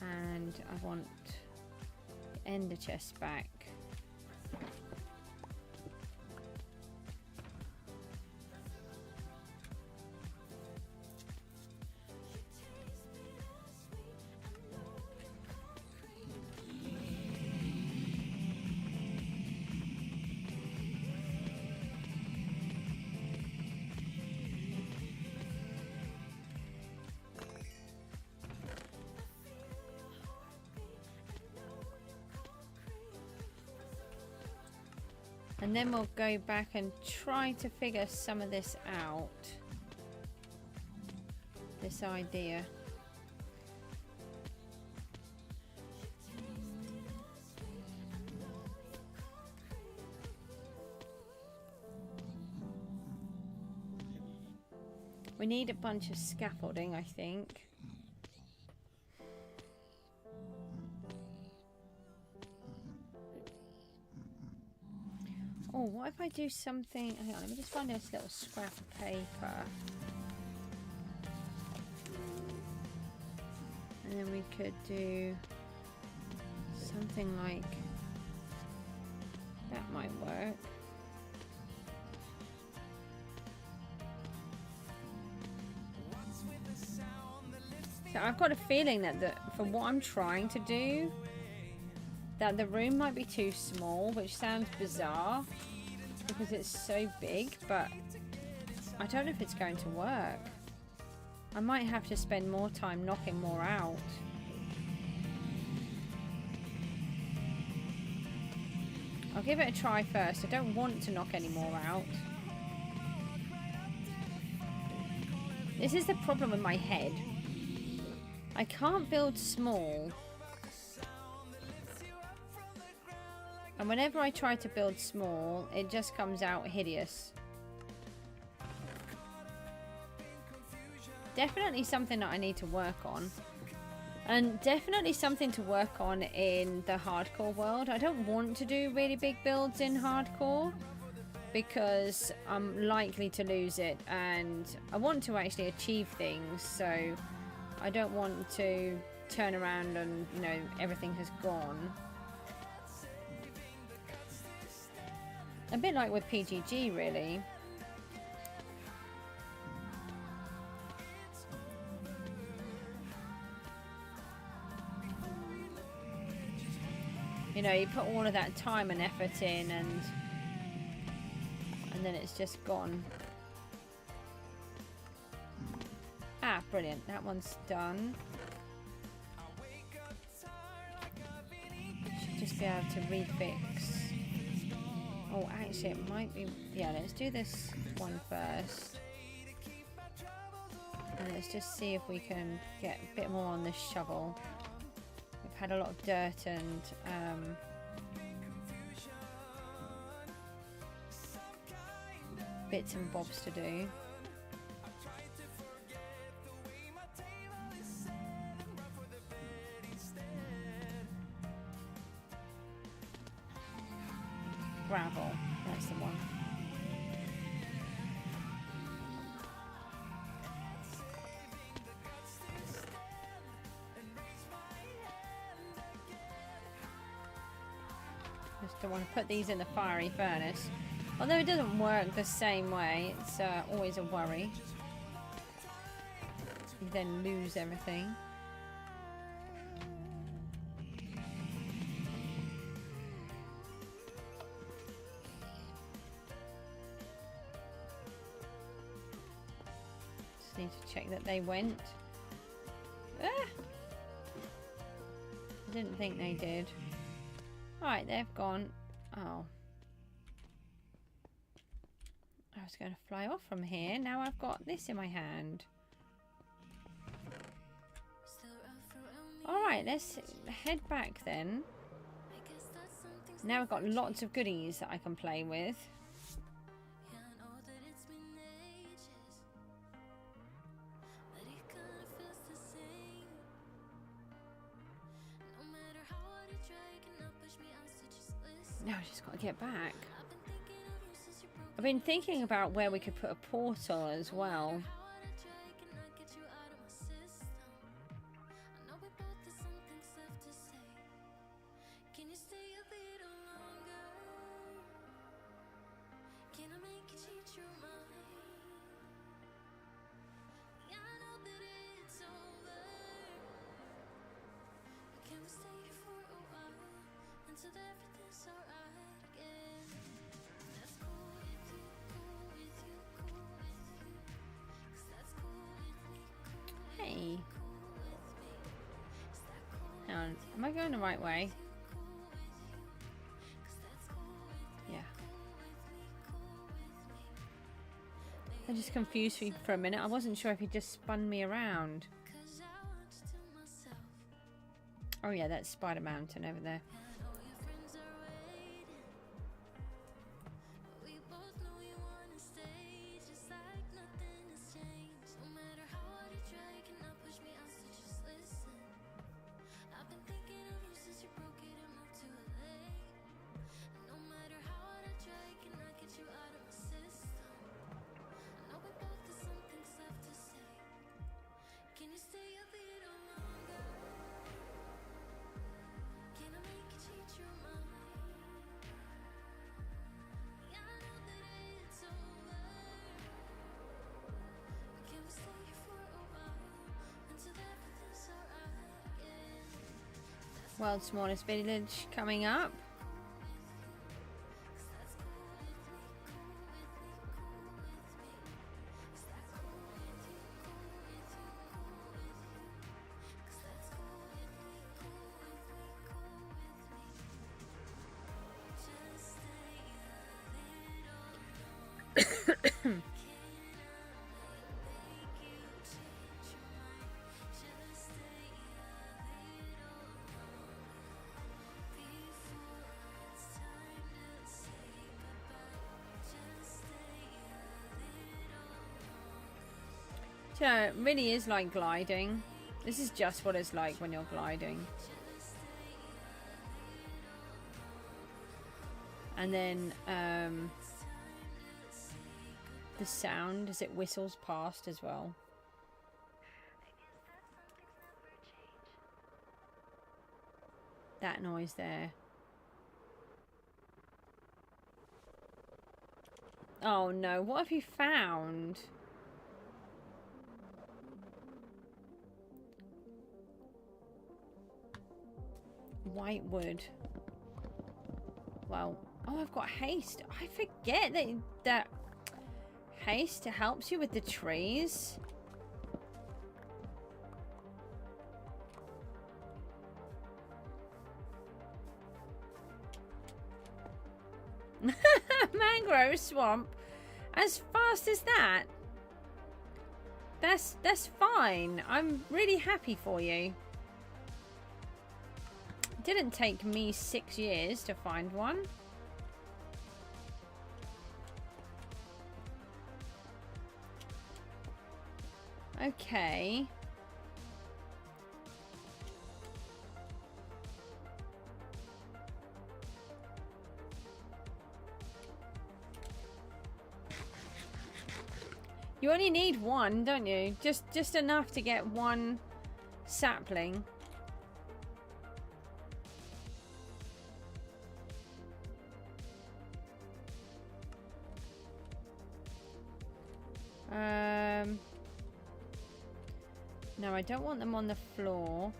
And I want the ender chest back. And then we'll go back and try to figure some of this out. This idea. We need a bunch of scaffolding, I think. Oh, what if I do something... Hang on, let me just find this little scrap of paper. And then we could do something like... That might work. So I've got a feeling that for what I'm trying to do, that the room might be too small, which sounds bizarre because it's so big, but I don't know if it's going to work. I might have to spend more time knocking more out. I'll give it a try first. I don't want to knock any more out. This is the problem with my head. I can't build small. And whenever I try to build small, it just comes out hideous. Definitely something that I need to work on. And definitely something to work on in the hardcore world. I don't want to do really big builds in hardcore because I'm likely to lose it. And I want to actually achieve things, so I don't want to turn around and, you know, everything has gone. A bit like with PGG, really. You know, you put all of that time and effort in, and then it's just gone. Ah, brilliant. That one's done. Should just be able to refix. Oh, actually, it might be... Yeah, let's do this one first. And let's just see if we can get a bit more on this shovel. We've had a lot of dirt and... bits and bobs to do. Gravel, that's the one. Just don't want to put these in the fiery furnace. Although it doesn't work the same way, it's always a worry. You then lose everything. Just need to check that they went. Ah! I didn't think they did. Alright, they've gone. Oh. I was going to fly off from here. Now I've got this in my hand. Alright, let's head back then. Now I've got lots of goodies that I can play with. Now I just got to get back. I've been thinking about where we could put a portal as well. Hey. Hang on, am I going the right way? Yeah. I just confused me for a minute. I wasn't sure if he just spun me around. Oh yeah, that's Spider Mountain over there. World's smallest village coming up. So it really is like gliding. This is just what it's like when you're gliding. And then the sound as it whistles past as well. That noise there. Oh no, what have you found? White wood. Well, oh, I've got haste. I forget that haste helps you with the trees. Mangrove swamp. As fast as that? That's fine. I'm really happy for you. It didn't take me 6 years to find one. Okay. You only need one, don't you? Just enough to get one sapling. No, I don't want them on the floor.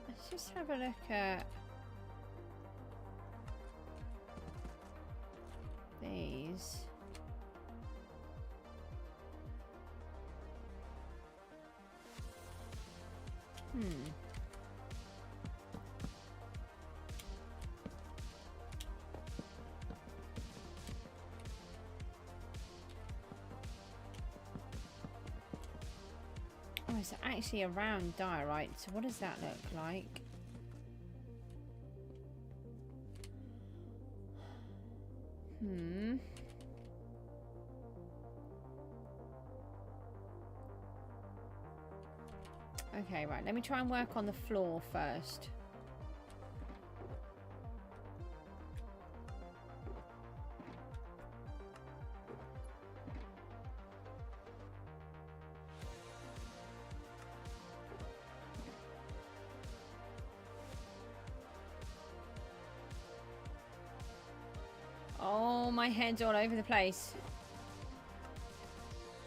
Let's just have a look at these. Oh, it's actually a round diorite. So what does that look like? Okay, right. Let me try and work on the floor first. Oh, my head's all over the place.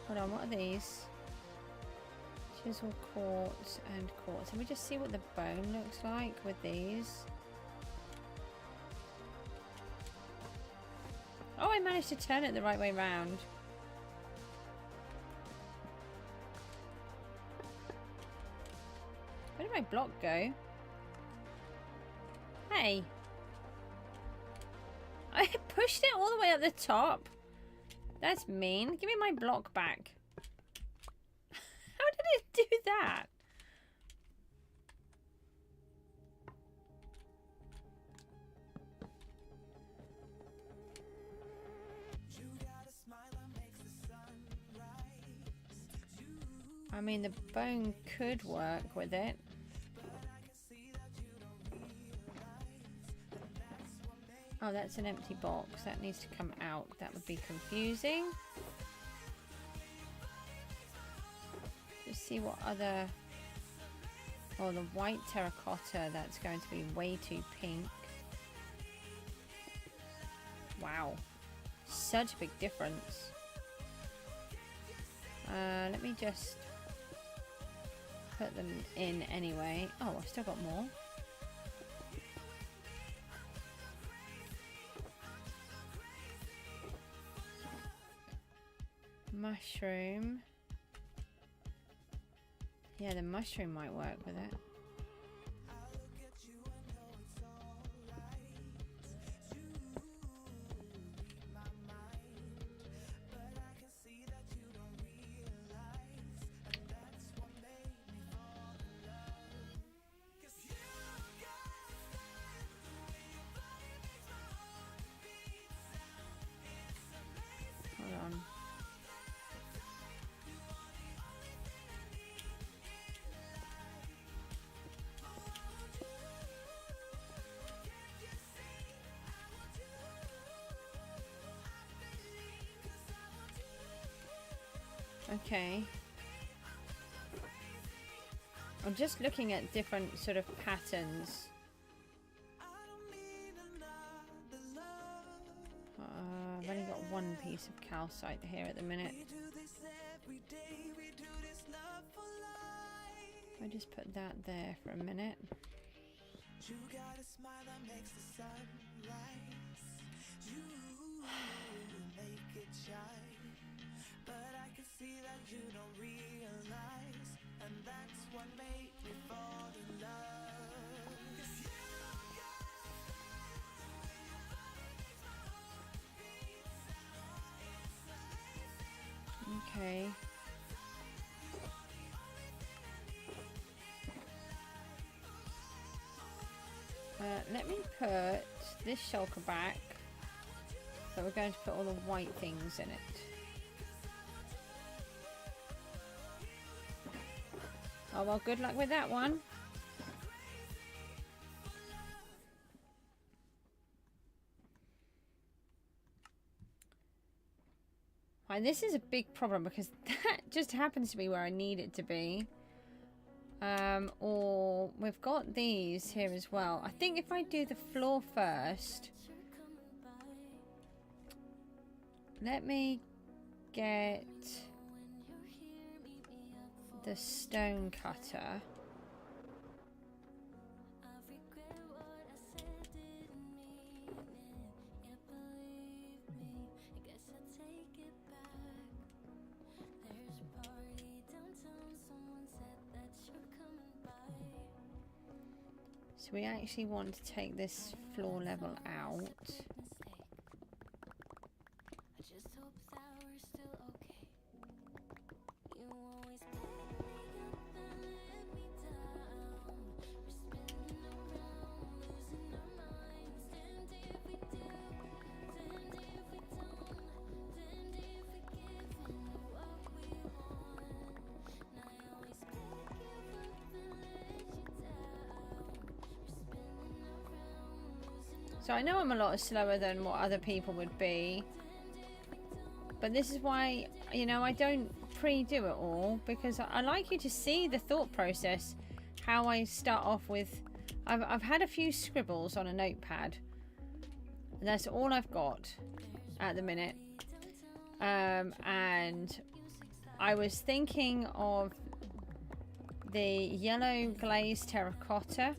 Hold on, what are these? Chisel, quartz, and quartz. Let me just see what the bone looks like with these. Oh, I managed to turn it the right way round. Where did my block go? Hey. I pushed it all the way up the top. That's mean. Give me my block back. How did it do that? I mean, the bone could work with it. Oh, that's an empty box. That needs to come out. That would be confusing. Just see what other... Oh, the white terracotta. That's going to be way too pink. Wow. Such a big difference. Let me just put them in anyway. Oh, I've still got more. Mushroom. Yeah, the mushroom might work with it. Hold on. Okay. I'm just looking at different sort of patterns. I've only got one piece of calcite here at the minute. I just put that there for a minute. You got a smile that makes the sun rise. You make it shine. But I can see that you don't realize, and that's what made me fall in love. 'Cause you got okay. Let me put this shulker back. So we're going to put all the white things in it. Oh well, good luck with that one. And this is a big problem because that just happens to be where I need it to be. Or we've got these here as well. I think if I do the floor first, let me get the stone cutter. So we actually want to take this floor level out. So I know I'm a lot slower than what other people would be, but this is why, you know, I don't pre-do it all, because I like you to see the thought process, how I start off with. I've had a few scribbles on a notepad, and that's all I've got at the minute, and I was thinking of the yellow glazed terracotta.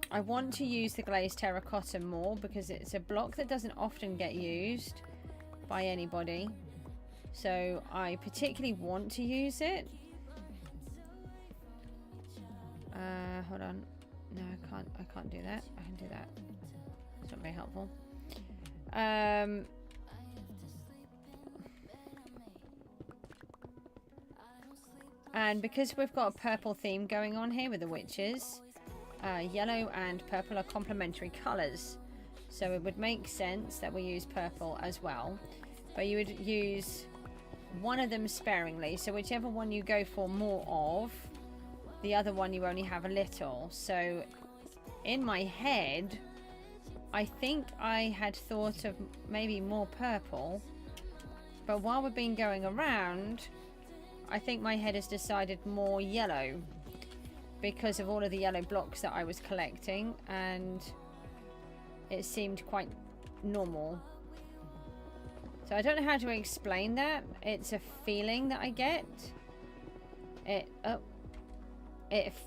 I want to use the glazed terracotta more because it's a block that doesn't often get used by anybody. So I particularly want to use it. Hold on. No, I can't do that. I can do that. It's not very helpful. And because we've got a purple theme going on here with the witches, yellow and purple are complementary colours, so it would make sense that we use purple as well, but you would use one of them sparingly, so whichever one you go for more of, the other one you only have a little. So in my head I think I had thought of maybe more purple, but while we've been going around, I think my head has decided more yellow, because of all of the yellow blocks that I was collecting, and it seemed quite normal. So I don't know how to explain that. It's a feeling that I get. It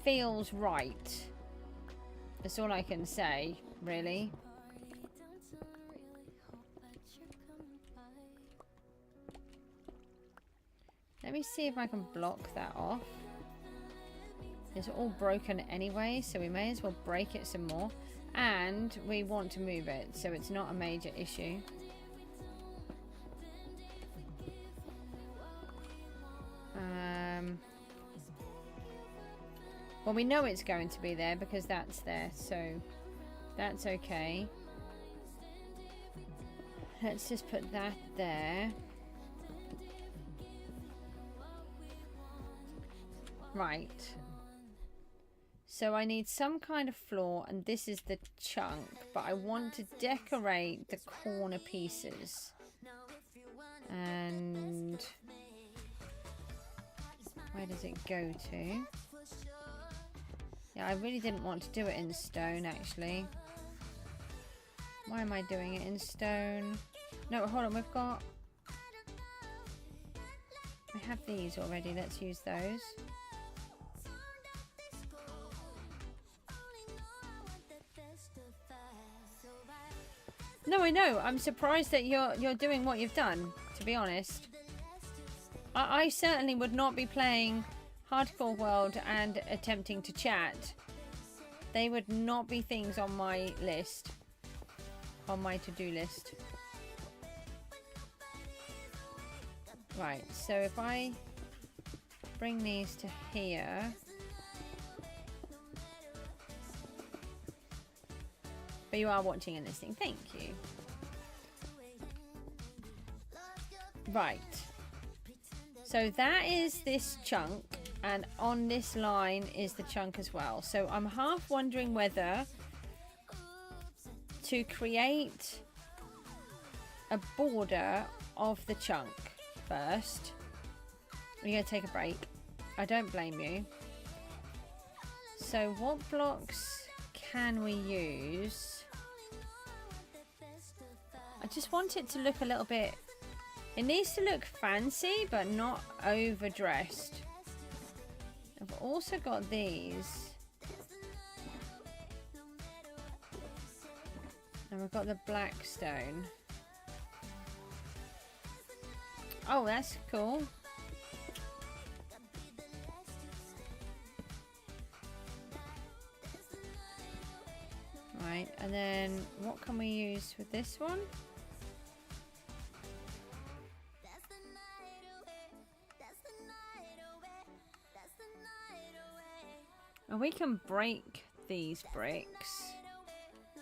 feels right. That's all I can say, really. Let me see if I can block that off. It's all broken anyway, so we may as well break it some more. And we want to move it, so it's not a major issue. Well, we know it's going to be there because that's there, so that's okay. Let's just put that there. Right. So I need some kind of floor, and this is the chunk, but I want to decorate the corner pieces. And Where does it go to? Yeah, I really didn't want to do it in stone, actually. Why am I doing it in stone? No, hold on, we've got... We have these already, let's use those. No, I know. I'm surprised that you're doing what you've done, to be honest. I certainly would not be playing Hardcore World and attempting to chat. They would not be things on my list. On my to-do list. Right, so if I bring these to here... But you are watching and listening. Thank you. Right. So that is this chunk. And on this line is the chunk as well. So I'm half wondering whether to create a border of the chunk first. We're going to take a break. I don't blame you. So what blocks can we use? I just want it to look a little bit... It needs to look fancy, but not overdressed. I've also got these. And we've got the black stone. Oh, that's cool. Right, and then what can we use with this one? And we can break these bricks.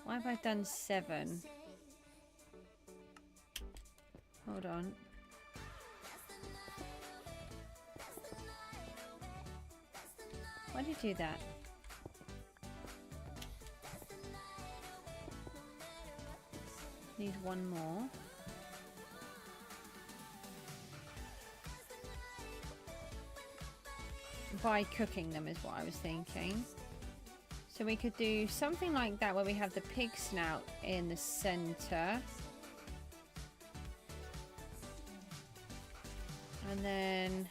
Why have I done 7? Hold on. Why did you do that? Need one more. By cooking them is what I was thinking. So we could do something like that where we have the pig snout in the center. And then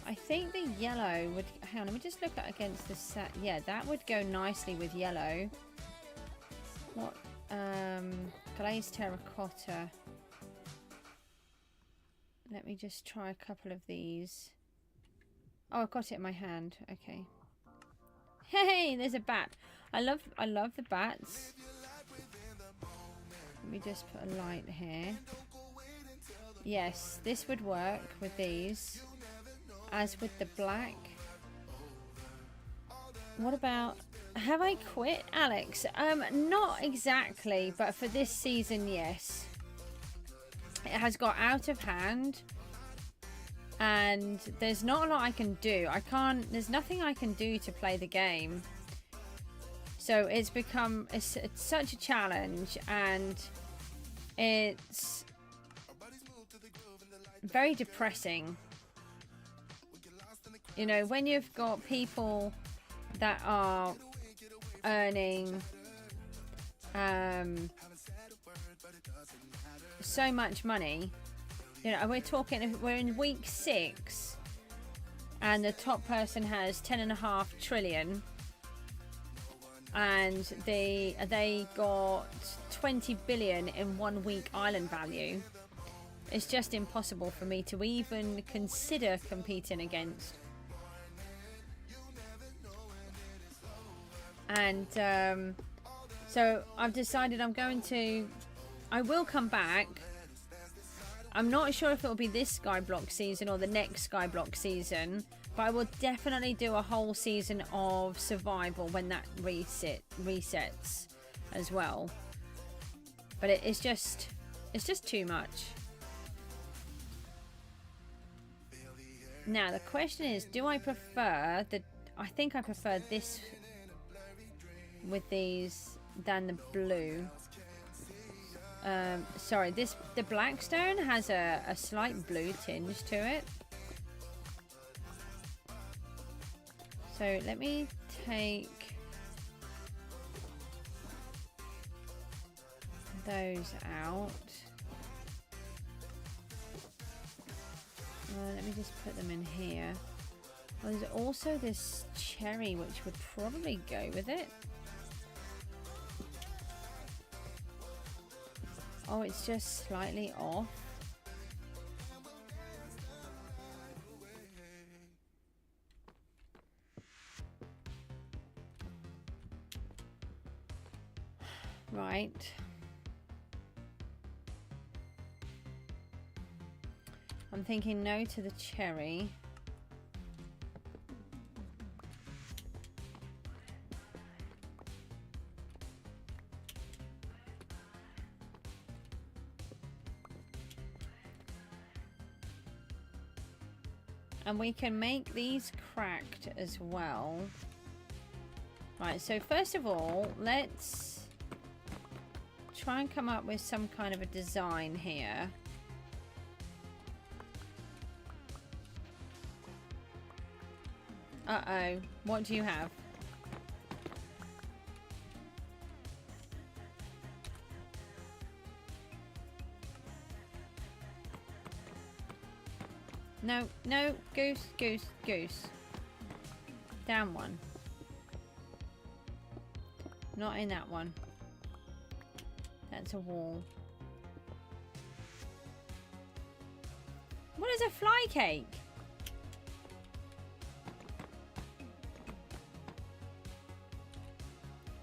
I think the yellow would... Hang on, let me just look at against the set. Yeah, that would go nicely with yellow. What? Glazed terracotta. Let me just try a couple of these. Oh, I've got it in my hand. Okay. Hey, there's a bat. I love the bats. Let me just put a light here. Yes, this would work with these. As with the black. What about... Have I quit, Alex? Not exactly, but for this season, yes. It has got out of hand. And there's not a lot I can do. There's nothing I can do to play the game. So it's become it's such a challenge, and it's very depressing. You know, when you've got people that are earning so much money. You know, we're in week 6 and the top person has 10.5 trillion and they got 20 billion in 1 week island value. It's just impossible for me to even consider competing against. And so I've decided I will come back. I'm not sure if it'll be this Skyblock season or the next Skyblock season, but I will definitely do a whole season of survival when that resets as well. But it's just too much. Now the question is, do I prefer I think I prefer this with these than the blue. Sorry, the blackstone has a slight blue tinge to it. So let me take those out. Let me just put them in here. Well, there's also this cherry which would probably go with it. Oh, it's just slightly off. Right. I'm thinking no to the cherry. And we can make these cracked as well. Right, so first of all, let's try and come up with some kind of a design here. Uh-oh, what do you have? No, no, goose, goose, goose. Down one. Not in that one. That's a wall. What is a fly cake?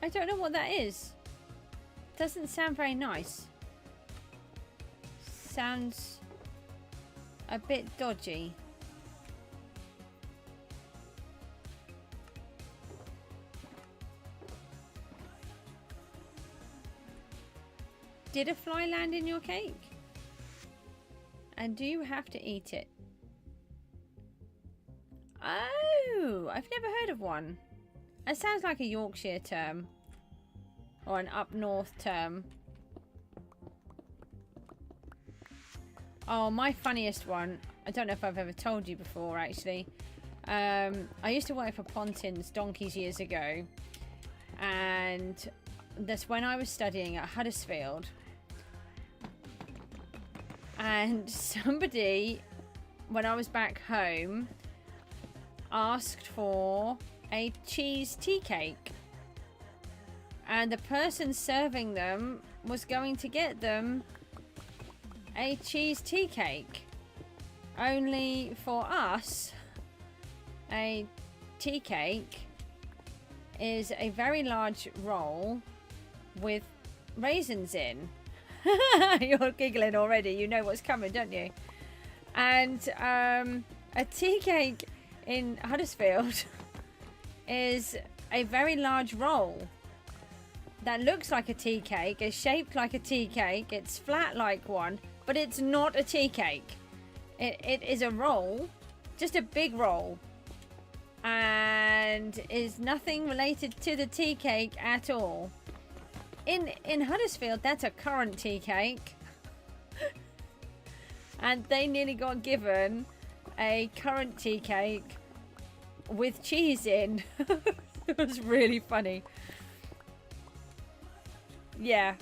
I don't know what that is. Doesn't sound very nice. Sounds a bit dodgy. Did a fly land in your cake? And do you have to eat it? Oh, I've never heard of one. It sounds like a Yorkshire term. Or an up north term. Oh, my funniest one. I don't know if I've ever told you before, actually. I used to work for Pontins donkeys years ago. And that's when I was studying at Huddersfield. And somebody, when I was back home, asked for a cheese tea cake. And the person serving them was going to get them a cheese tea cake. Only for us, a tea cake is a very large roll with raisins in. You're giggling already. You know what's coming, don't you? And a tea cake in Huddersfield is a very large roll that looks like a tea cake, is shaped like a tea cake, it's flat like one, but it's not a tea cake. It is a roll, just a big roll, and is nothing related to the tea cake at all. In Huddersfield, that's a currant tea cake. And they nearly got given a currant tea cake with cheese in. It was really funny. Yeah.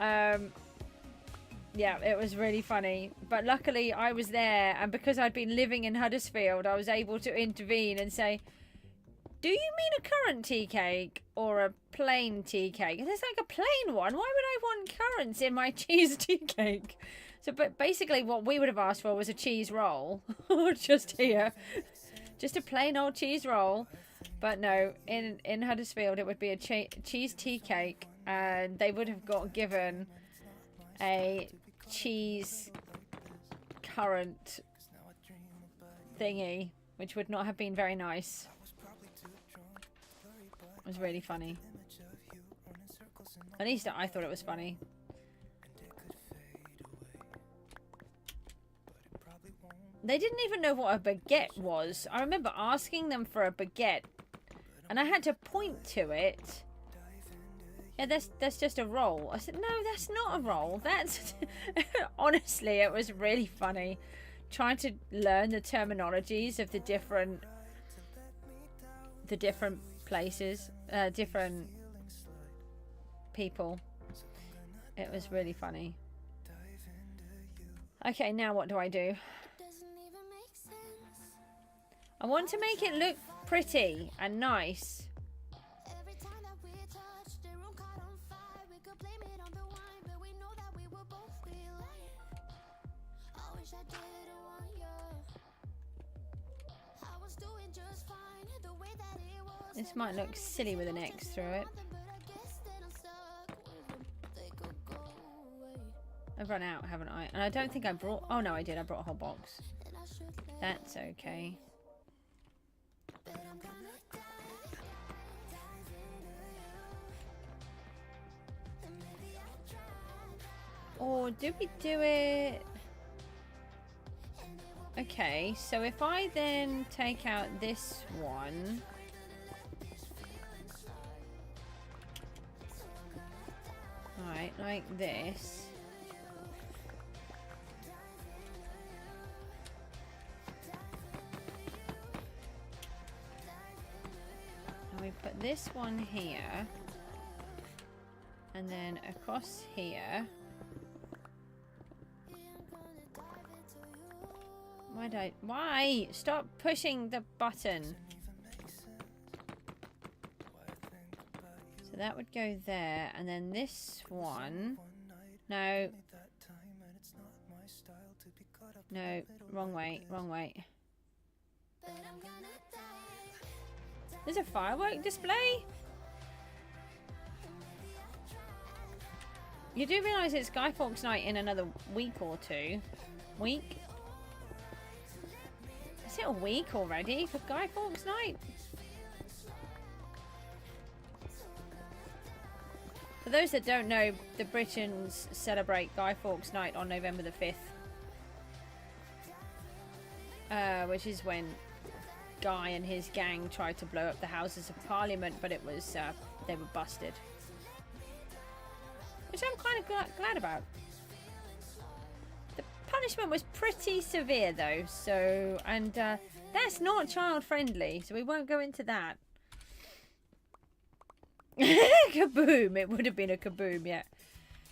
Yeah, it was really funny. But luckily I was there, and because I'd been living in Huddersfield, I was able to intervene and say, do you mean a currant tea cake or a plain tea cake? And it's like a plain one. Why would I want currants in my cheese tea cake? So, but basically what we would have asked for was a cheese roll. Just here. Just a plain old cheese roll. But no, in Huddersfield it would be a cheese tea cake, and they would have got given a cheese currant thingy, which would not have been very nice. It was really funny. At least I thought it was funny. They didn't even know what a baguette was. I remember asking them for a baguette, and I had to point to it. Yeah, that's just a roll. I said, no, that's not a roll. That's honestly, it was really funny trying to learn the terminologies of the different places, different people. It was really funny. Okay, now what do? I want to make it look pretty and nice. This might look silly with an X through it. I've run out, haven't I? And I don't think I brought... Oh, no, I did. I brought a whole box. That's okay. Or do we do it... Okay, so if I then take out this one... Right, like this. And we put this one here. And then across here. Why? Stop pushing the button. So that would go there, and then this one. No. No, wrong way, wrong way. There's a firework display? You do realise it's Guy Fawkes Night in another week or two. Week? Is it a week already for Guy Fawkes Night? For those that don't know, the Britons celebrate Guy Fawkes Night on November the 5th. Which is when Guy and his gang tried to blow up the Houses of Parliament, but it was, they were busted. Which I'm kind of glad about. The punishment was pretty severe though, so, and that's not child friendly, so we won't go into that. Kaboom! It would have been a kaboom, yeah.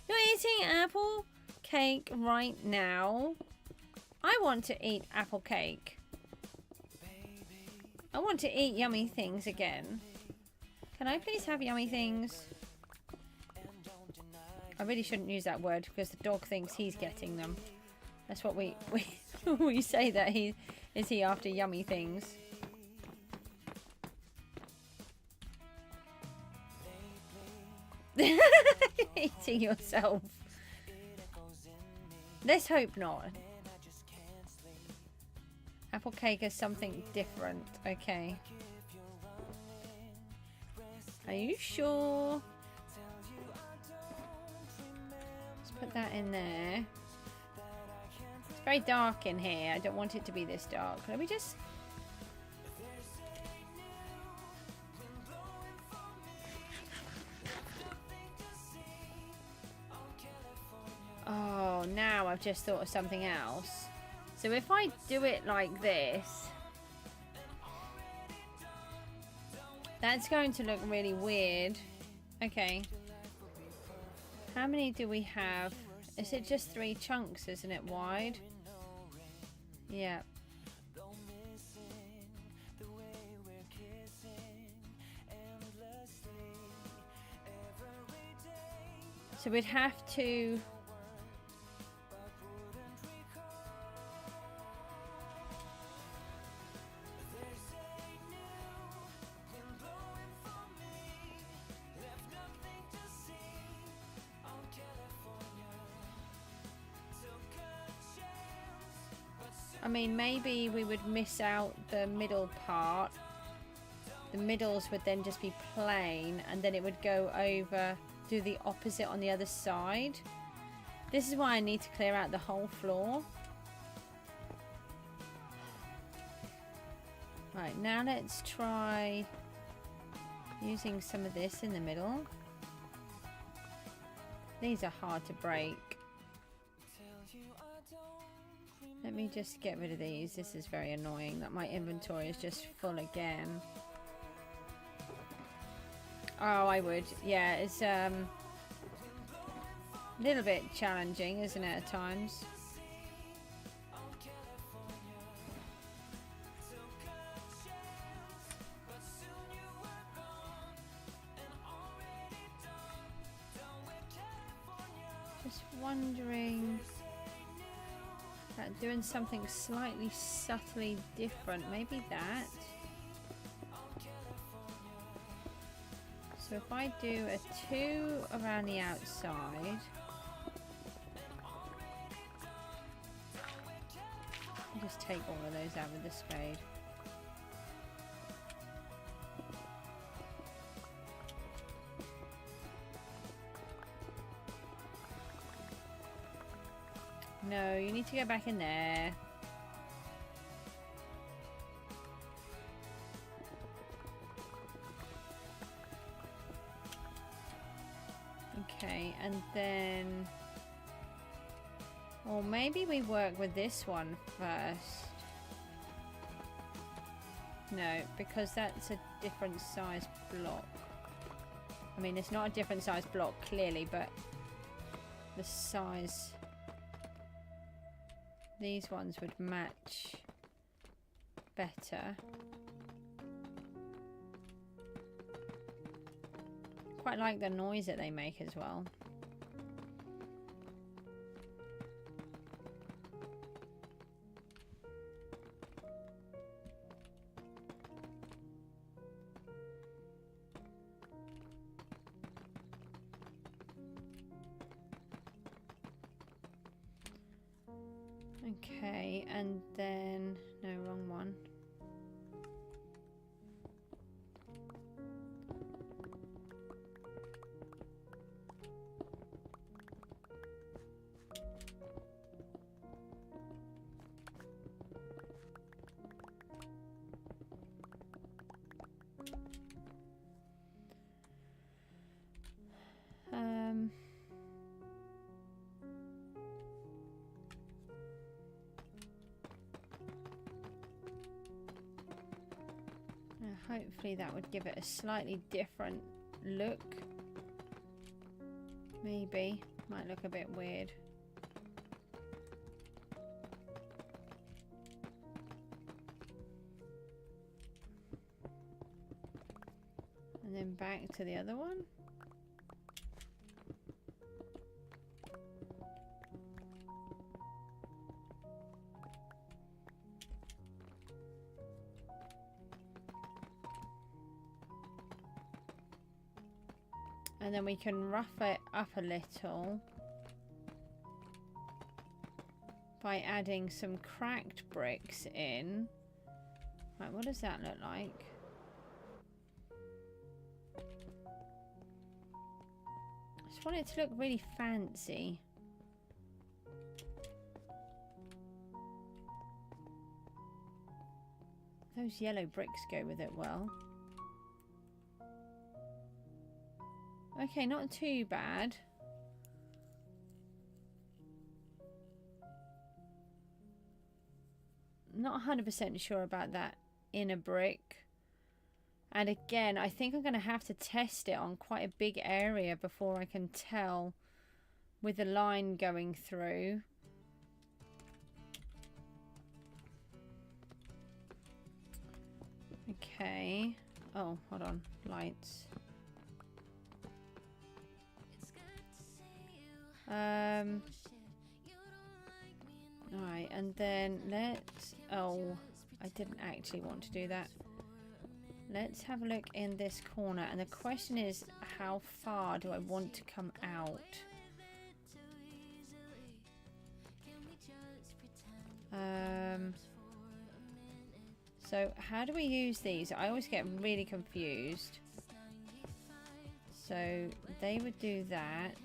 You're eating apple cake right now. I want to eat apple cake. I want to eat yummy things again. Can I please have yummy things? I really shouldn't use that word because the dog thinks he's getting them. That's what we we say, that he after yummy things. Eating yourself. Let's hope not. Apple cake is something different. Okay. Are you sure? Let's put that in there. It's very dark in here. I don't want it to be this dark. Let me just... Oh, now I've just thought of something else. So if I do it like this, that's going to look really weird. Okay. How many do we have? Is it just 3 chunks, isn't it, wide? Yeah. So we'd have to... I mean, maybe we would miss out the middle part. The middles would then just be plain, and then it would go over, do the opposite on the other side. This is why I need to clear out the whole floor. Right, now let's try using some of this in the middle. These are hard to break. Let me just get rid of these. This is very annoying that my inventory is just full again. Oh, I would. Yeah, it's a little bit challenging, isn't it, at times? Just wondering about doing something slightly subtly different. Maybe that. So if I do a 2 around the outside, I'll just take all of those out with the spade. No, you need to go back in there. Okay, and then... Or maybe we work with this one first. No, because that's a different size block. I mean, it's not a different size block, clearly, but the size... These ones would match better. Quite like the noise that they make as well. Okay, and then... No, wrong one. Hopefully that would give it a slightly different look. Maybe. Might look a bit weird. And then back to the other one. And then we can rough it up a little by adding some cracked bricks in. Right, what does that look like? I just want it to look really fancy. Those yellow bricks go with it well. Okay, not too bad. Not 100% sure about that inner brick. And again, I think I'm going to have to test it on quite a big area before I can tell with the line going through. Okay. Oh, hold on. Lights. Alright, and then let's... Oh, I didn't actually want to do that. Let's have a look in this corner. And the question is, how far do I want to come out? So how do we use these? I always get really confused. So they would do that.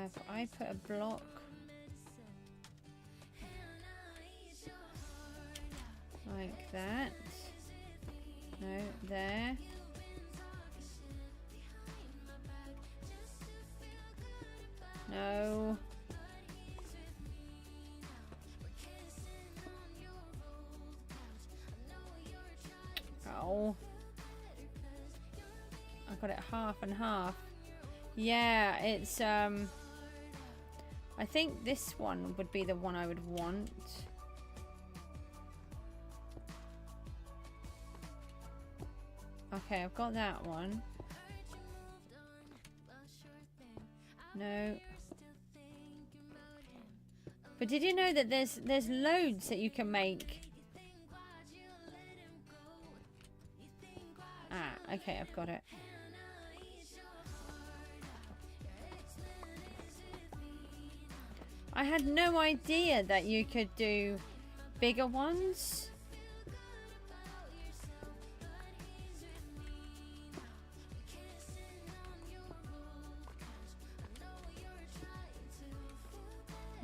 If I put a block like that, no, there, No. Oh. I got it half and half. Yeah, it's I think this one would be the one I would want. Okay, I've got that one. No. But did you know that there's loads that you can make? Ah, okay, I've got it. I had no idea that you could do bigger ones.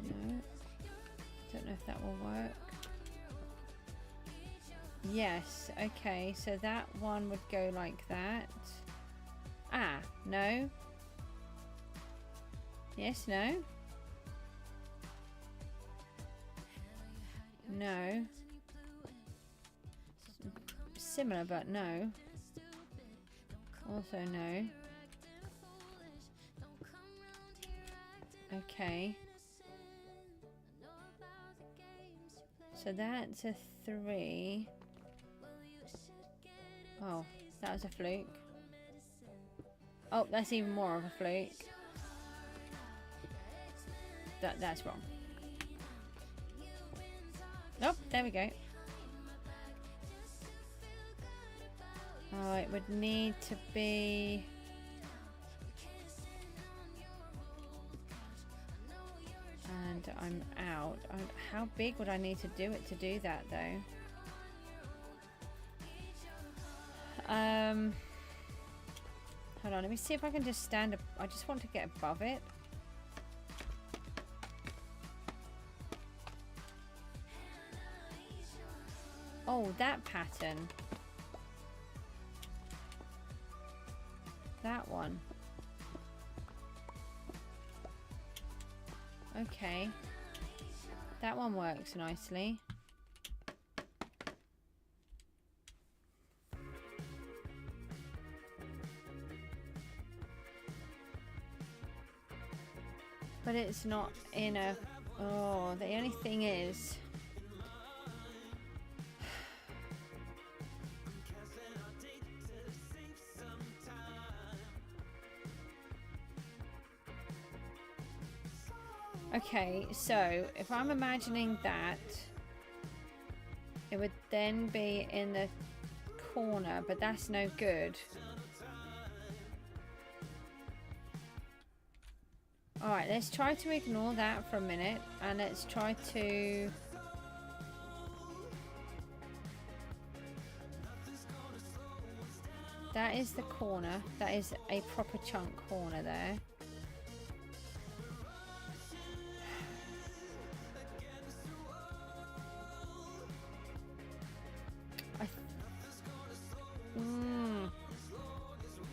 No. Don't know if that will work. Yes, okay, so that one would go like that. Ah, no. Yes, no. No. Similar, but no. Also no. Okay. So that's a 3. Oh, that was a fluke. Oh, that's even more of a fluke. That's wrong. Nope, there we go. Oh, it would need to be... And I'm out. How big would I need to do it to do that, though? Hold on, let me see if I can just stand up. I just want to get above it. Oh, that pattern. That one. Okay. That one works nicely. But it's not in a... Oh, the only thing is... Okay, so if I'm imagining that, it would then be in the corner, but that's no good. Alright, let's try to ignore that for a minute, and let's try to... That is the corner. That is a proper chunk corner there.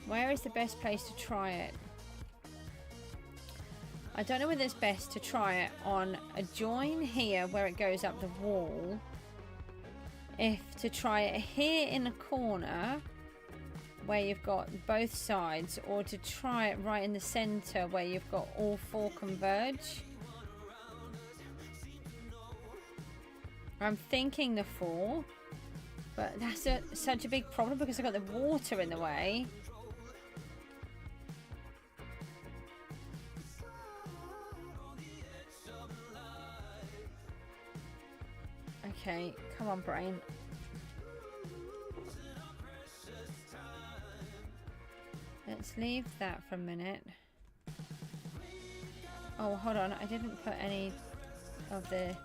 Where is the best place to try it? I don't know whether it's best to try it on a join here where it goes up the wall. If to try it here in the corner where you've got both sides, or to try it right in the center where you've got all 4 converge. I'm thinking the 4, but that's such a big problem because I've got the water in the way. Okay, come on, brain. Let's leave that for a minute. Oh, hold on. I didn't put any of the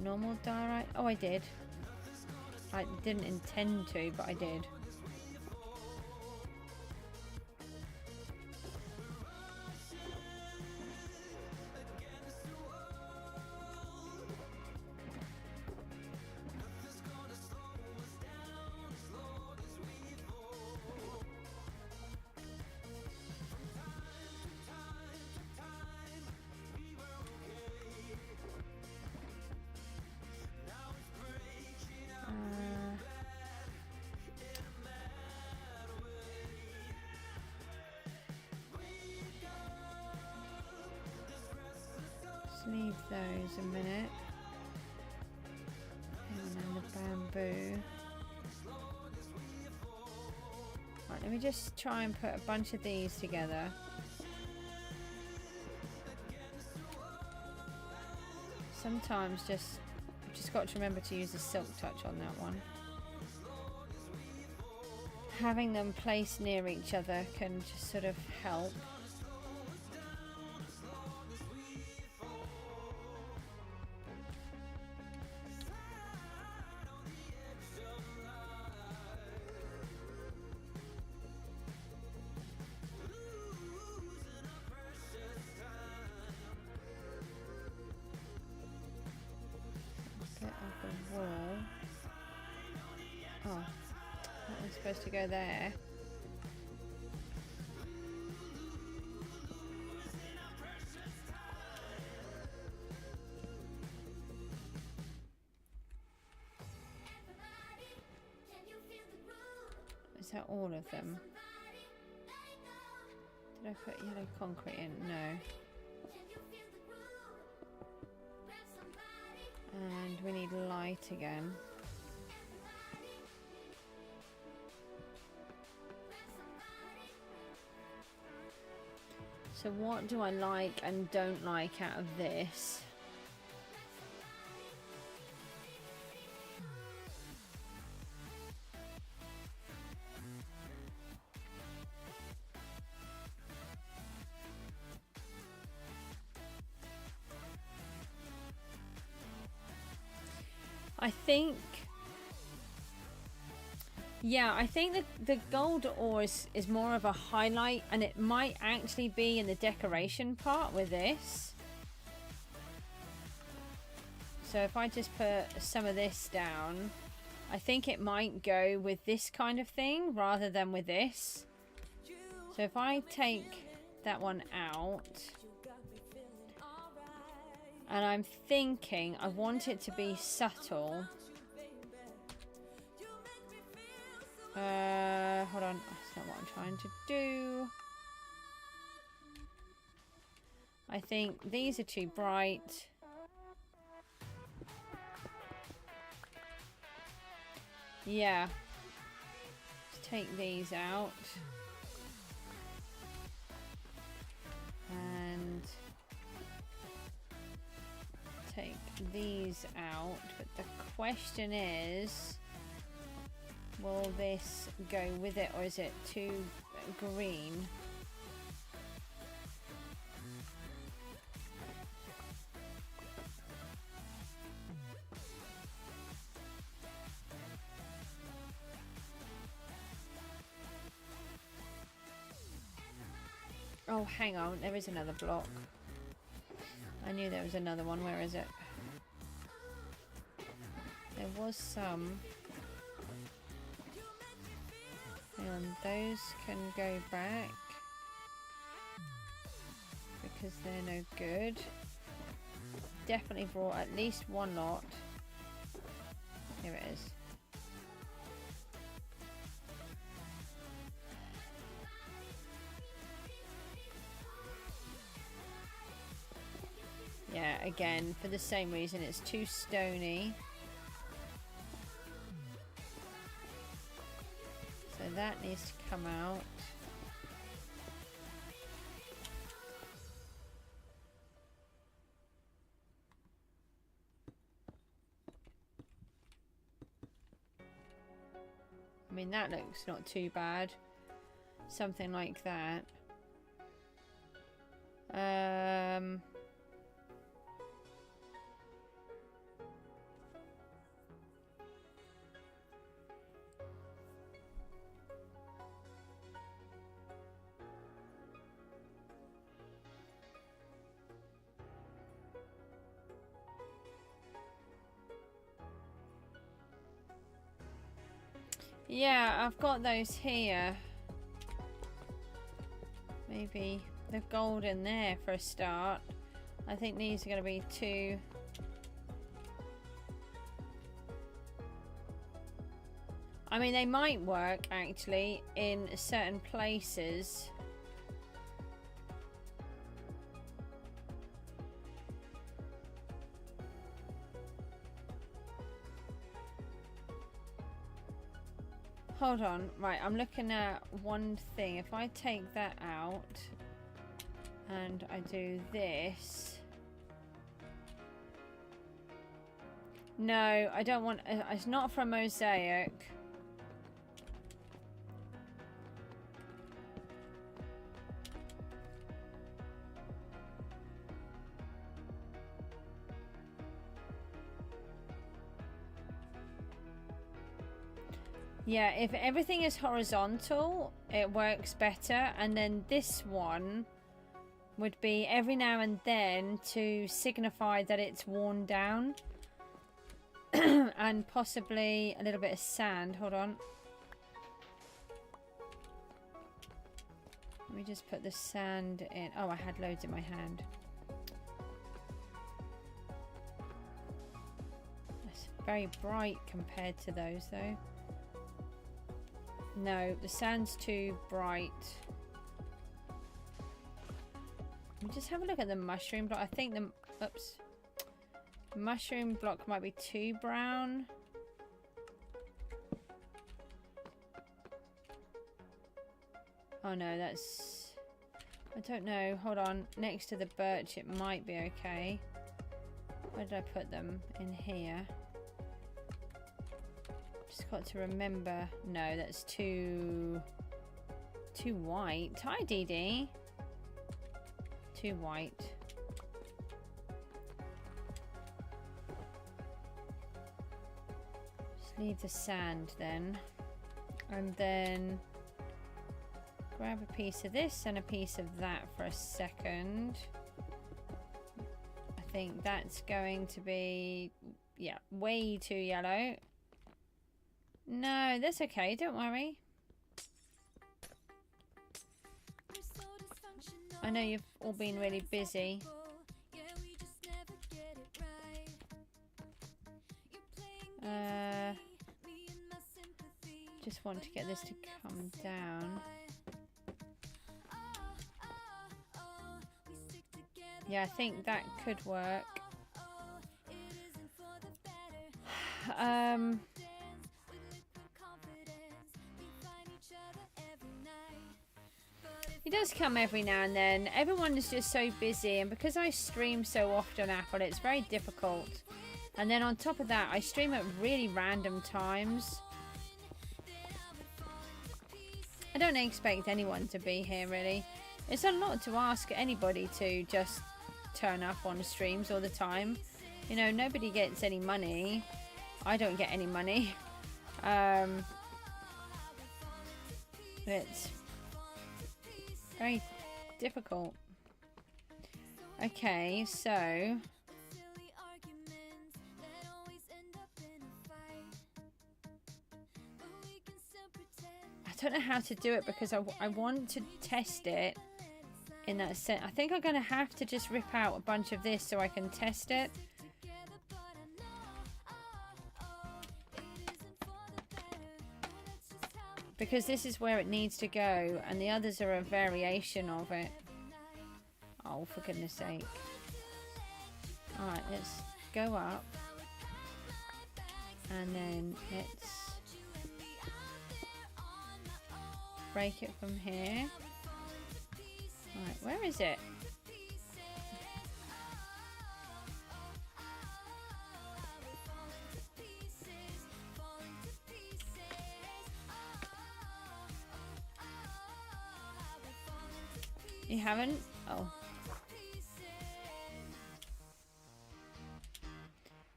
normal diorite. Oh, I did. I didn't intend to, but I did. those a minute. And then the bamboo. Right, let me just try and put a bunch of these together. Sometimes I've just got to remember to use the silk touch on that one. Having them placed near each other can just sort of help. To go there. Is that all of them? Did I put yellow concrete in? No. And we need light again. So what do I like and don't like out of this? I think... Yeah, I think the gold ore is more of a highlight, and it might actually be in the decoration part with this. So if I just put some of this down, I think it might go with this kind of thing rather than with this. So if I take that one out, and I'm thinking I want it to be subtle. Hold on, that's not what I'm trying to do. I think these are too bright. Yeah. Let's take these out. And take these out. But the question is, will this go with it, or is it too green? Oh, hang on, there is another block. I knew there was another one. Where is it? There was some. And those can go back because they're no good. Definitely brought at least one lot. Here it is. Yeah, again, for the same reason, it's too stony. So that needs to come out. I mean, that looks not too bad. Something like that. Yeah, I've got those here. Maybe the gold in there for a start. I think these are going to be too... I mean, they might work actually in certain places. hold on. Right, I'm looking at one thing. If I take that out and I do this. No, I don't want... It's not for a mosaic. Yeah, if everything is horizontal, it works better. And then this one would be every now and then to signify that it's worn down. And possibly a little bit of sand. Hold on. Let me just put the sand in. Oh, I had loads in my hand. That's very bright compared to those, though. No, the sand's too bright. Let me just have a look at the mushroom block. I think the... Oops. Mushroom block might be too brown. Oh no, that's... I don't know. Hold on. Next to the birch, it might be okay. Where did I put them? In here. Just got to remember. No, that's too white. Hi, Dee Dee. Too white. Just leave the sand then. And then grab a piece of this and a piece of that for a second. I think that's going to be, yeah, way too yellow. No, that's okay, don't worry. I know you've all been really busy. Just want to get this to come down. Yeah, I think that could work. He does come every now and then. Everyone is just so busy, and because I stream so often, Apple, it's very difficult. And then on top of that, I stream at really random times. I don't expect anyone to be here, really. It's a lot to ask anybody to just turn up on streams all the time. You know, nobody gets any money. I don't get any money. It's very difficult. Okay, so I don't know how to do it because I want to test it in that sense. I think I'm going to have to just rip out a bunch of this so I can test it. Because this is where it needs to go, and the others are a variation of it. Oh, for goodness sake. Alright, let's go up. And then let's break it from here. Alright, where is it? You haven't? Oh.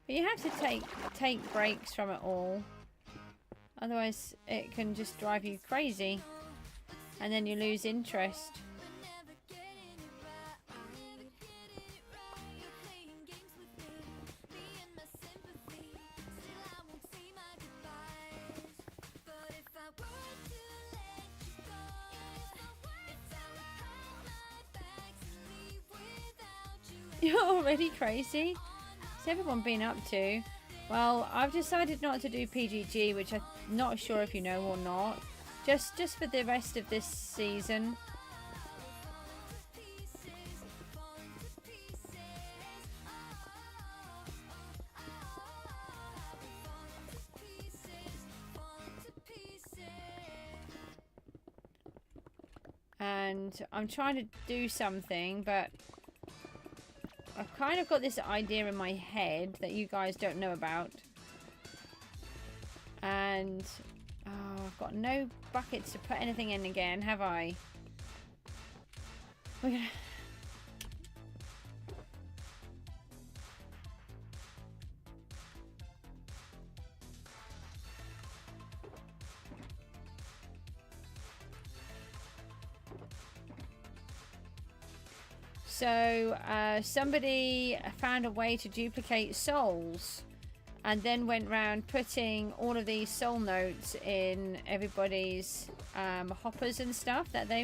But you have to take breaks from it all. Otherwise it can just drive you crazy. And then you lose interest. You're already crazy? What's everyone been up to? Well, I've decided not to do PGG, which I'm not sure if you know or not. Just for the rest of this season. and I'm trying to do something, but I've kind of got this idea in my head that you guys don't know about. And oh, I've got no buckets to put anything in again, have I? We're gonna... So, somebody found a way to duplicate souls and then went around putting all of these soul notes in everybody's hoppers and stuff that they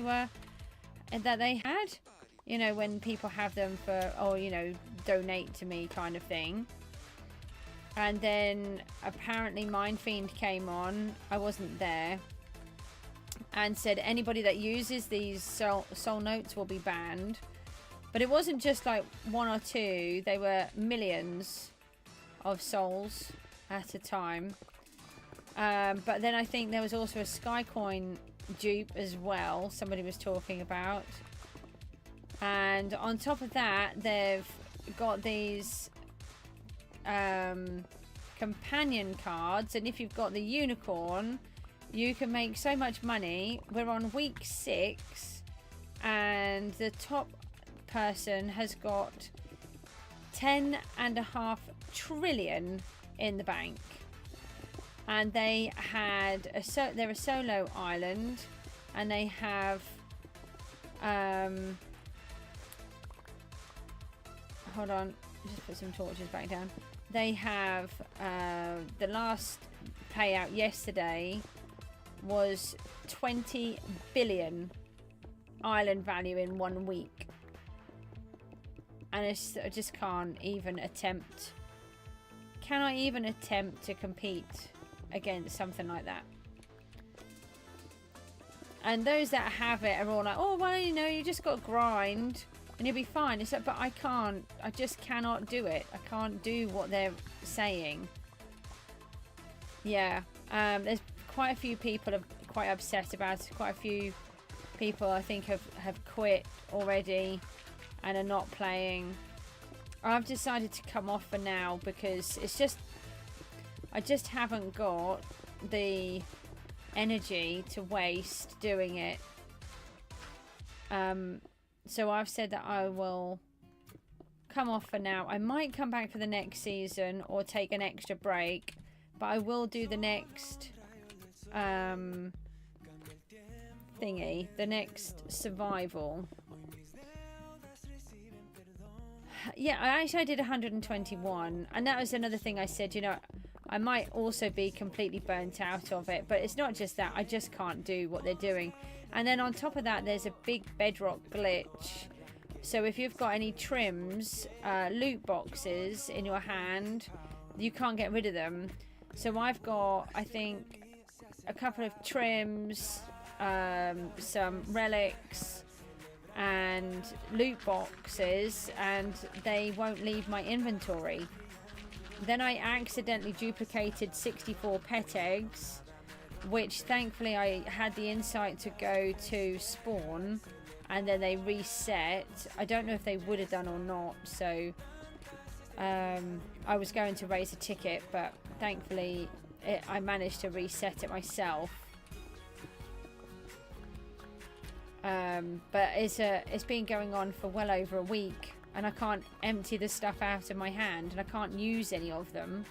had. You know, when people have them for, oh, you know, donate to me kind of thing. And then apparently Mindfiend came on. I wasn't there. And said anybody that uses these soul notes will be banned. But it wasn't just like one or two. They were millions of souls at a time. But then I think there was also a Skycoin dupe as well. Somebody was talking about. And on top of that, they've got these companion cards. And if you've got the unicorn, you can make so much money. We're on week 6. And the top person has got 10.5 trillion in the bank, and they had they're a solo island, and they have hold on, just put some torches back down. They have the last payout yesterday was 20 billion island value in 1 week. And I just can't even attempt. Can I even attempt to compete against something like that? And those that have it are all like, oh, well, you know, you just got to grind and you'll be fine. It's like, but I can't. I just cannot do it. I can't do what they're saying. Yeah. There's quite a few people are quite upset about it. Quite a few people, I think, have quit already and are not playing. I've decided to come off for now because it's just, I just haven't got the energy to waste doing it. So I've said that I will come off for now. I might come back for the next season or take an extra break, but I will do the next thingy, the next survival. Yeah, I did 121, and that was another thing I said, you know, I might also be completely burnt out of it, but it's not just that, I just can't do what they're doing. And then on top of that, there's a big bedrock glitch. So if you've got any trims, loot boxes in your hand, you can't get rid of them. So I've got, I think, a couple of trims, some relics, and loot boxes, and they won't leave my inventory. Then I accidentally duplicated 64 pet eggs, which thankfully I had the insight to go to spawn, and then they reset. I don't know if they would have done or not, so I was going to raise a ticket, but thankfully I managed to reset it myself. But it's been going on for well over a week, and I can't empty the stuff out of my hand, and I can't use any of them.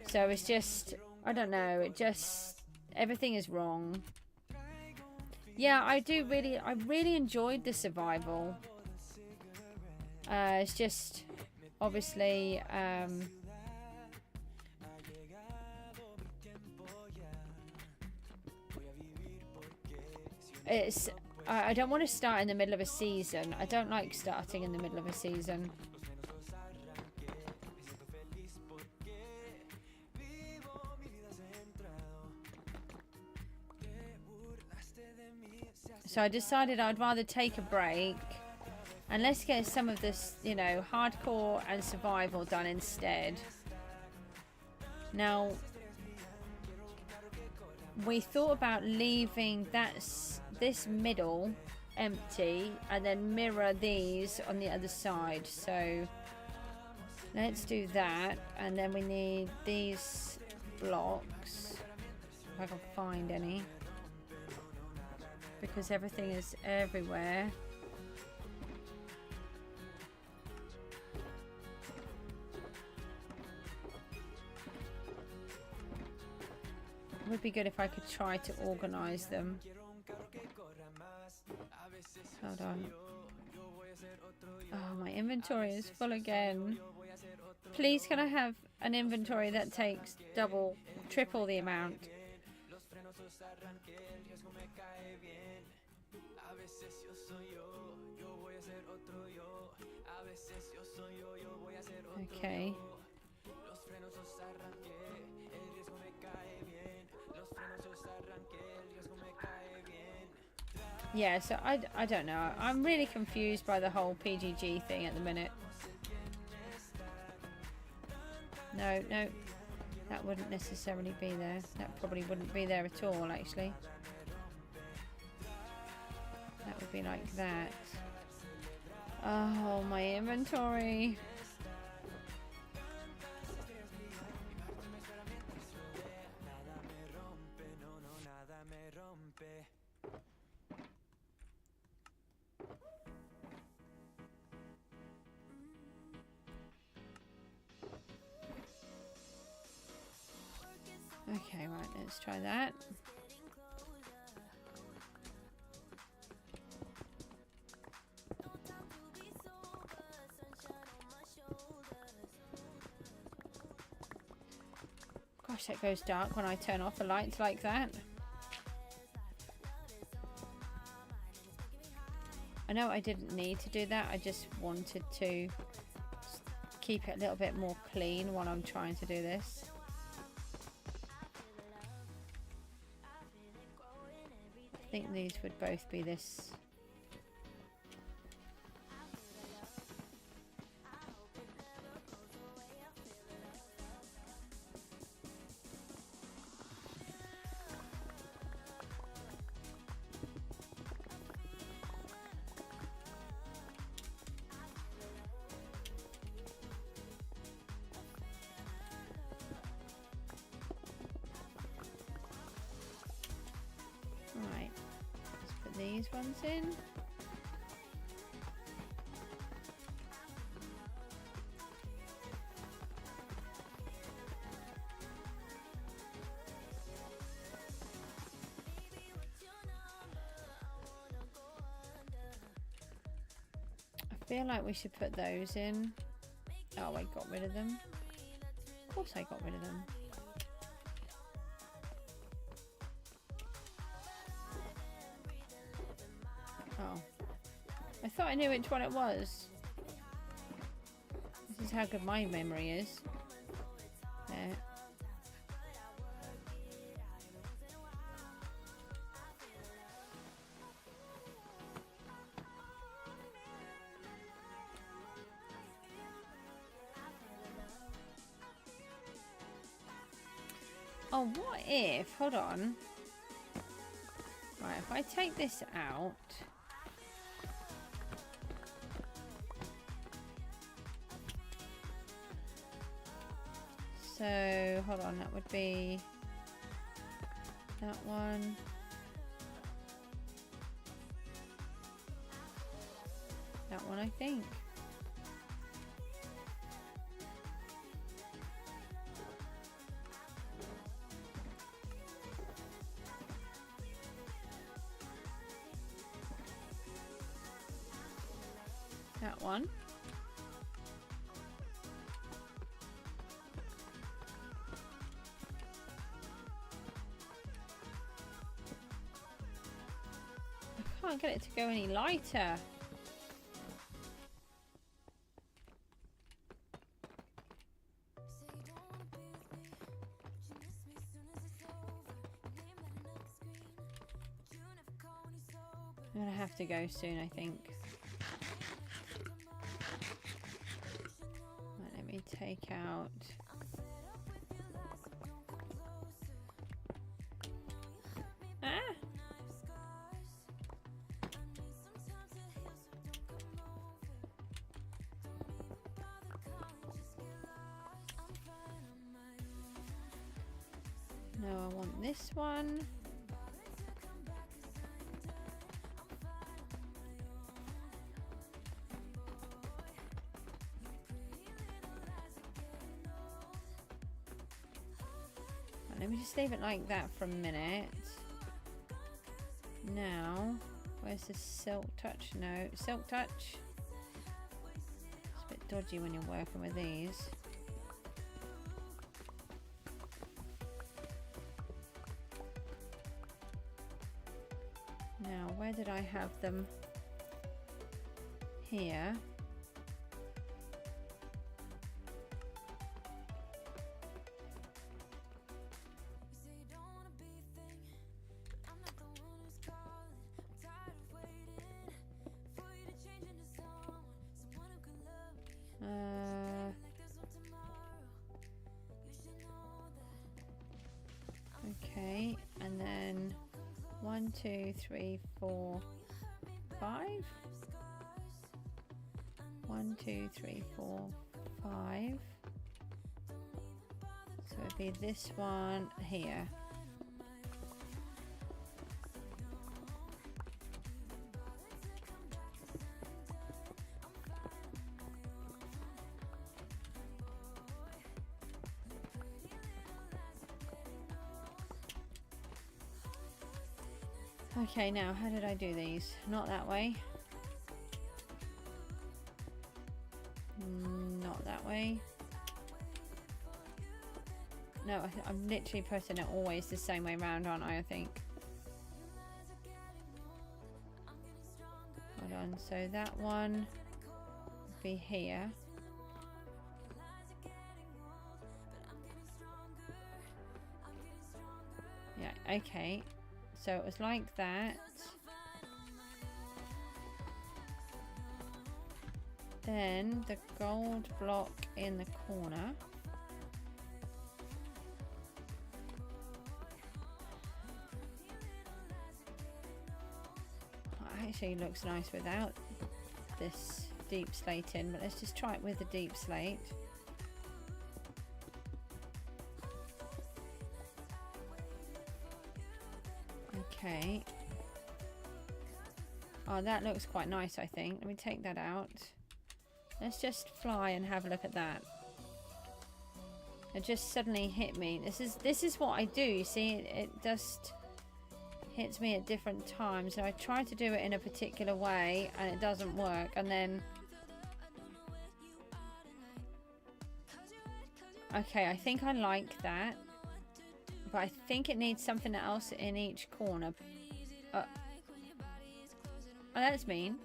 So it's just, I don't know, it just, everything is wrong. Yeah, I really enjoyed the survival. It's just, obviously, I don't want to start in the middle of a season. I don't like starting in the middle of a season. So I decided I'd rather take a break and let's get some of this, you know, hardcore and survival done instead. Now, we thought about leaving this this middle empty and then mirror these on the other side. So let's do that, and then we need these blocks, if I can find any, because everything is everywhere. It would be good if I could try to organize them. Hold on. Oh, my inventory is full again. Please, can I have an inventory that takes double, triple the amount? Okay. Yeah, so I don't know. I'm really confused by the whole PGG thing at the minute. No, that wouldn't necessarily be there. That probably wouldn't be there at all, actually. That would be like that. Oh, my inventory. Okay, right, let's try that. Gosh, that goes dark when I turn off the lights like that. I know I didn't need to do that, I just wanted to keep it a little bit more clean while I'm trying to do this. I think these would both be this. Right, let's put these ones in. I feel like we should put those in. Oh, I got rid of them. Of course I got rid of them. Oh, I thought I knew which one it was. This is how good my memory is. There. Oh, what if, hold on. Right, if I take this out. So, hold on, that would be that one. That one, I think. That one. I can't get it to go any lighter. I'm gonna have to go soon, I think. Right, let me take out. Ah! No, I want this one. Let me just leave it like that for a minute. Now, where's the silk touch? No, silk touch. It's a bit dodgy when you're working with these. Now, where did I have them? Here. Okay, and then 1, 2, 3, 4, 5. 1, 2, 3, 4, 5. So it'd be this one here. Okay, now how did I do these? Not that way. Not that way. No, I'm literally putting it always the same way around, aren't I think. Hold on, so that one would be here. Yeah, okay. So it was like that. Then the gold block in the corner. Actually looks nice without this deep slate in, but let's just try it with the deep slate. Okay. Oh, that looks quite nice, I think. Let me take that out. Let's just fly and have a look at that. It just suddenly hit me. This is what I do. You see, it just hits me at different times. So I try to do it in a particular way and it doesn't work. And then... Okay, I think I like that. But I think it needs something else in each corner. Oh, that's mean.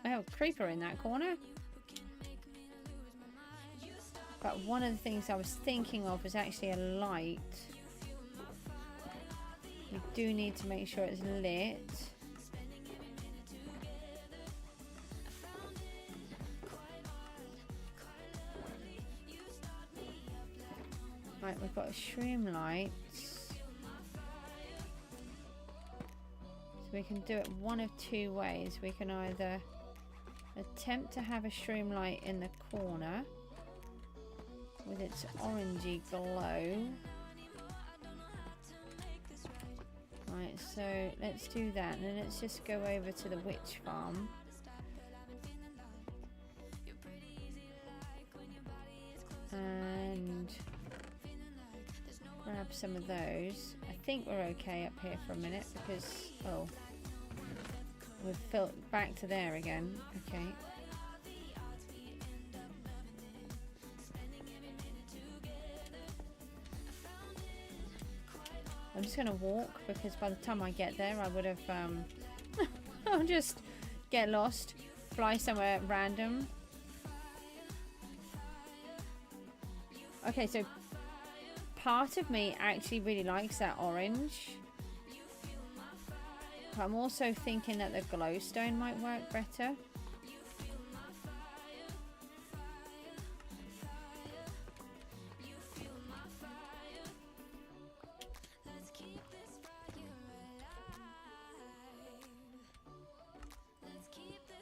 I have a creeper in that corner. But one of the things I was thinking of was actually a light. We do need to make sure it's lit. Right, we've got a shroom light. So we can do it one of two ways. We can either attempt to have a shroom light in the corner with its orangey glow. Right, so let's do that, and then let's just go over to the witch farm. And grab some of those. I think we're okay up here for a minute because, oh, we've filled back to there again. Okay. I'm just going to walk because by the time I get there I would have I'll just get lost, fly somewhere random. Okay, so part of me actually really likes that orange. But I'm also thinking that the glowstone might work better.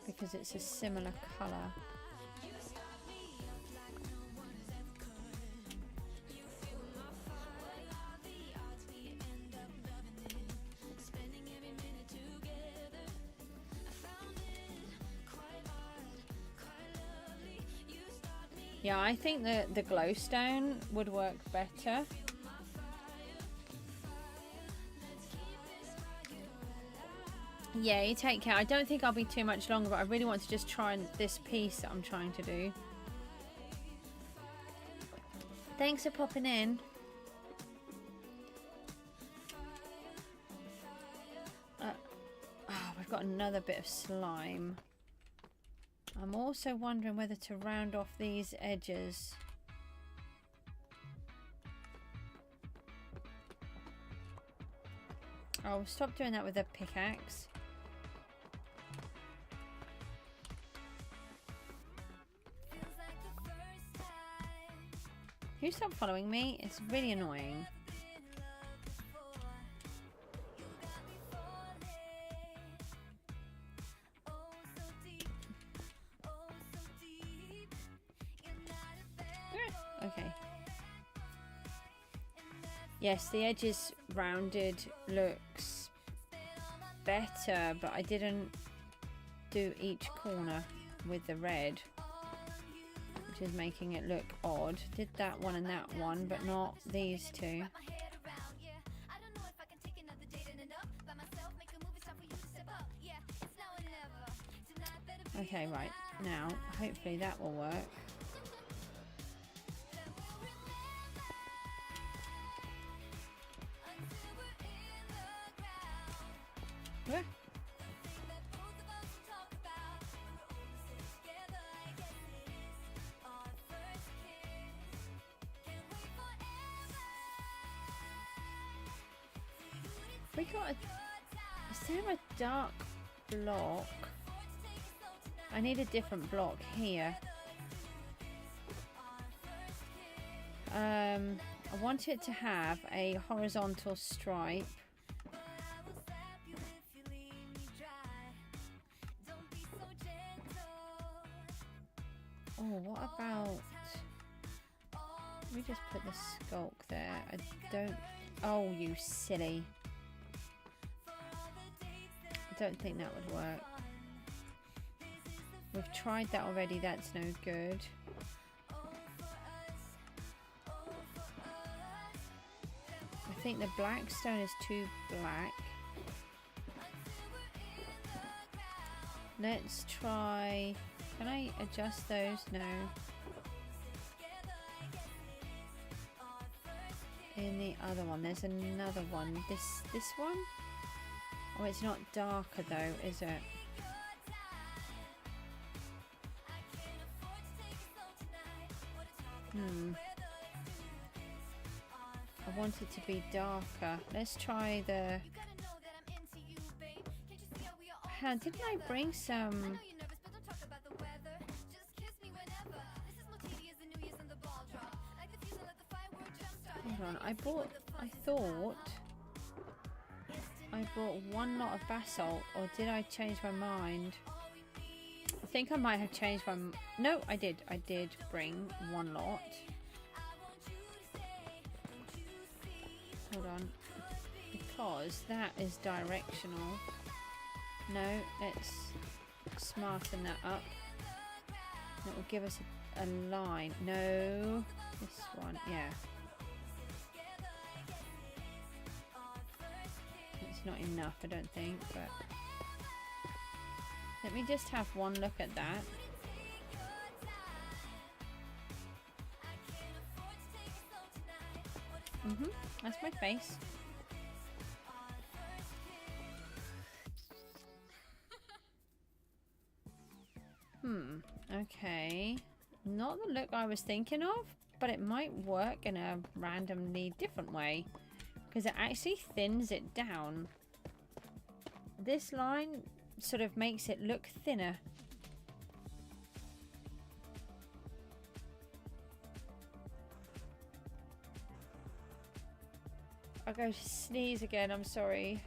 Because it's a similar colour. Yeah, I think the glowstone would work better. Yeah, you take care. I don't think I'll be too much longer, but I really want to just try this piece that I'm trying to do. Thanks for popping in. Oh, we've got another bit of slime. I'm also wondering whether to round off these edges. Oh, stop doing that with a pickaxe. Can you stop following me? It's really annoying. Okay. Yes, the edges rounded looks better, but I didn't do each corner with the red, which is making it look odd. Did that one and that one, but not these two. Okay, right. Now, hopefully that will work. Yeah. We got a... Is there a dark block? I need a different block here. I want it to have a horizontal stripe. Oh, what about... Let me just put the skulk there. I don't... Oh, you silly. I don't think that would work. We've tried that already. That's no good. I think the black stone is too black. Let's try... Can I adjust those? No. In the other one, there's another one. This one? Oh, it's not darker though, is it? I want it to be darker. Let's try the... Didn't I bring some... Hold on, I thought I brought one lot of basalt, or did I change my mind? I think I might have changed my... No, I did bring one lot. Hold on, because that is directional. No, let's smarten that up. That will give us a line. No, this one, yeah. Not enough, I don't think, but let me just have one look at that. That's my face. Okay, not the look I was thinking of, but it might work in a randomly different way, because it actually thins it down. This line sort of makes it look thinner. I'll go sneeze again, I'm sorry.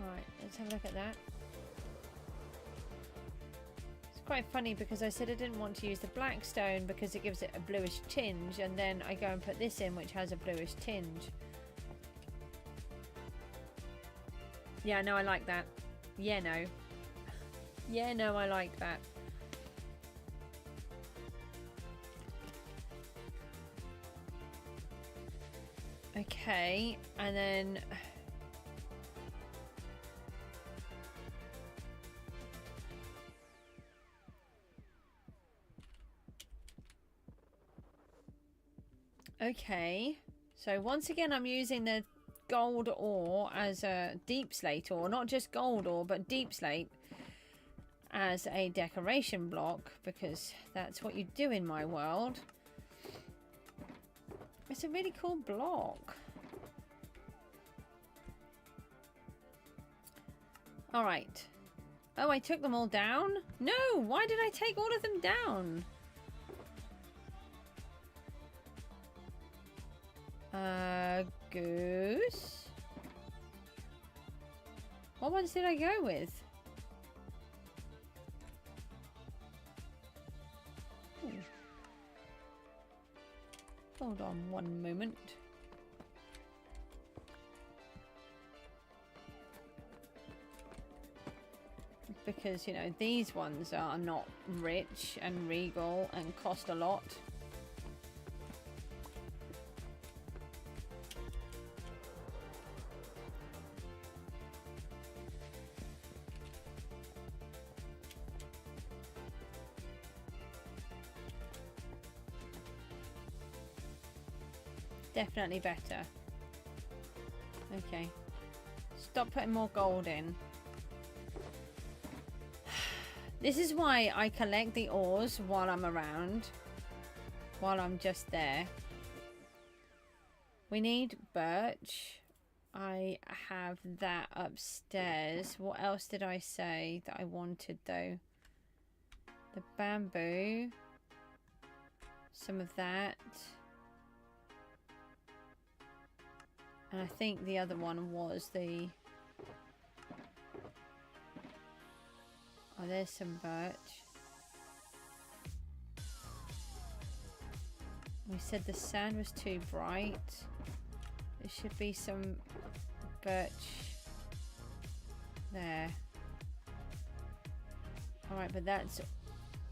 Right, let's have a look at that. It's quite funny because I said I didn't want to use the black stone because it gives it a bluish tinge, and then I go and put this in which has a bluish tinge. Yeah, no, I like that. Yeah, no. Yeah, no, I like that. Okay, and then... Okay, so once again I'm using the gold ore as a deep slate ore, not just gold ore but deep slate as a decoration block, because that's what you do in my world. It's a really cool block. Alright. Oh, I took them all down? No, why did I take all of them down? Goose? What ones did I go with? Ooh. Hold on one moment. Because, you know, these ones are not rich and regal and cost a lot. Definitely better. Okay. Stop putting more gold in. This is why I collect the ores while I'm around. While I'm just there. We need birch. I have that upstairs. What else did I say that I wanted though? The bamboo. Some of that. And I think the other one was the... Oh, there's some birch. We said the sand was too bright. There should be some birch there. Alright, but that's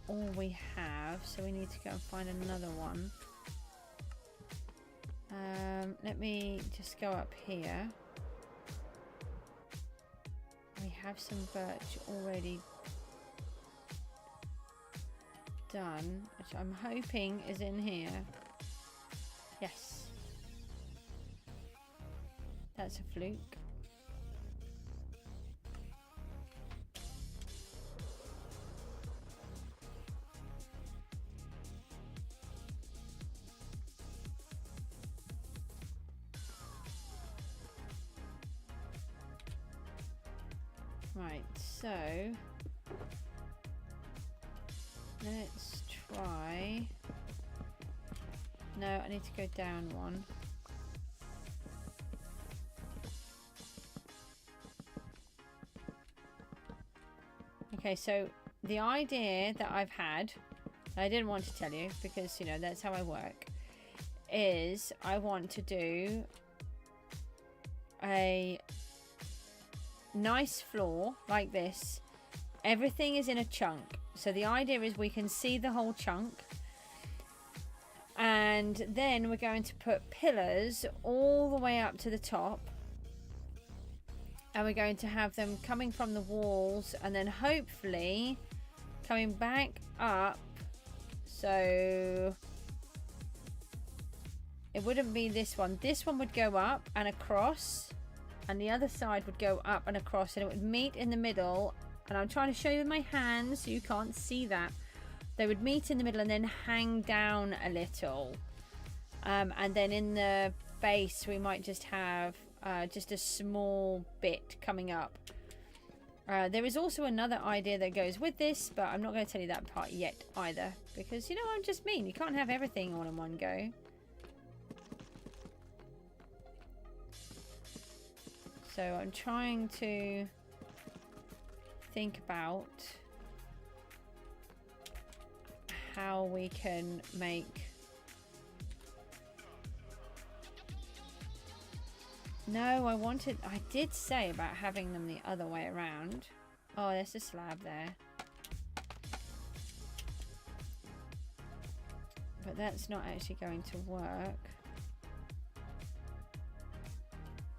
all we have. So we need to go and find another one. Let me just go up here. We have some birch already done, which I'm hoping is in here. Yes. That's a fluke. Right, so let's try. No, I need to go down one. Okay, so the idea that I've had, I didn't want to tell you because, you know, that's how I work, is I want to do a nice floor like this. Everything is in a chunk, so the idea is we can see the whole chunk, and then we're going to put pillars all the way up to the top, and we're going to have them coming from the walls and then hopefully coming back up, so it wouldn't be this one would go up and across, and the other side would go up and across, and it would meet in the middle. And I'm trying to show you with my hands so you can't see that. They would meet in the middle and then hang down a little. And then in the base we might just have just a small bit coming up. There is also another idea that goes with this, but I'm not going to tell you that part yet either. Because, you know, I'm just mean. You can't have everything all in one go. So I'm trying to think about how we can make... No, I did say about having them the other way around. Oh, there's a slab there. But that's not actually going to work.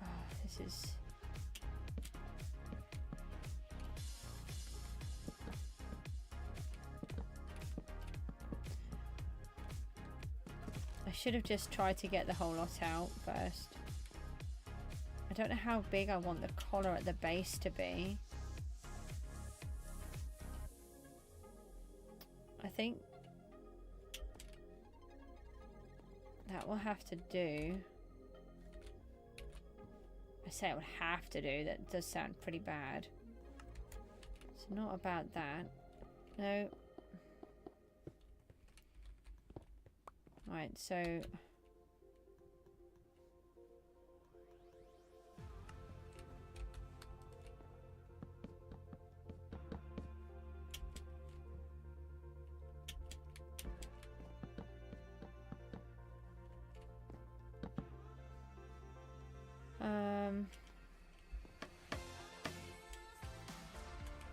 Oh, this is... I should have just tried to get the whole lot out first. I don't know how big I want the collar at the base to be. I think that will have to do. I say it would have to do. That does sound pretty bad. It's not about that. No. Right, so...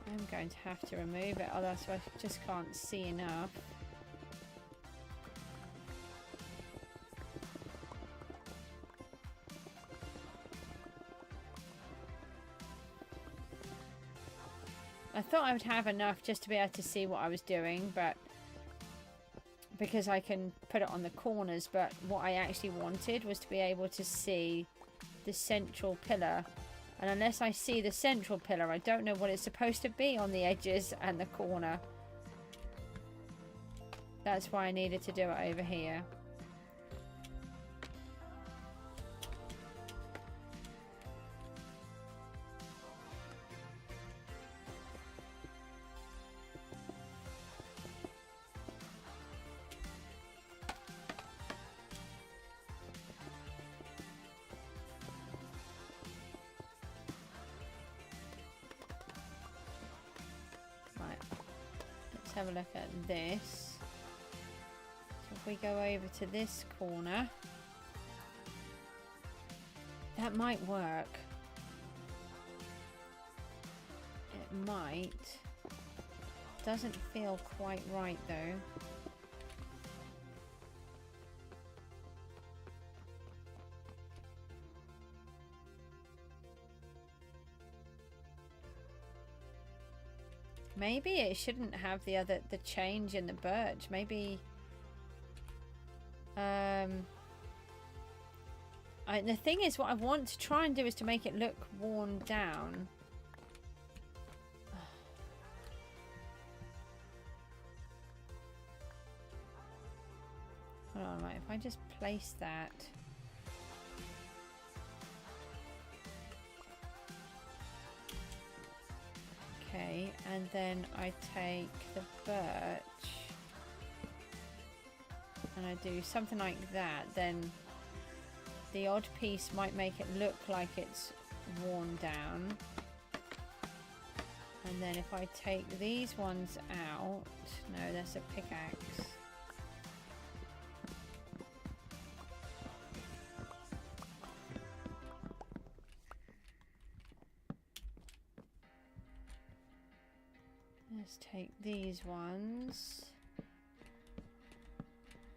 I'm going to have to remove it, otherwise I just can't see enough. I thought I would have enough just to be able to see what I was doing, but because I can put it on the corners, but what I actually wanted was to be able to see the central pillar. And unless I see the central pillar, I don't know what it's supposed to be on the edges and the corner. That's why I needed to do it over here. Have a look at this. So if we go over to this corner, that might work. It might. Doesn't feel quite right though. Maybe it shouldn't have the change in the birch. Maybe the thing is, what I want to try and do is to make it look worn down. Hold on, right, if I just place that. Okay, and then I take the birch and I do something like that, then the odd piece might make it look like it's worn down. And then if I take these ones out, no, that's a pickaxe. Let's take these ones.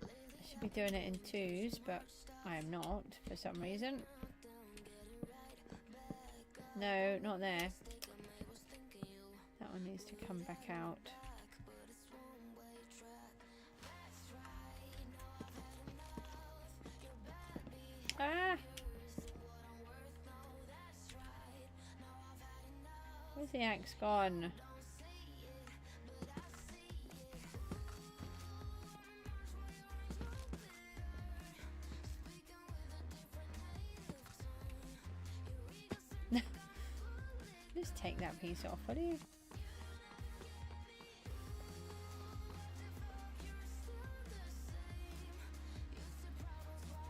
I should be doing it in twos, but I am not for some reason. No, not there. That one needs to come back out. Ah! Where's the axe gone? Just take that piece off, will you?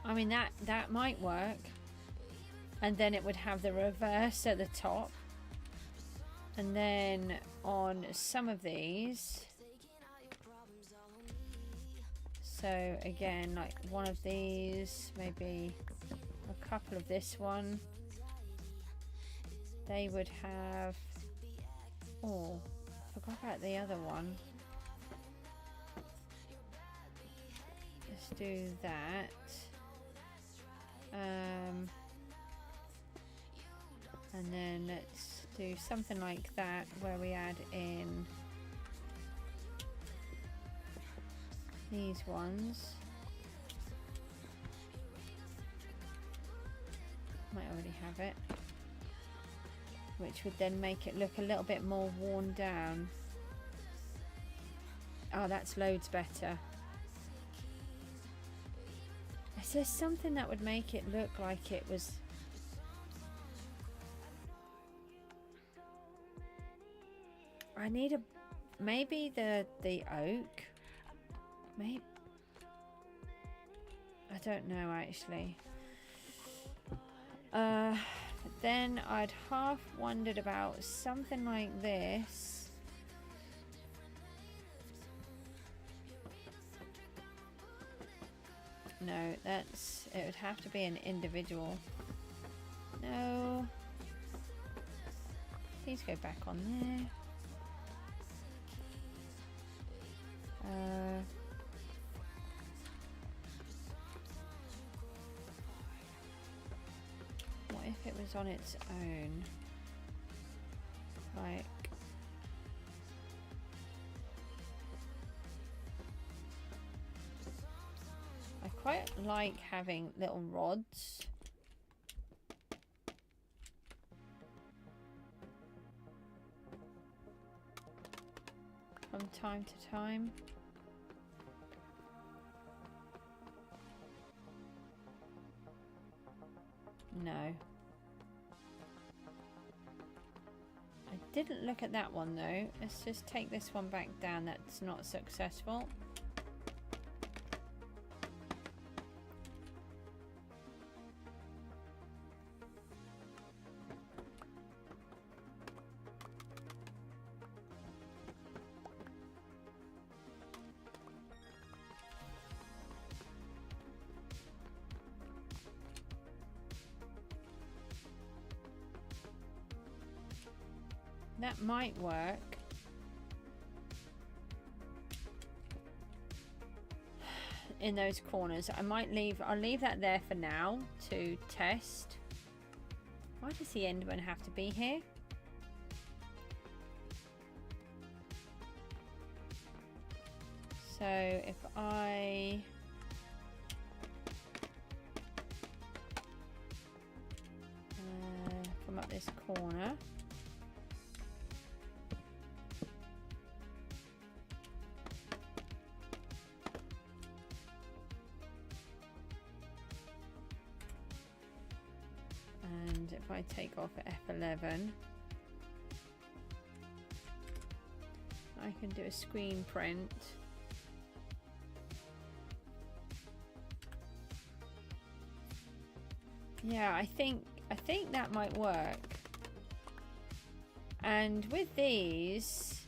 I mean, that might work. And then it would have the reverse at the top. And then on some of these, So again, like one of these, maybe a couple of this one. They would have, oh, I forgot about the other one. Let's do that. And then let's do something like that where we add in these ones. Might already have it. Which would then make it look a little bit more worn down. Oh, that's loads better. Is there something that would make it look like it was... I need a... maybe the oak? Maybe... I don't know actually. Then I'd half wondered about something like this. No, that's... it would have to be an individual. No. Please go back on there. What if it was on its own? Like... I quite like having little rods. From time to time. No. I didn't look at that one though. Let's just take this one back down. That's not successful. That might work. In those corners. I'll leave that there for now to test. Why does the end one have to be here? So if I come up this corner. And if I take off F11, I can do a screen print. Yeah, I think that might work. And with these,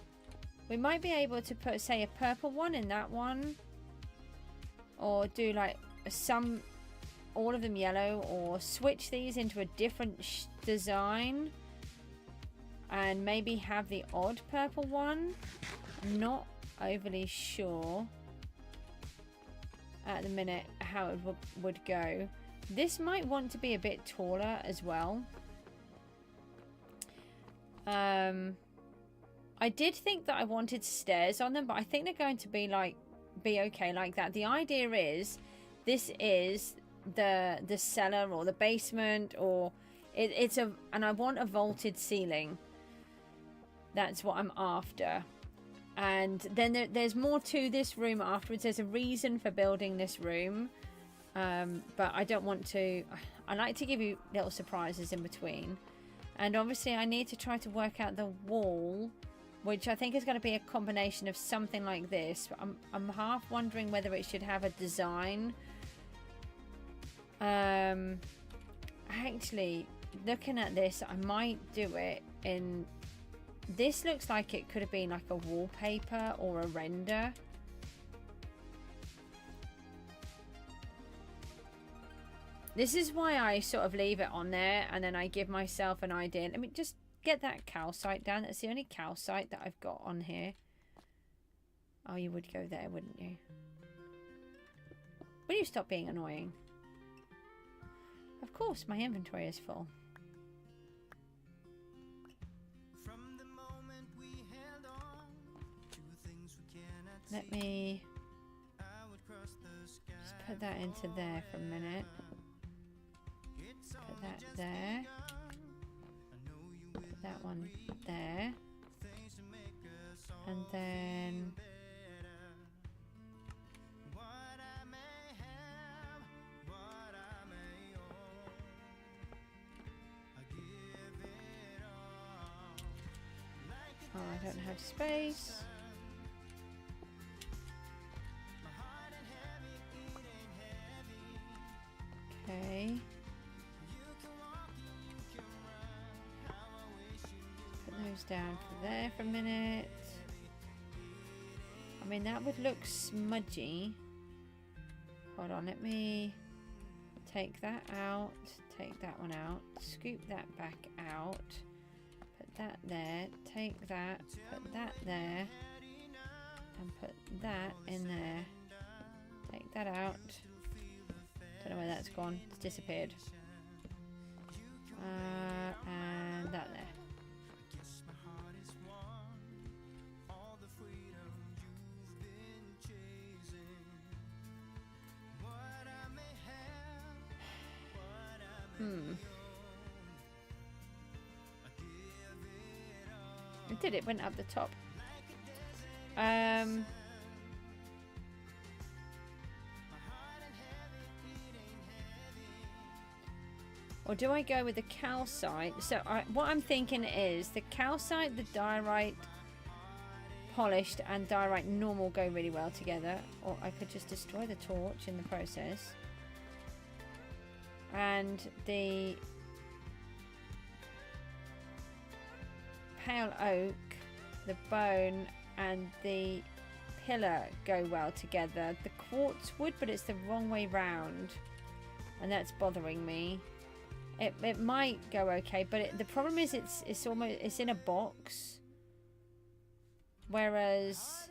we might be able to put, say, a purple one in that one, or do like all of them yellow, or switch these into a different design and maybe have the odd purple one. I'm not overly sure at the minute how it would go. This might want to be a bit taller as well. I did think that I wanted stairs on them, but I think they're going to be okay like that. The idea is this is the cellar or the basement, or and I want a vaulted ceiling. That's what I'm after. And then there's more to this room afterwards. There's a reason for building this room, but I don't want to. I like to give you little surprises in between. And obviously I need to try to work out the wall, which I think is going to be a combination of something like this. But I'm half wondering whether it should have a design. Actually, looking at this, I might do it in... This looks like it could have been like a wallpaper or a render. This is why I sort of leave it on there and then I give myself an idea. Let me just get that calcite down. That's the only calcite that I've got on here. Oh, you would go there, wouldn't you? Will you stop being annoying? Of course, my inventory is full. Let me just put that into there for a minute. Put that there. Put that one there. And then oh, I don't have space. Okay. Put those down for there for a minute. I mean, that would look smudgy. Hold on, let me take that out. Take that one out. Scoop that back out. Put that there. Take that. Put that there. And put that in there. Take that out. Don't know where that's gone. It's disappeared. And that there. It did. It went up the top. Or do I go with the calcite? So what I'm thinking is the calcite, the diorite polished and diorite normal go really well together. Or I could just destroy the torch in the process. And the pale oak, the bone and the pillar go well together. The quartz would, but it's the wrong way round. And that's bothering me. It might go okay, but the problem is it's in a box, whereas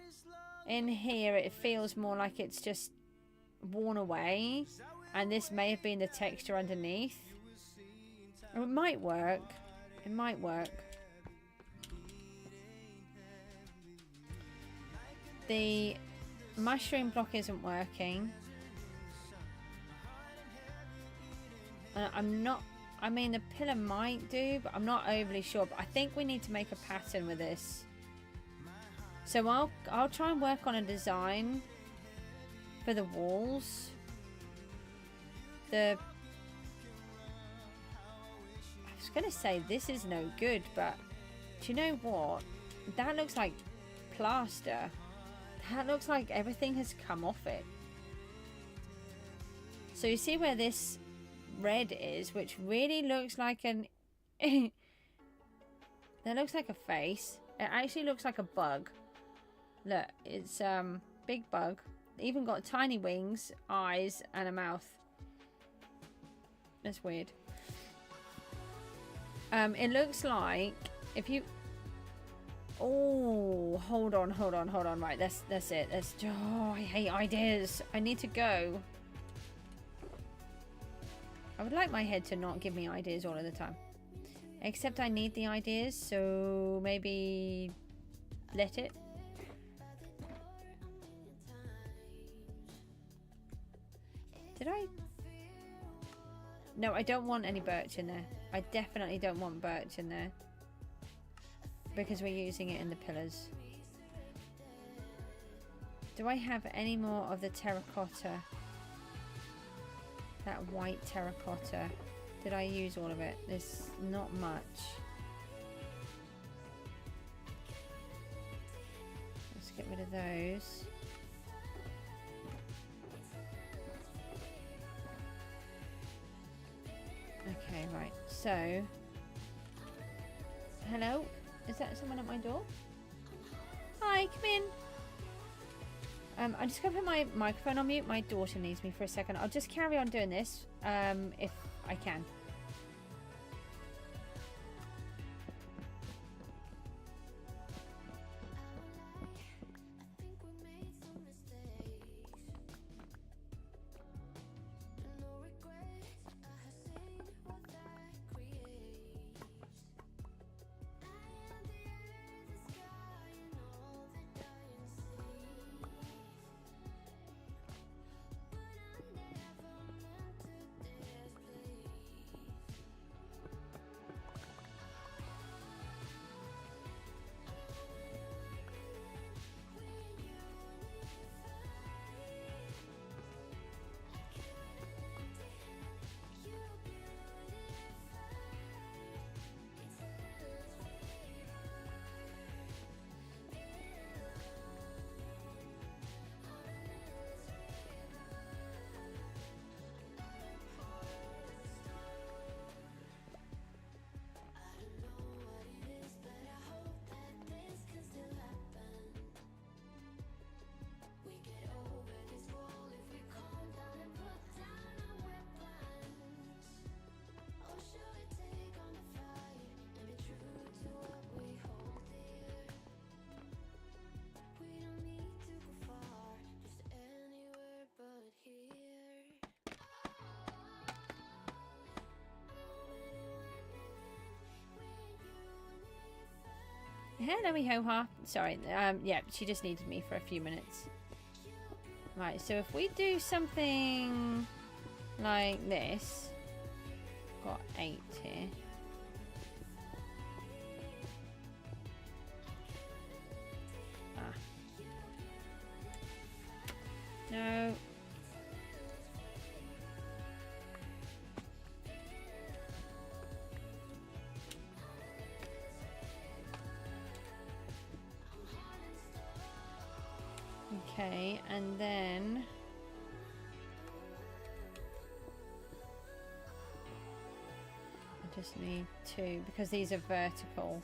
in here it feels more like it's just worn away, and this may have been the texture underneath. It might work. It might work. The mushroom block isn't working. I mean, the pillar might do, but I'm not overly sure. But I think we need to make a pattern with this. So I'll try and work on a design for the walls. I was going to say this is no good, but do you know what? That looks like plaster. That looks like everything has come off it. So you see where this red is, which really looks like an that looks like a face. It actually looks like a bug. Look, it's big bug, even got tiny wings, eyes and a mouth. That's weird. It looks like if you hold on, right, that's it. I hate ideas. I need to go. I would like my head to not give me ideas all of the time. Except I need the ideas, so maybe let it. Did I? No, I don't want any birch in there. I definitely don't want birch in there. Because we're using it in the pillars. Do I have any more of the terracotta? That white terracotta. Did I use all of it? There's not much. Let's get rid of those. Okay, right. So, hello? Is that someone at my door? Hi, come in. I'm just going to put my microphone on mute. My daughter needs me for a second. I'll just carry on doing this if I can. Hello, ho-ha. Sorry, yeah, she just needed me for a few minutes. Right, so if we do something like this, got 8 here. Ah. No. Okay, and then I just need to, because these are vertical,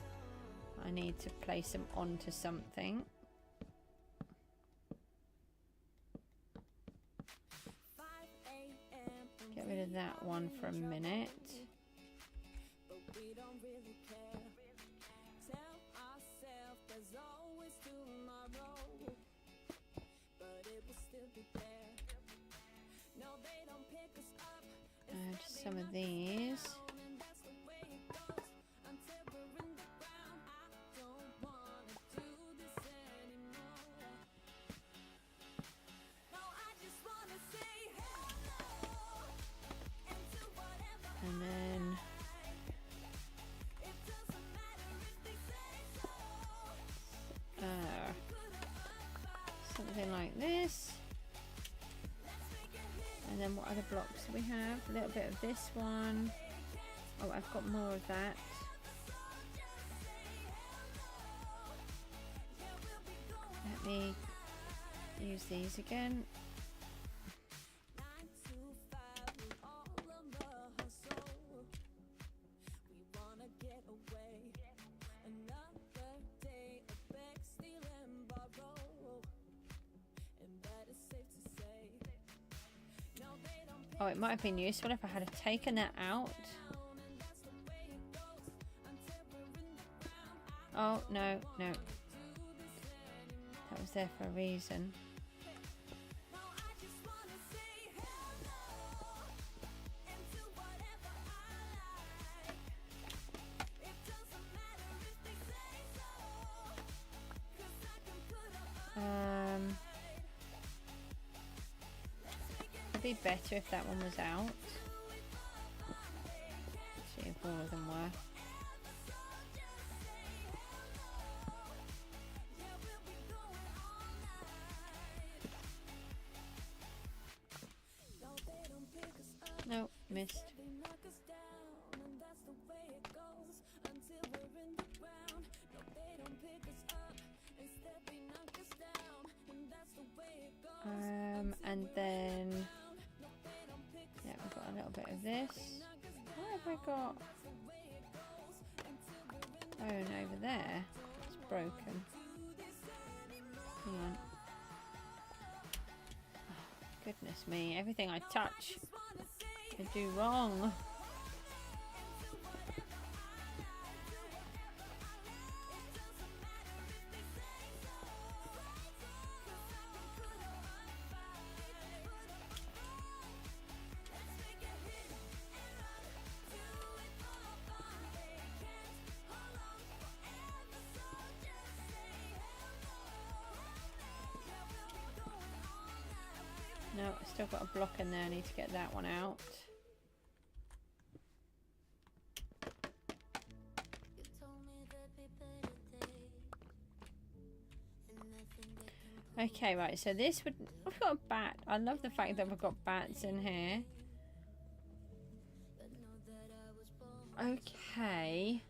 I need to place them onto something. Get rid of that one for a minute. Add some of these. And then something like this. And then what other blocks do we have? A little bit of this one. Oh, I've got more of that. Let me use these again. Oh, it might have been useful if I had taken that out. Oh, no, no. That was there for a reason. It'd be better if that one was out. See if all of them were. No, missed. And then yeah, we've got a little bit of this. What have I got? Bone over there. It's broken. Hang on. Goodness me, everything I touch I do wrong. No, I've still got a block in there. I need to get that one out. Okay, right, so this would... I've got a bat. I love the fact that we've got bats in here. Okay.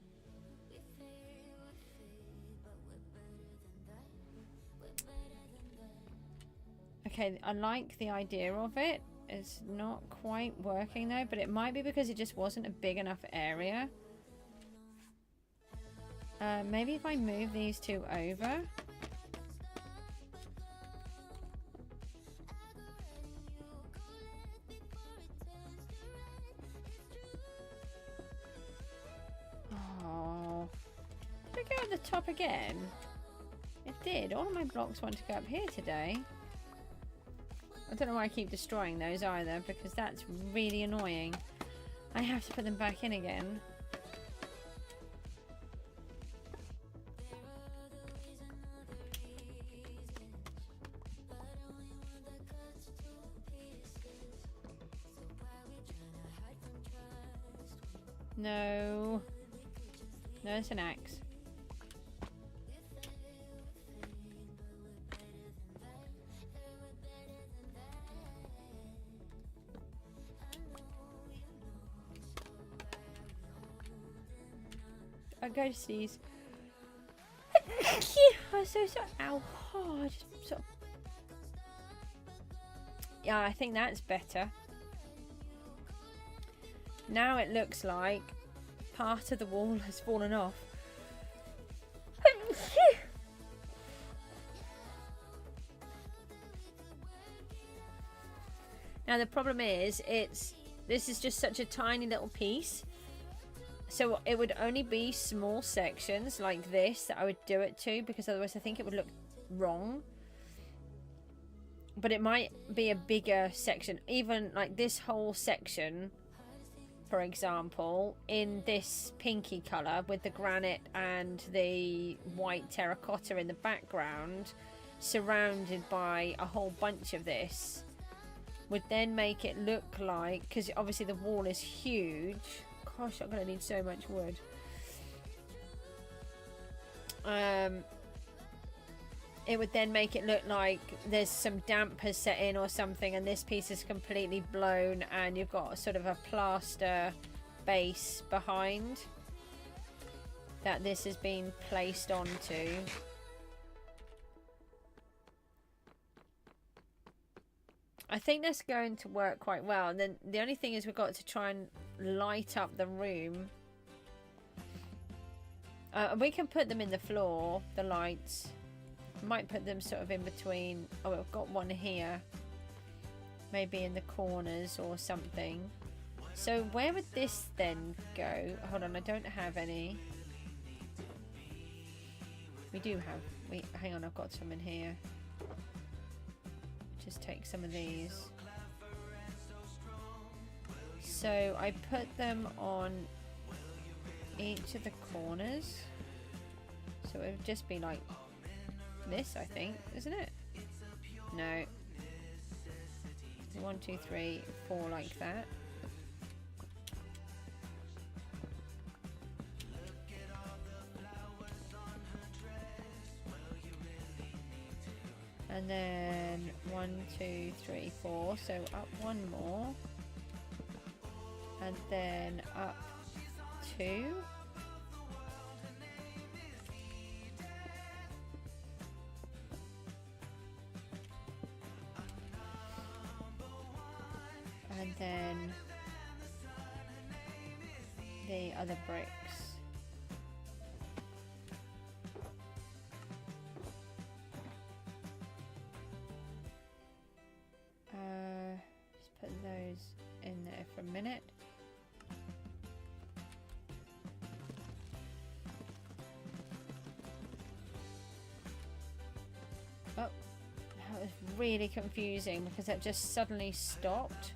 Okay, I like the idea of it. It's not quite working though, but it might be because it just wasn't a big enough area. Maybe if I move these two over. Oh, did I go at the top again? It did. All of my blocks want to go up here today. I don't know why I keep destroying those either, because that's really annoying. I have to put them back in again. No. No, it's an axe. I go to sneeze. I'm so ow. Oh, I just sort of... Yeah, I think that's better. Now it looks like part of the wall has fallen off. Now the problem is, this is just such a tiny little piece. So it would only be small sections like this that I would do it to, because otherwise I think it would look wrong. But it might be a bigger section, even like this whole section, for example, in this pinky colour with the granite and the white terracotta in the background, surrounded by a whole bunch of this, would then make it look like, because obviously the wall is huge. Gosh, I'm going to need so much wood. It would then make it look like there's some damp has set in or something, and this piece is completely blown, and you've got sort of a plaster base behind that this has been placed onto. I think that's going to work quite well. And then the only thing is we've got to try and light up the room. We can put them in the floor, the lights. Might put them sort of in between. Oh, we've got one here. Maybe in the corners or something. So where would this then go? Hold on, I don't have any. We do have. Hang on, I've got some in here. Just take some of these. So I put them on each of the corners. So it would just be like this, I think, isn't it? No. 1, 2, 3, 4 like that. And then 1, 2, 3, 4. So up one more. And then up 2. And then the other bricks. a minute. Oh, that was really confusing because it just suddenly stopped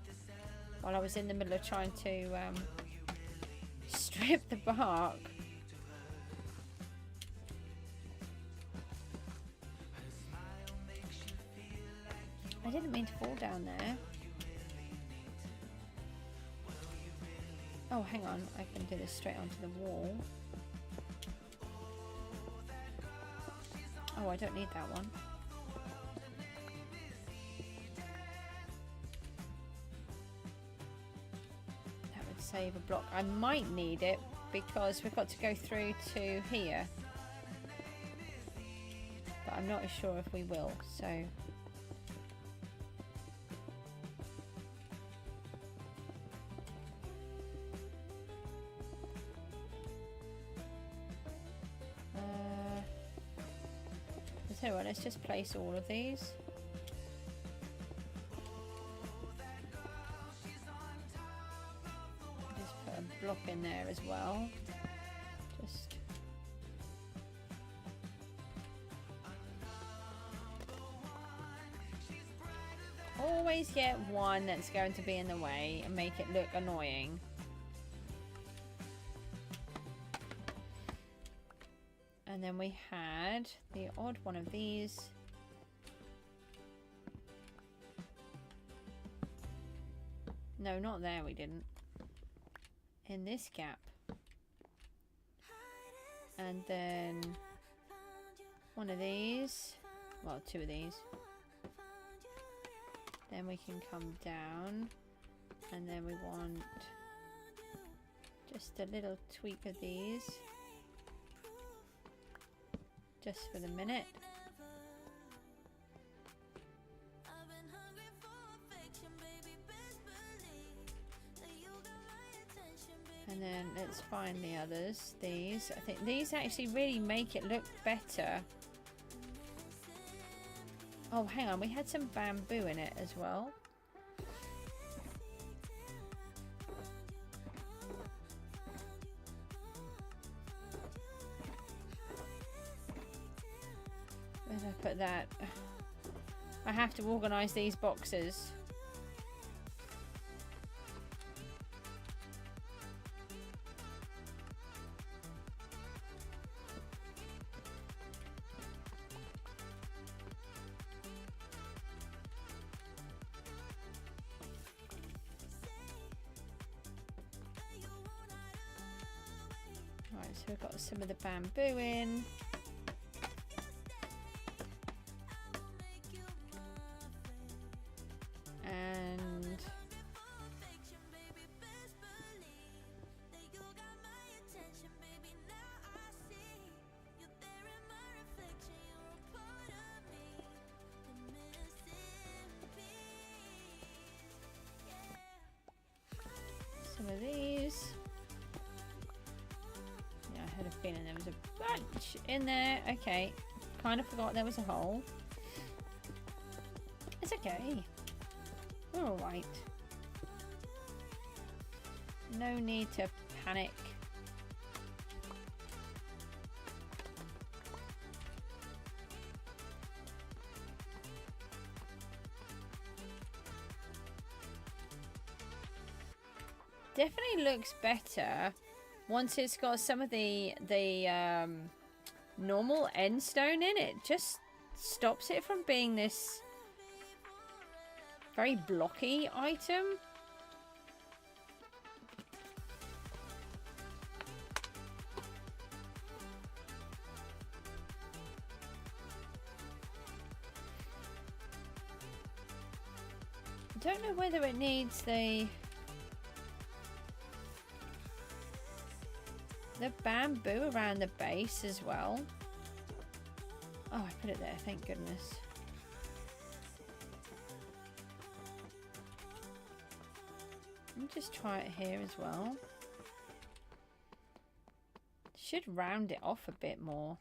while I was in the middle of trying to strip the bark. I didn't mean to fall down there. Oh, hang on. I can do this straight onto the wall. Oh, I don't need that one. That would save a block. I might need it because we've got to go through to here. But I'm not sure if we will, so... So let's just place all of these. Just put a block in there as well. Just always get one that's going to be in the way and make it look annoying. And then we had the odd one of these. No, not there, we didn't. In this gap. And then one of these. Well, two of these. Then we can come down. And then we want just a little tweak of these. Just for the minute. And then let's find the others. These, I think these actually really make it look better. Oh, hang on, we had some bamboo in it as well. Where did I put that? I have to organise these boxes. Right, so we've got some of the bamboo in. Some of these. Yeah, I had a feeling there was a bunch in there. Okay, kind of forgot there was a hole. It's okay. We're all right. No need to panic. Definitely looks better once it's got some of the normal end stone in it. Just stops it from being this very blocky item. I don't know whether it needs the bamboo around the base as well. Oh, I put it there, thank goodness. Let me just try it here as well. Should round it off a bit more.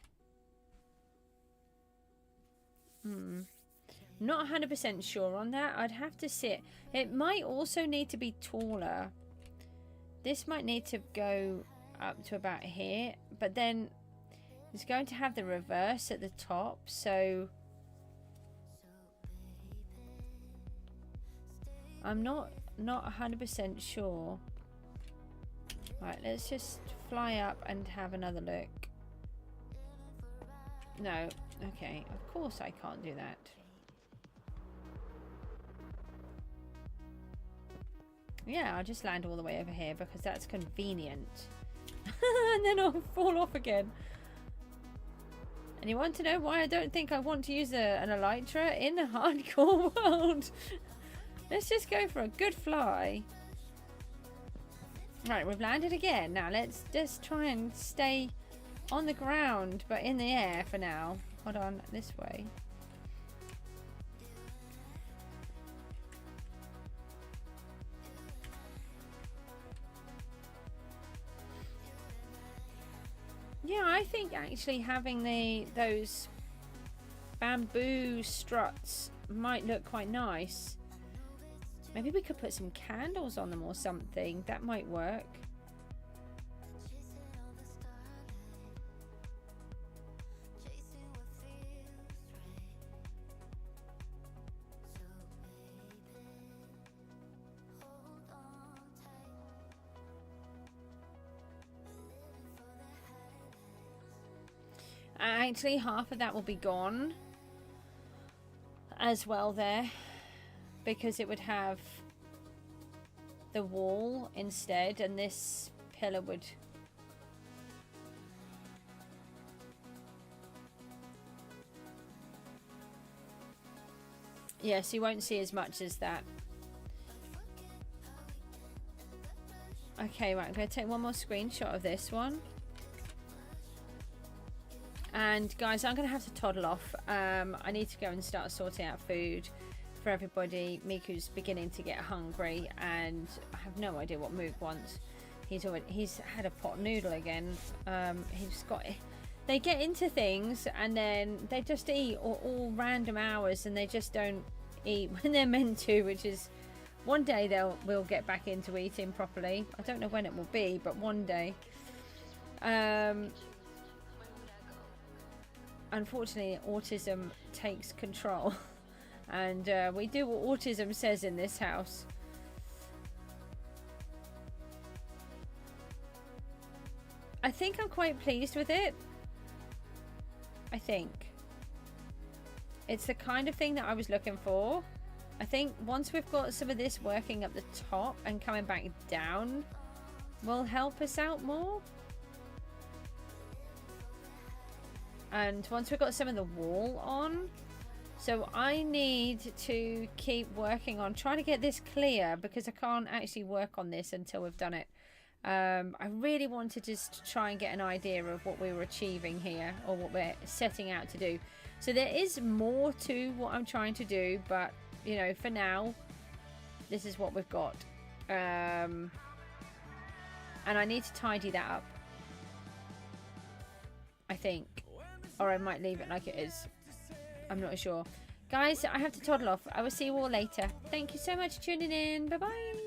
Not 100% sure on that. I'd have to sit. It might also need to be taller. This might need to go up to about here, but then it's going to have the reverse at the top, so I'm not 100% sure. Right, let's just fly up and have another look. No, okay, of course I can't do that. Yeah, I'll just land all the way over here because that's convenient. And then I'll fall off again. And you want to know why I don't think I want to use an elytra in a hardcore world? Let's just go for a good fly. Right, we've landed again. Now let's just try and stay on the ground, but in the air for now. Hold on, this way. Yeah, I think actually having those bamboo struts might look quite nice. Maybe we could put some candles on them or something. That might work. Actually, half of that will be gone as well there, because it would have the wall instead, and this pillar would... Yes, you won't see as much as that. Okay, right, I'm going to take one more screenshot of this one. And guys, I'm going to have to toddle off. I need to go and start sorting out food for everybody. Miku's beginning to get hungry, and I have no idea what Mook wants. He's had a pot noodle again. They get into things and then they just eat all random hours, and they just don't eat when they're meant to, which is one day we'll get back into eating properly. I don't know when it will be, but one day. Unfortunately, autism takes control, and we do what autism says in this house. I think I'm quite pleased with it. I think it's the kind of thing that I was looking for. I think once we've got some of this working up the top and coming back down will help us out more. And once we've got some of the wall on, so I need to keep working on trying to get this clear, because I can't actually work on this until we've done it. I really want to just try and get an idea of what we were achieving here, or what we're setting out to do. So there is more to what I'm trying to do, but you know, for now, this is what we've got. And I need to tidy that up, I think. Or I might leave it like it is. I'm not sure. Guys, I have to toddle off. I will see you all later. Thank you so much for tuning in. Bye-bye.